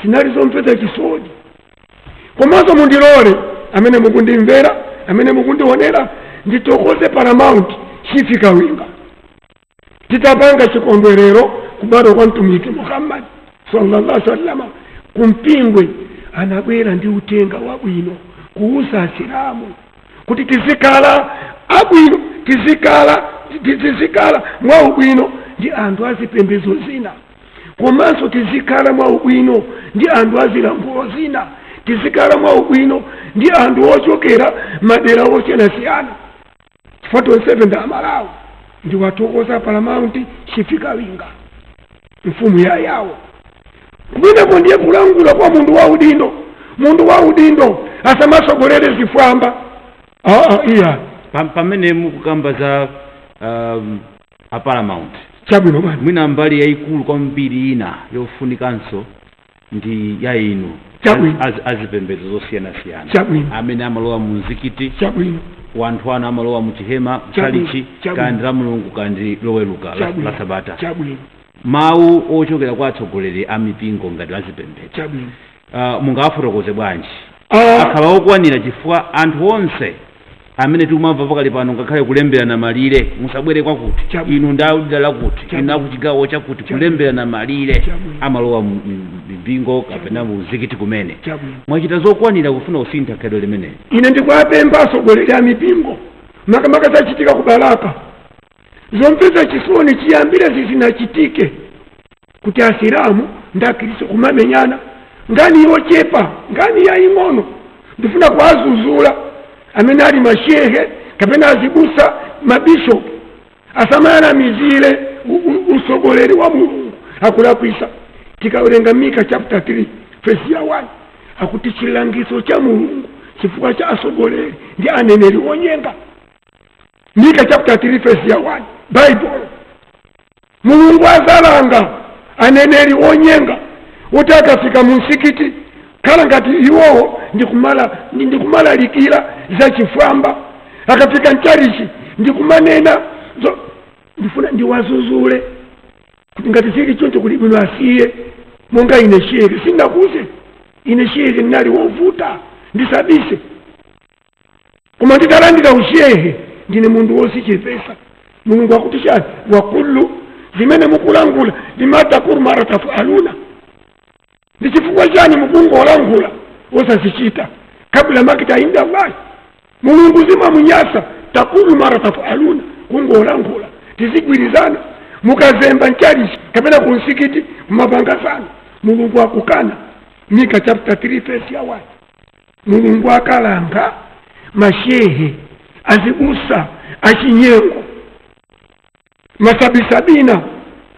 sinalizomveta chisoni komanso mundilole amene mukundimvera amene mukundionera nditokoze Paramount chifika winga titapanga chikondwerero kubadwa kwa mtumiki Muhammad sallallahu alaihi wasallam kumpingwe anabwera ndi utenga wabwino kuuza asilamu kuti tizikala abwino tizikala mwa ubwino ndi anthu azipembezo zina komanso tizikala mwa ubwino ndi anthu azilamulo zina tizikala mwa ubwino ndi anthu ochokera madera osiyanasiyana. 47 nda Malawi ndi watokoza Paramount chifika winga mfumu yawo kumeneko ndiye kulangula kwa mundu wa udindo asamasogolere zifwamba iya pamene mukukamba za a Paramount chabwino bwana mwina mbali yayikulu kwambiri ina yofunikanso ndi ya inu azipembedzo zosiyana-siyana amene amalowa mu mzikiti wanthu ana amalowa mu chihema msalichi kandi la Mulungu kandi loweruka la Sabata mawu ochokera kwa atsogoleri a mipingo ngati azipembedzo mungafotokoze bwanji akhala okwanira chifukwa anthu onse amene tikumamva pakali pano ngakhale kulembera na malire musabwere kwakuti inu ndawudala kuti ina kuchigawo chakuti kulembera na malire amalowa mbingo kapena muzikiti kumene mwachita zokwanira kufuna usintha khalidwe limene. Ine ndikwapemba atsogoleri a mipingo makamaka zachitika ku Balaka zompeza chisoni chiyambire zizinachitike kuti Asilamu ndi Akhristu kumamenyana ngani yochepa ngani yaying'ono ndifuna kuwazuzula amene ali mashehe kapena azibusa mabishop asamayana mizile usogoleri wa Mulungu akulakwisa. Tikawerenga Mika chapter 3 verse ya 1 akuti chilangizo cha Mulungu chifukwa cha asogoleri ndi aneneri onyenga. Mika chapter 3 verse ya 1 Bible Mulungu azalanga aneneri onyenga utakafika mumsikiti kala ngati iwowo ndikumala likira za chifwamba akafika ncharishi ndikumanena ndifuna ndiwazuzule kuti ngati sili choncho kuli bwino asiye monga ine shehe sindakuze ine shehe nali wovuta ndisabise koma nditalandira ushehe ndine mundu wosichepesa. Mulungu akutishani wakullu zimene mukulangula limatakuru mara tafaluna ndichifukwa chani mukungolangula osazichita kabla makita inda Allah. Mulungu zima munyasa takulu mara tafaluna kungolangula tizigwirizana mukazemba nchalishi kapena kunsikiti kumapanga sana. Mulungu akukana. Mika chapter 3 verse ya 1 Mulungu akalanga mashehe azibusa achinyengo masabisabina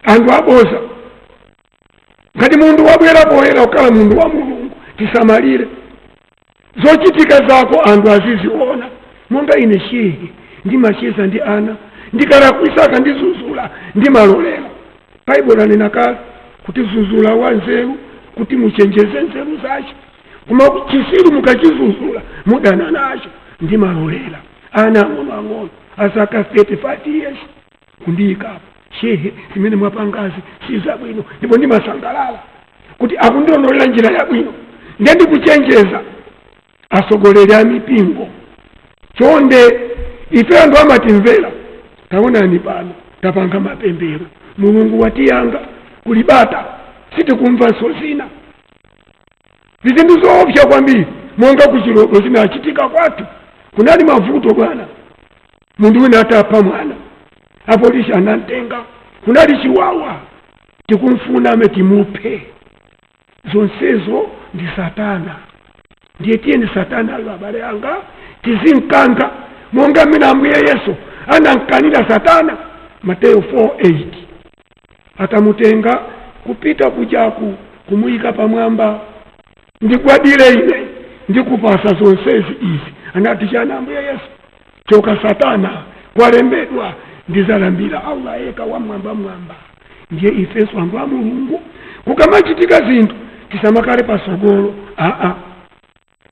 andu aboza ngati mundu wabwera poyera ukala mundu wa Mulungu tisamalire zochitika zako andu aziziona monga ine shehe ndi macheza ndi ana ndikalakwisa ndizuzula ndi malolera. Bible anena kale kuti zuzula wanzeru kuti muchenjeze nzeru zacho kuma chisiru mukachizuzula mudana nacho ndi malolera. Ana ang'ono asaka 35 years kundika shehe zimene mwapangazi sizabwino ndipo ndi masangalala kuti akundionolera njira yabwino ndi kuchenjeza asogoleri a mipingo chonde ife andu amatimvera taonani pano tapanga mapembero Mulungu watiyanga kulibata sitikumva sozina vizindu zoopsa kwambiri monga kuchiloko zinachitika kwatu kunali mavuto bwana mundu wina atapa mwana apolisi anantenga kunali chiwawa tikumfuna ametimupe zonsezo ndi Satana ndiye tiye Satana alibabale anga tizinkanga monga mina ambuye Yesu anankanira Satana Mateo 4:8 atamutenga kupita kujaku kumuyika pamwamba ndikwadile ine ndikupasa zonsezi izi anati chana ambuye Yesu choka Satana kwalembedwa ndizalambira Allah eka wa mwamba ndiye ifeso andu a Mulungu kukamachitika zinthu tisamakale pasogolo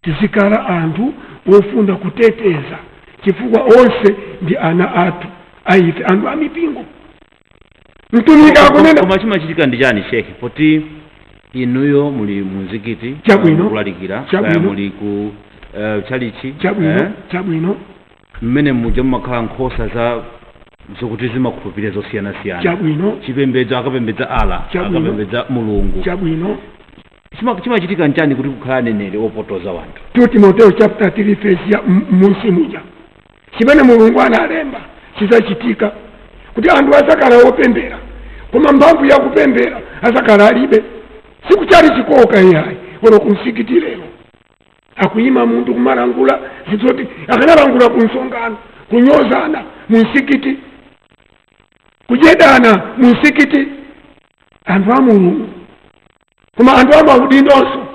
tizikala andu ofunda kuteteza chifukwa onse ndi ana atu aife andu a mipingo. Mtumika akunena koma chimachitika ndi chani shekhe poti inuyo muli muzikiti kulalikira muli ku chalichi chabwino mmene mmuja mmakhala nkhosa za zokuti zimakhulupirira zosiyana-siyana chabwino chipembedzo akapembedza Allah akapembedza Mulungu chabwino chimachitika nchani kuti kukhala aneneri opotoza wanthu. 2 Timoteo chapter 3 verse ya munsi muja chimene Mulungu analemba chizachitika kuti anthu azakala opembera koma mphamvu ya kupembera azakala alibe sikuchali chikoka iyayi ono kumsikiti lero akuyima muntu kumalangula zizoti akanalangula kunsongano kunyozana munsikiti kujedana munsikiti anthu a Mulungu koma anthu amaudinonso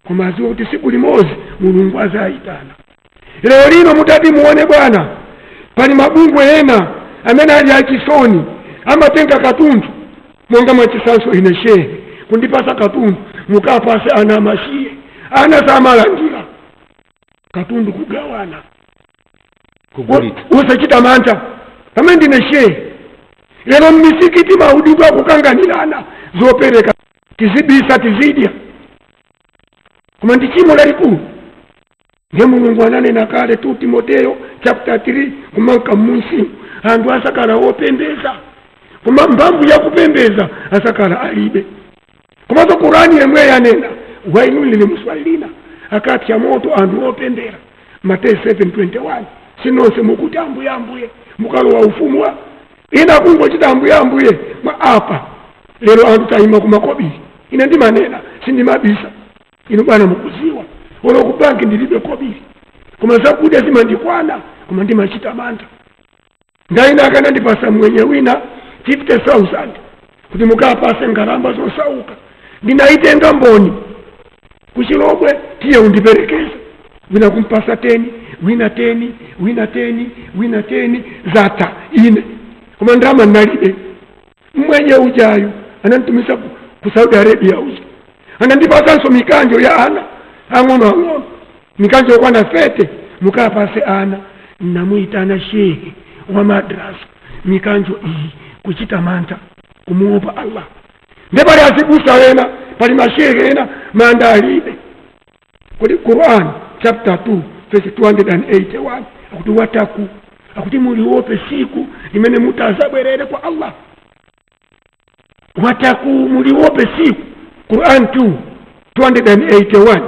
koma aziwa kuti siku limozi Mulungu azayitana. Lero lino mutati muone bwana pali mabungwe ena amene ali achisoni amatenga katundu monga mwachisanso ine shehe kundipasa katundu mukapase ana amashiye ana samalandira katundu kugawana usachita mantha pamene ndine shehe. Lero mmisikiti maudindo akukanganirana zopereka tizibisa tizidya koma ndi chimo lalikulu nge mulungu ananena kale 2 Timoteyo chapter 3 kumanka munsi andu asakala wopembeza kuma mbambu ya kupembeza asakala alibe kuma to Qur'ani yemwe yanena wainuli ni muswalina akati ya moto andu wopembera Mathayo 7:21 sinose mukutambu yambuye mukalo wa ufumwa ina kungo chitambu yambuye apa lero andu taima kumakobi ina ndi manena sindi mabisa ino bana mukuziwa wala kubanki ndilibe kobiri kuma zakudia zimandikwana kuma ndi machita manda ndaina akana ndipasa mwenye wina 50,000 kuti mukapase ngaramba zosauka ndinaitenga mboni kuchilobwe tiye undiperekeza wina kumpasa 10 wina 10 wina 10 wina 10 zata ine kuma ndrama nalibe mwenye ujayo anantumisa ku Saudi Arabia uja anandipasa so mikanjo ya ana angono mikanjo kwa na fete mukapase ana namuitana shehe wa madrasa mikanjo iyi kuchita manta kumuopa Allah ndebali asigusa wena pali mashehe ena mandalibe kuli Quran chapter 2 verse 281 akuti wataku akuti muliwope siku imene mutazabwerere kwa Allah wataku muliwope siku Quran 2:281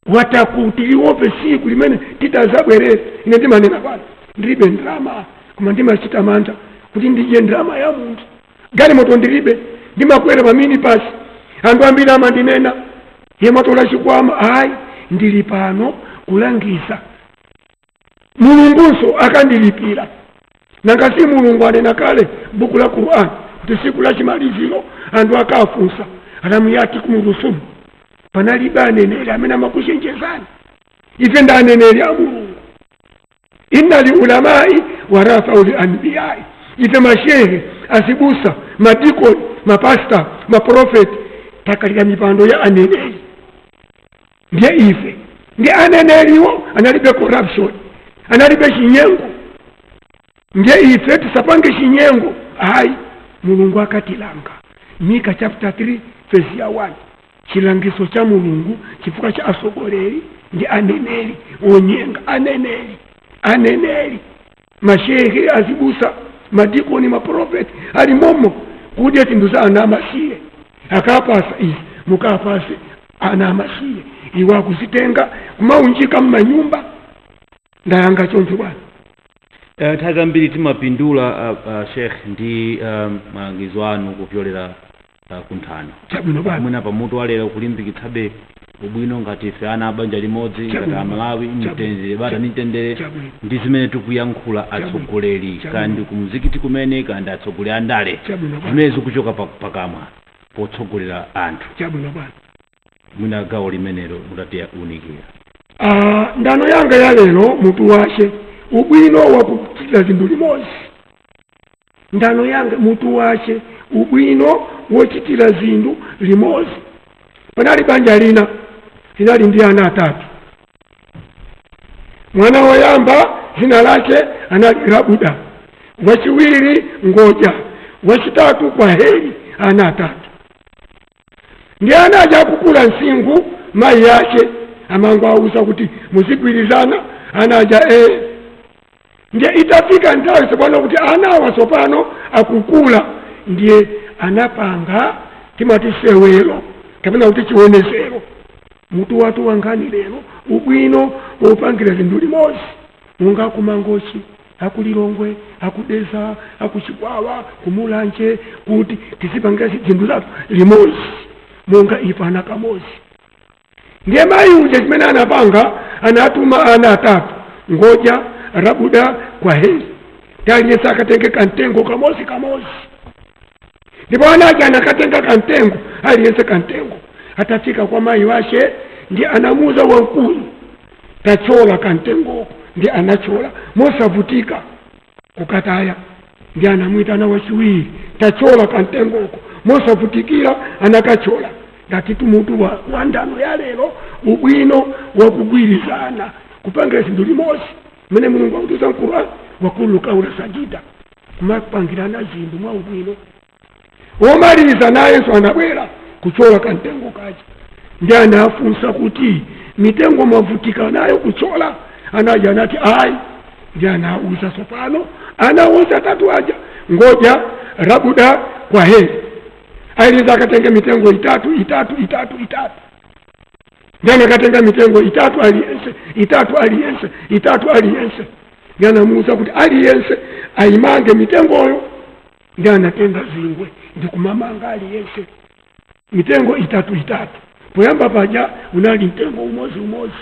watakutiliwope siku limene titazabwerere ine ndi manena bwana ndilibe ndrama koma ndimachita manta kuti ndije ndrama ya munthu gali moto ndilibe ndimakwera pamini pasi anthu ambiri amandinena yematola chikwama ayi ndili pano kulangisa mulungunso akandilipira nanga si mulungu anena kale buku la Qur'an kuti siku la chimaliziro anthu akafunsa alamu yati kumurusulu panalibe aneneri amene amakushenjezani ife ndaneneri ya mulungu inna li ulamai waratha li anbiyai ife mashehe asibusa madikoni mapasta maprofeti takalira mipando ya aneneri ndiye ife ndiye aneneriwo analibe corruption analibe chinyengo ndiye ife tisapange chinyengo ayi mulungu akatilanga Mika chapter 3 verse ya 1 chilangiso cha mulungu chifuka cha asogoleri ndi aneneri onyenga aneneri mashehe azibusa madikoni maprofeti ali momo kudye tinduza anamasiye akapasa izi mukapase anamasiye iwa kuzitenga kumaunjika mmanyumba ndayanga choncho bwana nthawi mbiri timapindula Sheikh ndi malangizo anu kupyolera kunthano chabwino bwana mwina pamutu walero kulimbikitsabe ubwino ngati ife ana abanja limodzi ngati amalawi mtendere bata nitendere ndi zimene tikuyankhula atsogoleri kandi kumuzikiti kumene kandi atsogoleri andale zimene zikuchoka pakamwa potsogolera anthu chabwino bwana mwina gawo limenelo mutatiya unikira ndano yanga ya lero mutu washe ubwino wakuchita zinthu limodzi ndano yanga mutu washe ubwino wochitira zinthu limodzi panali banja lina linali ndi ana atatu mwana woyamba zina lake anali Rabuda wachiwiri Ngoja wachitatu kwa Heri ana atatu ndi anaja kukula nsingu mai yake amangu auza kuti muzigwirizana anaja ndiye itafika nthawi sepano kuti ana wasopano akukula ndiye anapanga timati sewelo kapena kuti chionesero mutu watu wangani lero ubwino wopangira zinthu limodzi munga kumangochi akulilongwe akudeza akuchikwawa kumulanje kuti tizipangira zinthu zathu limodzi munga ipana kamodzi ndiye mayi uje chimene anapanga anatuma ana atatu Ngoja Rabuda kwa Heri taliyesa akatenge kantengo kamodzi ndipo anaja anakatenga kantengo aliyese kantengo atafika kwa mai washe ndi anamuza wankulu tachola kantengo ndi anachola mosavutika kukataya ndi anamwita na wachiwiri tachola kantengo mosavutikira anakachola ngati tumutu wa ndano ya lero ubwino wakugwirizana kupanga zinthu limodzi mene mulungu akutuza mqur'an wakulu kaula sajida kumapangirana zinthu mwa ubwino womaliza naye so anabwera kuchola kantengo kaje ndi anafunsa kuti mitengo mavutika nayo kuchola anaja anati ai jana uza sopano anauza tatu aja ngoja rabuda kwa heri ailiza akatenga mitengo itatu jana katenga mitengo itatu aliyense jana muuza kuti aliyense aimange mitengo oyo jana tenda zingwe ndikumamanga aliyense mitengo itatu poyamba paja unali mitengo umozi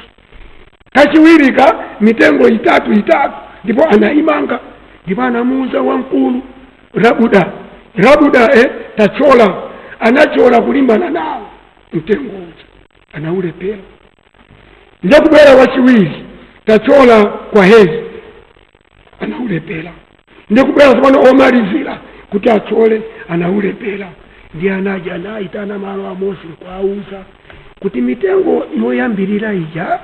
kachiwirika mitengo itatu ndipo anaimanga ndipo anamuuza wankulu rabuda tachola anachola kulimbana nawo mtengo uja anaulepera ndakubwera wachiwiri tachola kwa hezi anaulepera ndakubwera sapano omalizira kuti achole anaulepera ndi anaja anaitana malo amosi kwauza kuti mitengo yoyambirira ija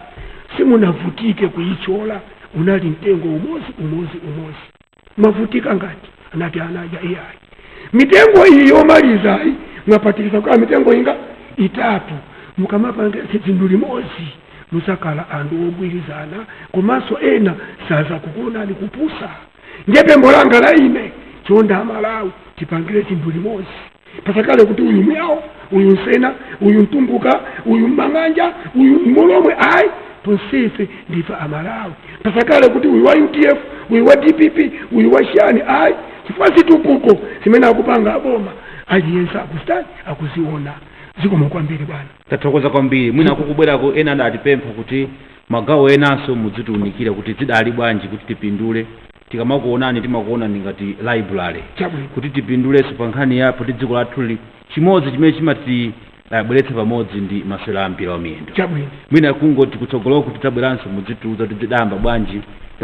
simunavutike kuichola unali mtengo umozi mavutika ngati anati anaja iyai mitengo iyi yomaliza mwapatikisa kwa mitengo inga itatu mukamapanga zinthu limodzi musakala andu ogwirizana komanso ena saza kukuna ali kupusa njepembo langa la ine chonda Malawi tipangire zinthu limodzi pasakale kuti uyu myawo uyu nsena uyu mtumbuka uyu manganja uyu molomwe ai tonsefe ndifa Amalawi pasakale kuti uyu wa UTF uyu wa DPP uyu wa shani ai chifasi tukuko simena akupanga aboma aliyensa akustani akuziona ziko mkwambiri bwana tathokoza kwambiri mwina kukubwerako ena adatipempha kuti magawo enaso mudzituunikira kuti zidali bwanji kuti tipindule tikamakuonani timakuonani ngati library kuti tipinduleso pa nkhani yapo ti dziko lathu chimodzi chimene chimati bweretsa pamodzi ndi masewera a mpira wa miyendo mwina kungoti kutsogoloko kuti tabweranso mudzituuza tidzidamba bwanji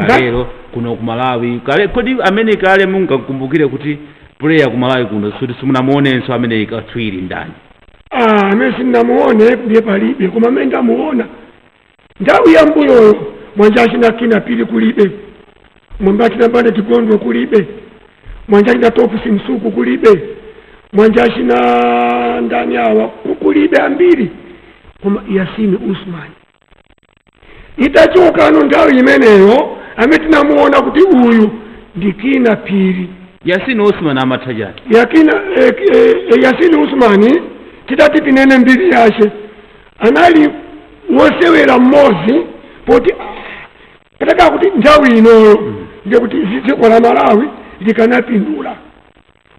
kalero kuno ku Malawi kale kodi amene kale mungakumbukire kuti player ku Malawi kuno suti simunamuonenso amene ikatswiri ndani amene sinamuone ndiye palibe koma amene ndamuona nthawi ya mbuyoyo mwanja achina kina pili kulibe mwamba achina bande tigondo kulibe mwanja achina topu simsuku kulibe mwanja achina ndani awa kulibe ambiri koma Yasini Usman itachoka ano nthawi imeneyo amene tinamuona kuti uyu ndikina pili Yasini Usman amatajani Yasini Usmani titati tinene mbiri yashe anali wosewera mmozi poti pataka kuti nthawi inoyo ndiye kuti dziko la Malawi likanapindula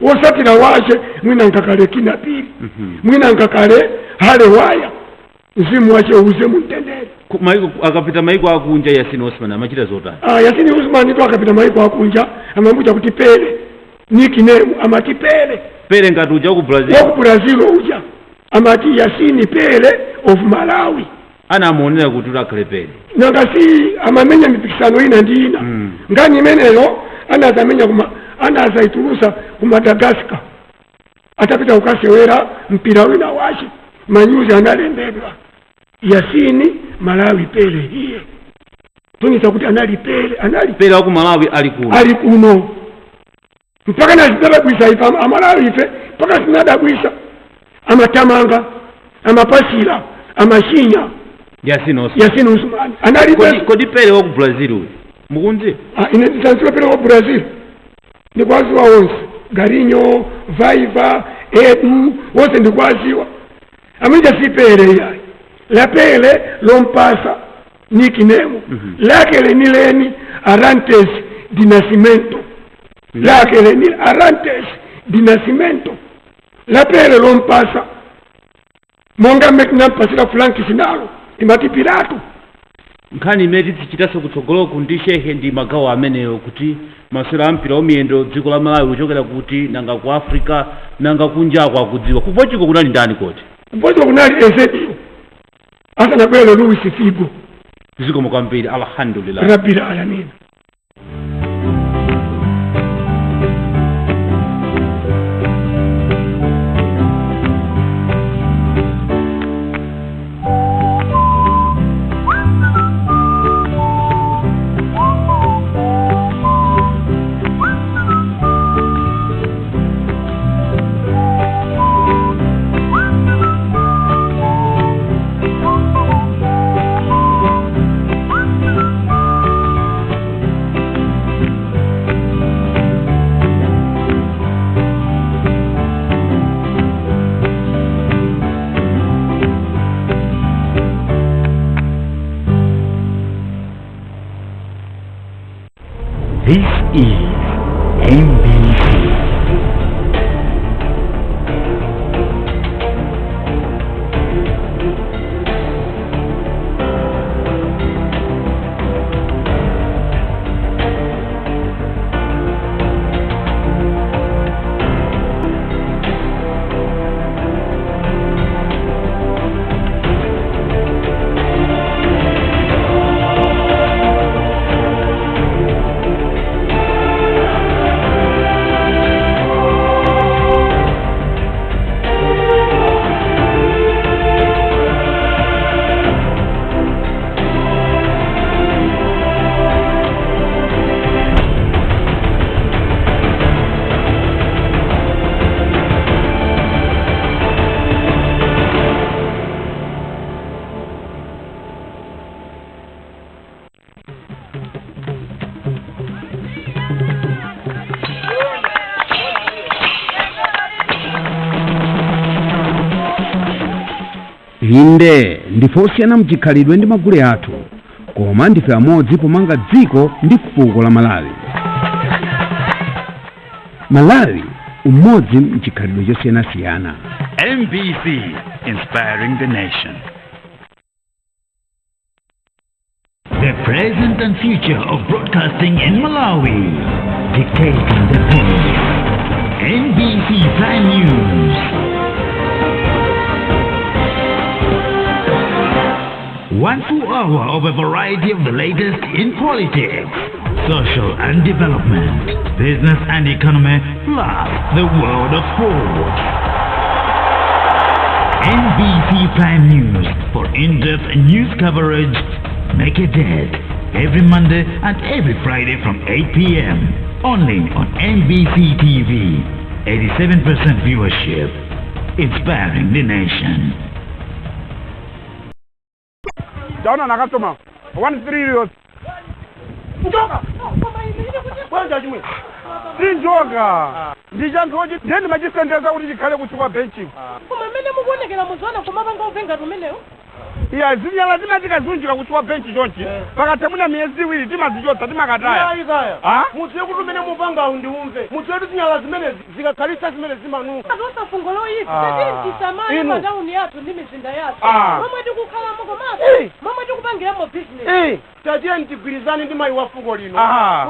wosatira washe mwina nkakale kina pili mwina nkakale hale waya mzimu wache uze mutendere akapita maiko akunja Yasini Usman amachita zotani Yasini Usman ito akapita maiko akunja amambuja kuti pele nickname amati pele ngati uja ku Brazil uja amati Yasini Pele of Malawi anamuonera kuti ulakhale pele nangasi amamenya mipikisano ina ndi ina ngani imeneyo anazaitulusa ku Madagascar atapita ukasewera mpira wina wache manyuzi analembedwa Yasini Malawi Pele hiye tunisa kuti anali pele wa ku Malawi ali kuno mpaka nazidabwisa ifa Amalawi ife mpaka sinadabwisa amatamanga amapasira amashinya Yasini Usman anali kodi pele wa ku Brazil mukunzi ine ndisanzwe pele wa Brazil ndikwaziwa wonse Garinho Vaiva Edu wose ndikwaziwa amija si pele yayi la pele lompasa nickname lake lenileni Arantes di Nascimento lake lenil Arantes di Nascimento la pele lompasa monga mekinampasira Frank Sinalo imati Pilato nkhani imene tichitaso kutsogoloko ndi shehe ndi magawo ameneyo kuti masewera ampira omiyendo dziko la Malawi kuchokera kuti nanga ku Africa nanga kunjako akudziwa kupochiko kunali ndani koti kupochiko kunali Ezekiel asanabwera Luis Figo zikomo kwambiri alhamdulillah rabbil alamin This is MBC. inde ndifosiyana mchikhalidwe ndi magule athu koma ndife amodzi pomanga dziko ndi fuko la Malawi. Malawi umodzi mchikhalidwe chosiyanasiyana. MBC, inspiring the nation. The present and future of broadcasting in Malawi, dictating the pace. MBC Prime News. One full hour of a variety of the latest in politics, social and development, business and economy, plus the world of sports. MBC Prime News for in-depth news coverage. Make a date every Monday and every Friday from 8 p.m. only on MBC TV. 87% viewership, inspiring the nation. Down on a customer. 1 3 euros. Sinjoka. Ndijangoje ndende majisendeza kuti chikhale kuchukwa benchi. Koma mene mukuonekera muzwana koma panga uvenga tumeneyo. Iya zinyala zinatikazunjika kuchukwa benchi chonchi. Pakati muna miyezi iwiri timazichotsa timakataya. Ikaya. Ah? Mudziwe kuti mene mupanga undiumve. Mudziwe kuti zinyala zimene zikakhalisa zimene zimanu. Azosa fungolo izi. Tati tisamani madauni yathu ndi mizinda yathu. Momwe tikukhala moko maso. Momwe tikupangiramo business. Tatiye ntigwirizani ndi mayi wa fuko lino.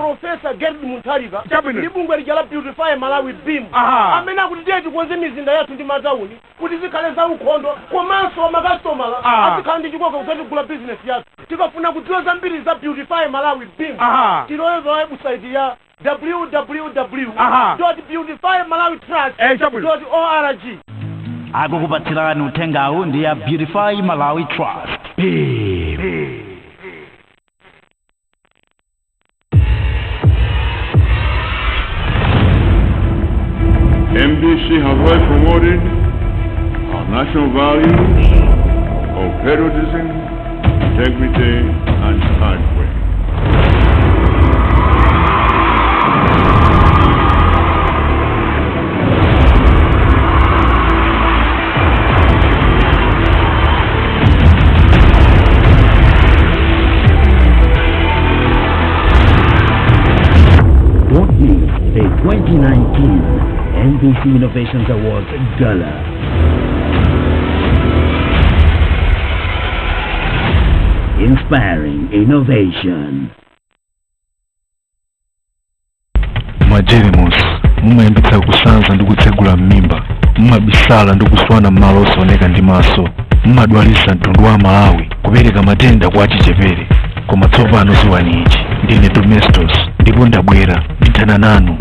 Professor Gerd Muntalika. Ndi bungwe lija la Beautify Malawi BIM. Amene akuti tiye tikonze mizinda yathu ndi madauni kuti zikhale za ukhondo komanso makastomala azikhala ndi chikoka kusatigula business yathu. Tikafuna kudziwa zambiri za Beautify Malawi BIM. Tilowe pa website ya www.beautifymalawitrust.org. Akukupatsirani uthengawu ndi ya Beautify Malawi Trust. MBC have well promoted our national values of patriotism, integrity, and hard work. What is the 2019 MBC Innovations Awards Gala? Inspiring innovation. Majeremus, mumayambitsa kusanza ndi kutsegula m'mimba, mumabisala ndi kuswana m'malo osaoneka ndi maso, mumadwalisa mtundu wa Malawi kupereka matenda kwa achichepere. Koma tsopano ziwanichi ndine Domestos ndipo ndabwera ndithana nanu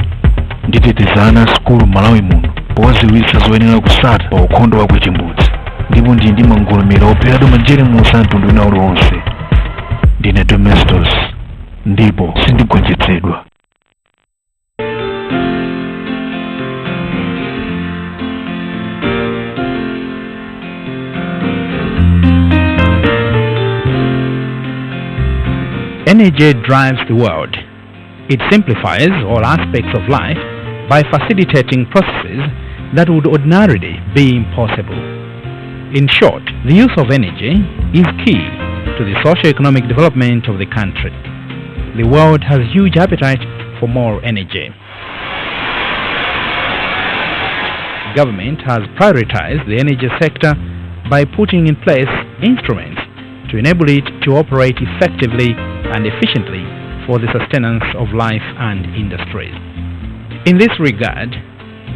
nditetezana skulu Malawi muno powaziwitsa zoyenera kusata pa ukhondo wa kuchimbudzi ndipo ndi ndi mangolomera ophera majeremus a mtundu wina uliwonse. Ndine Domestos ndipo sindigonjetsedwa. Energy drives the world. It simplifies all aspects of life by facilitating processes that would ordinarily be impossible. In short, the use of energy is key to the socio-economic development of the country. The world has huge appetite for more energy. Government has prioritized the energy sector by putting in place instruments to enable it to operate effectively and efficiently for the sustenance of life and industries. In this regard,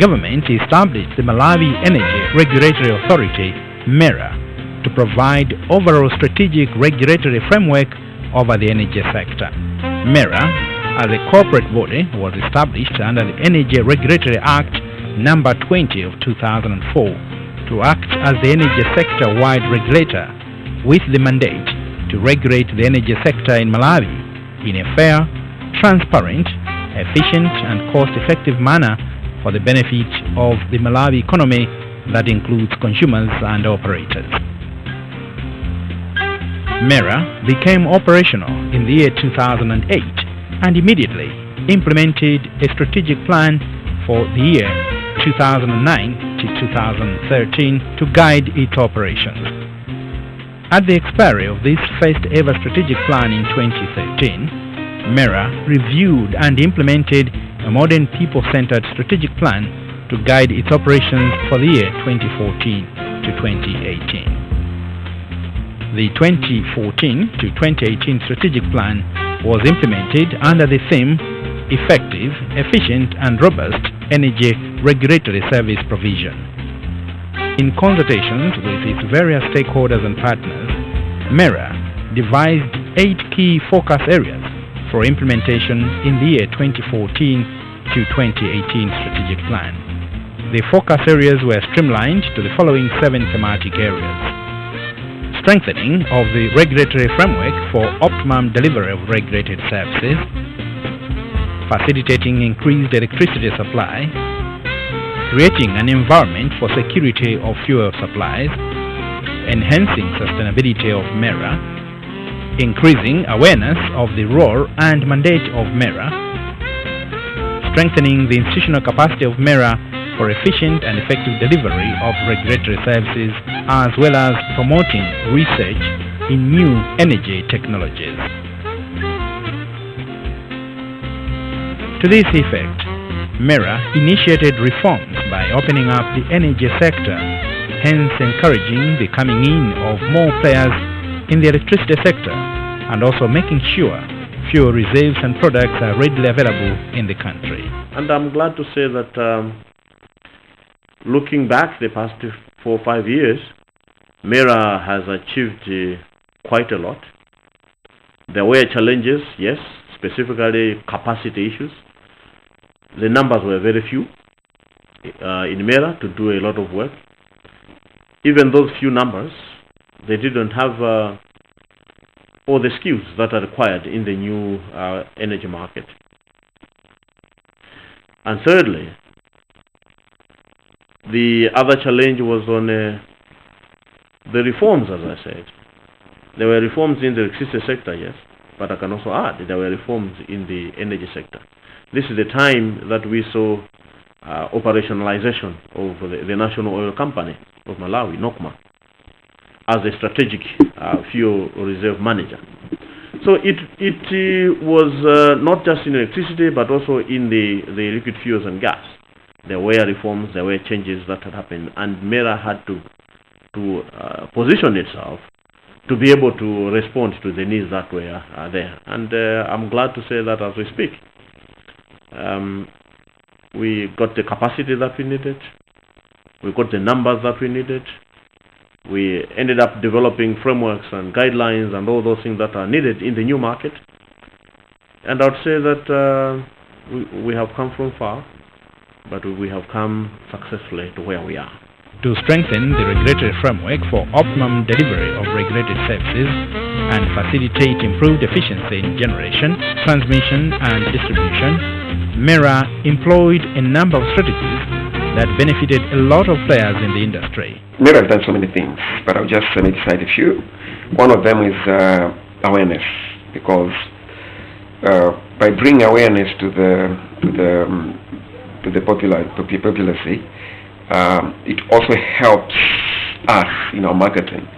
government established the Malawi Energy Regulatory Authority, MERA, to provide overall strategic regulatory framework over the energy sector. MERA, as a corporate body, was established under the Energy Regulatory Act number 20 of 2004 to act as the energy sector-wide regulator with the mandate to regulate the energy sector in Malawi in a fair, transparent, efficient and cost-effective manner for the benefit of the Malawi economy that includes consumers and operators. MERA became operational in the year 2008 and immediately implemented a strategic plan for the year 2009 to 2013 to guide its operations. At the expiry of this first ever strategic plan in 2013, MERA reviewed and implemented a modern people-centered strategic plan to guide its operations for the year 2014 to 2018. The 2014 to 2018 strategic plan was implemented under the theme Effective, Efficient and Robust Energy Regulatory Service Provision. In consultations with its various stakeholders and partners, MERA devised 8 key focus areas for implementation in the year 2014 to 2018 strategic plan. The focus areas were streamlined to the following 7 thematic areas: strengthening of the regulatory framework for optimum delivery of regulated services, facilitating increased electricity supply, creating an environment for security of fuel supplies, enhancing sustainability of MERA, increasing awareness of the role and mandate of MERA, strengthening the institutional capacity of MERA for efficient and effective delivery of regulatory services, as well as promoting research in new energy technologies. To this effect, MERA initiated reforms by opening up the energy sector, hence encouraging the coming in of more players in the electricity sector and also making sure fuel reserves and products are readily available in the country. And I'm glad to say that looking back the past 4 or 5 years, MERA has achieved quite a lot. There were challenges, yes, specifically capacity issues. The numbers were very few in MERA to do a lot of work. Even those few numbers, they didn't have all the skills that are required in the new energy market. And thirdly, the other challenge was on the reforms, as I said. There were reforms in the electricity sector, yes, but I can also add there were reforms in the energy sector. This is the time that we saw operationalization of the National Oil Company of Malawi, NOCMA, as a strategic fuel reserve manager. So it was not just in electricity, but also in the liquid fuels and gas. There were reforms, there were changes that had happened, and MERA had to position itself to be able to respond to the needs that were there. And I'm glad to say that as we speak, we got the capacity that we needed, we got the numbers that we needed, we ended up developing frameworks and guidelines and all those things that are needed in the new market. And I would say that we have come from far, but we have come successfully to where we are. To strengthen the regulatory framework for optimum delivery of regulated services and facilitate improved efficiency in generation, transmission and distribution, MERA employed a number of strategies that benefited a lot of players in the industry. MERA has done so many things, but I'll just cite a few. One of them is awareness, because by bringing awareness to the populace, it also helps us in our marketing,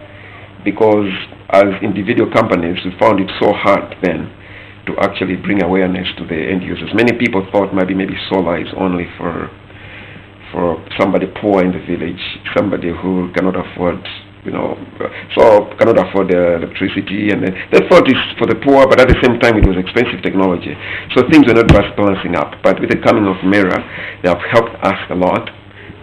because as individual companies we found it so hard then to actually bring awareness to the end users. Many people thought maybe solar is only for somebody poor in the village, somebody who cannot afford, cannot afford the electricity, and they thought it's for the poor, but at the same time it was expensive technology. So things were not balancing up. But with the coming of MERA, they have helped us a lot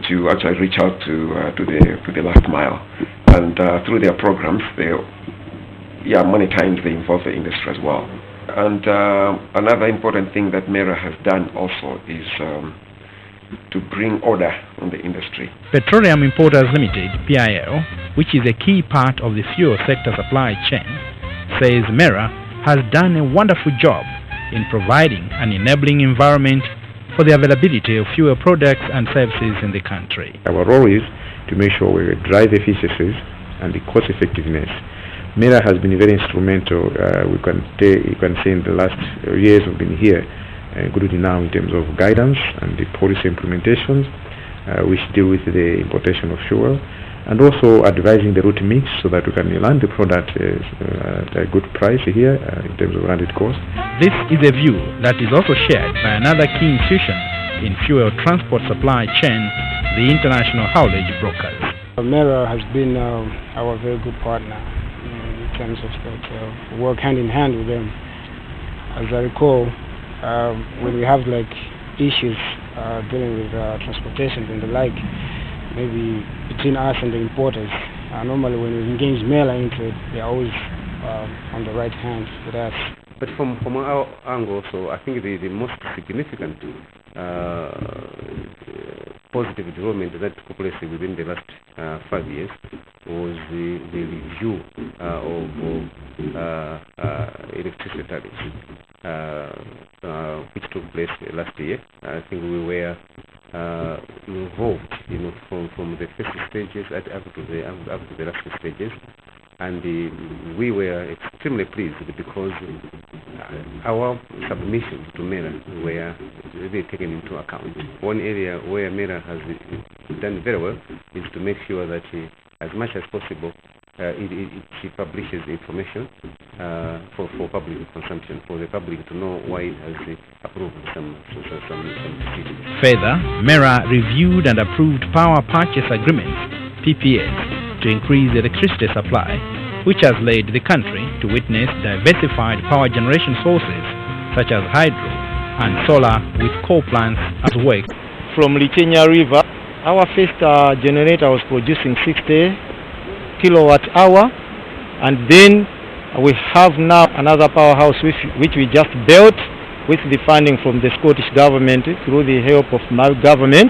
to actually reach out to the last mile, and through their programs, many times they involve the industry as well. And another important thing that MERA has done also is to bring order on the industry. Petroleum Importers Limited, PIL, which is a key part of the fuel sector supply chain, says MERA has done a wonderful job in providing an enabling environment for the availability of fuel products and services in the country. Our role is to make sure we drive efficiencies and the cost effectiveness. MERA has been very instrumental. You can say in the last years we've been here, including now in terms of guidance and the policy implementations, which deal with the importation of fuel, and also advising the route mix so that we can land the product at a good price here in terms of landed cost. This is a view that is also shared by another key institution in fuel transport supply chain, the International Haulage Brokers. MERA has been our very good partner in terms of that, work hand in hand with them. As I recall, when we have like issues dealing with transportation and the like, maybe between us and the importers, normally when we engage MERA into it, they're always on the right hand with us. But from our angle also, I think the most significant positive development that took place within the last 5 years was the review of electricity tariffs, which took place last year. I think we were involved, from the first stages up to the last stages, and we were extremely pleased because our submissions to MERA were really taken into account. One area where MERA has done very well is to make sure that as much as possible she publishes information for public consumption, for the public to know why it has approved some decisions. Further, MERA reviewed and approved power purchase agreements, PPAs, to increase electricity supply, which has led the country to witness diversified power generation sources such as hydro and solar with coal plants as well. From Likenya River, our first generator was producing 60 kilowatt hour, and then we have now another powerhouse which we just built with the funding from the Scottish government through the help of my government.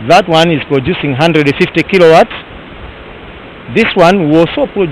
That one is producing 150 kilowatts. This one will also produce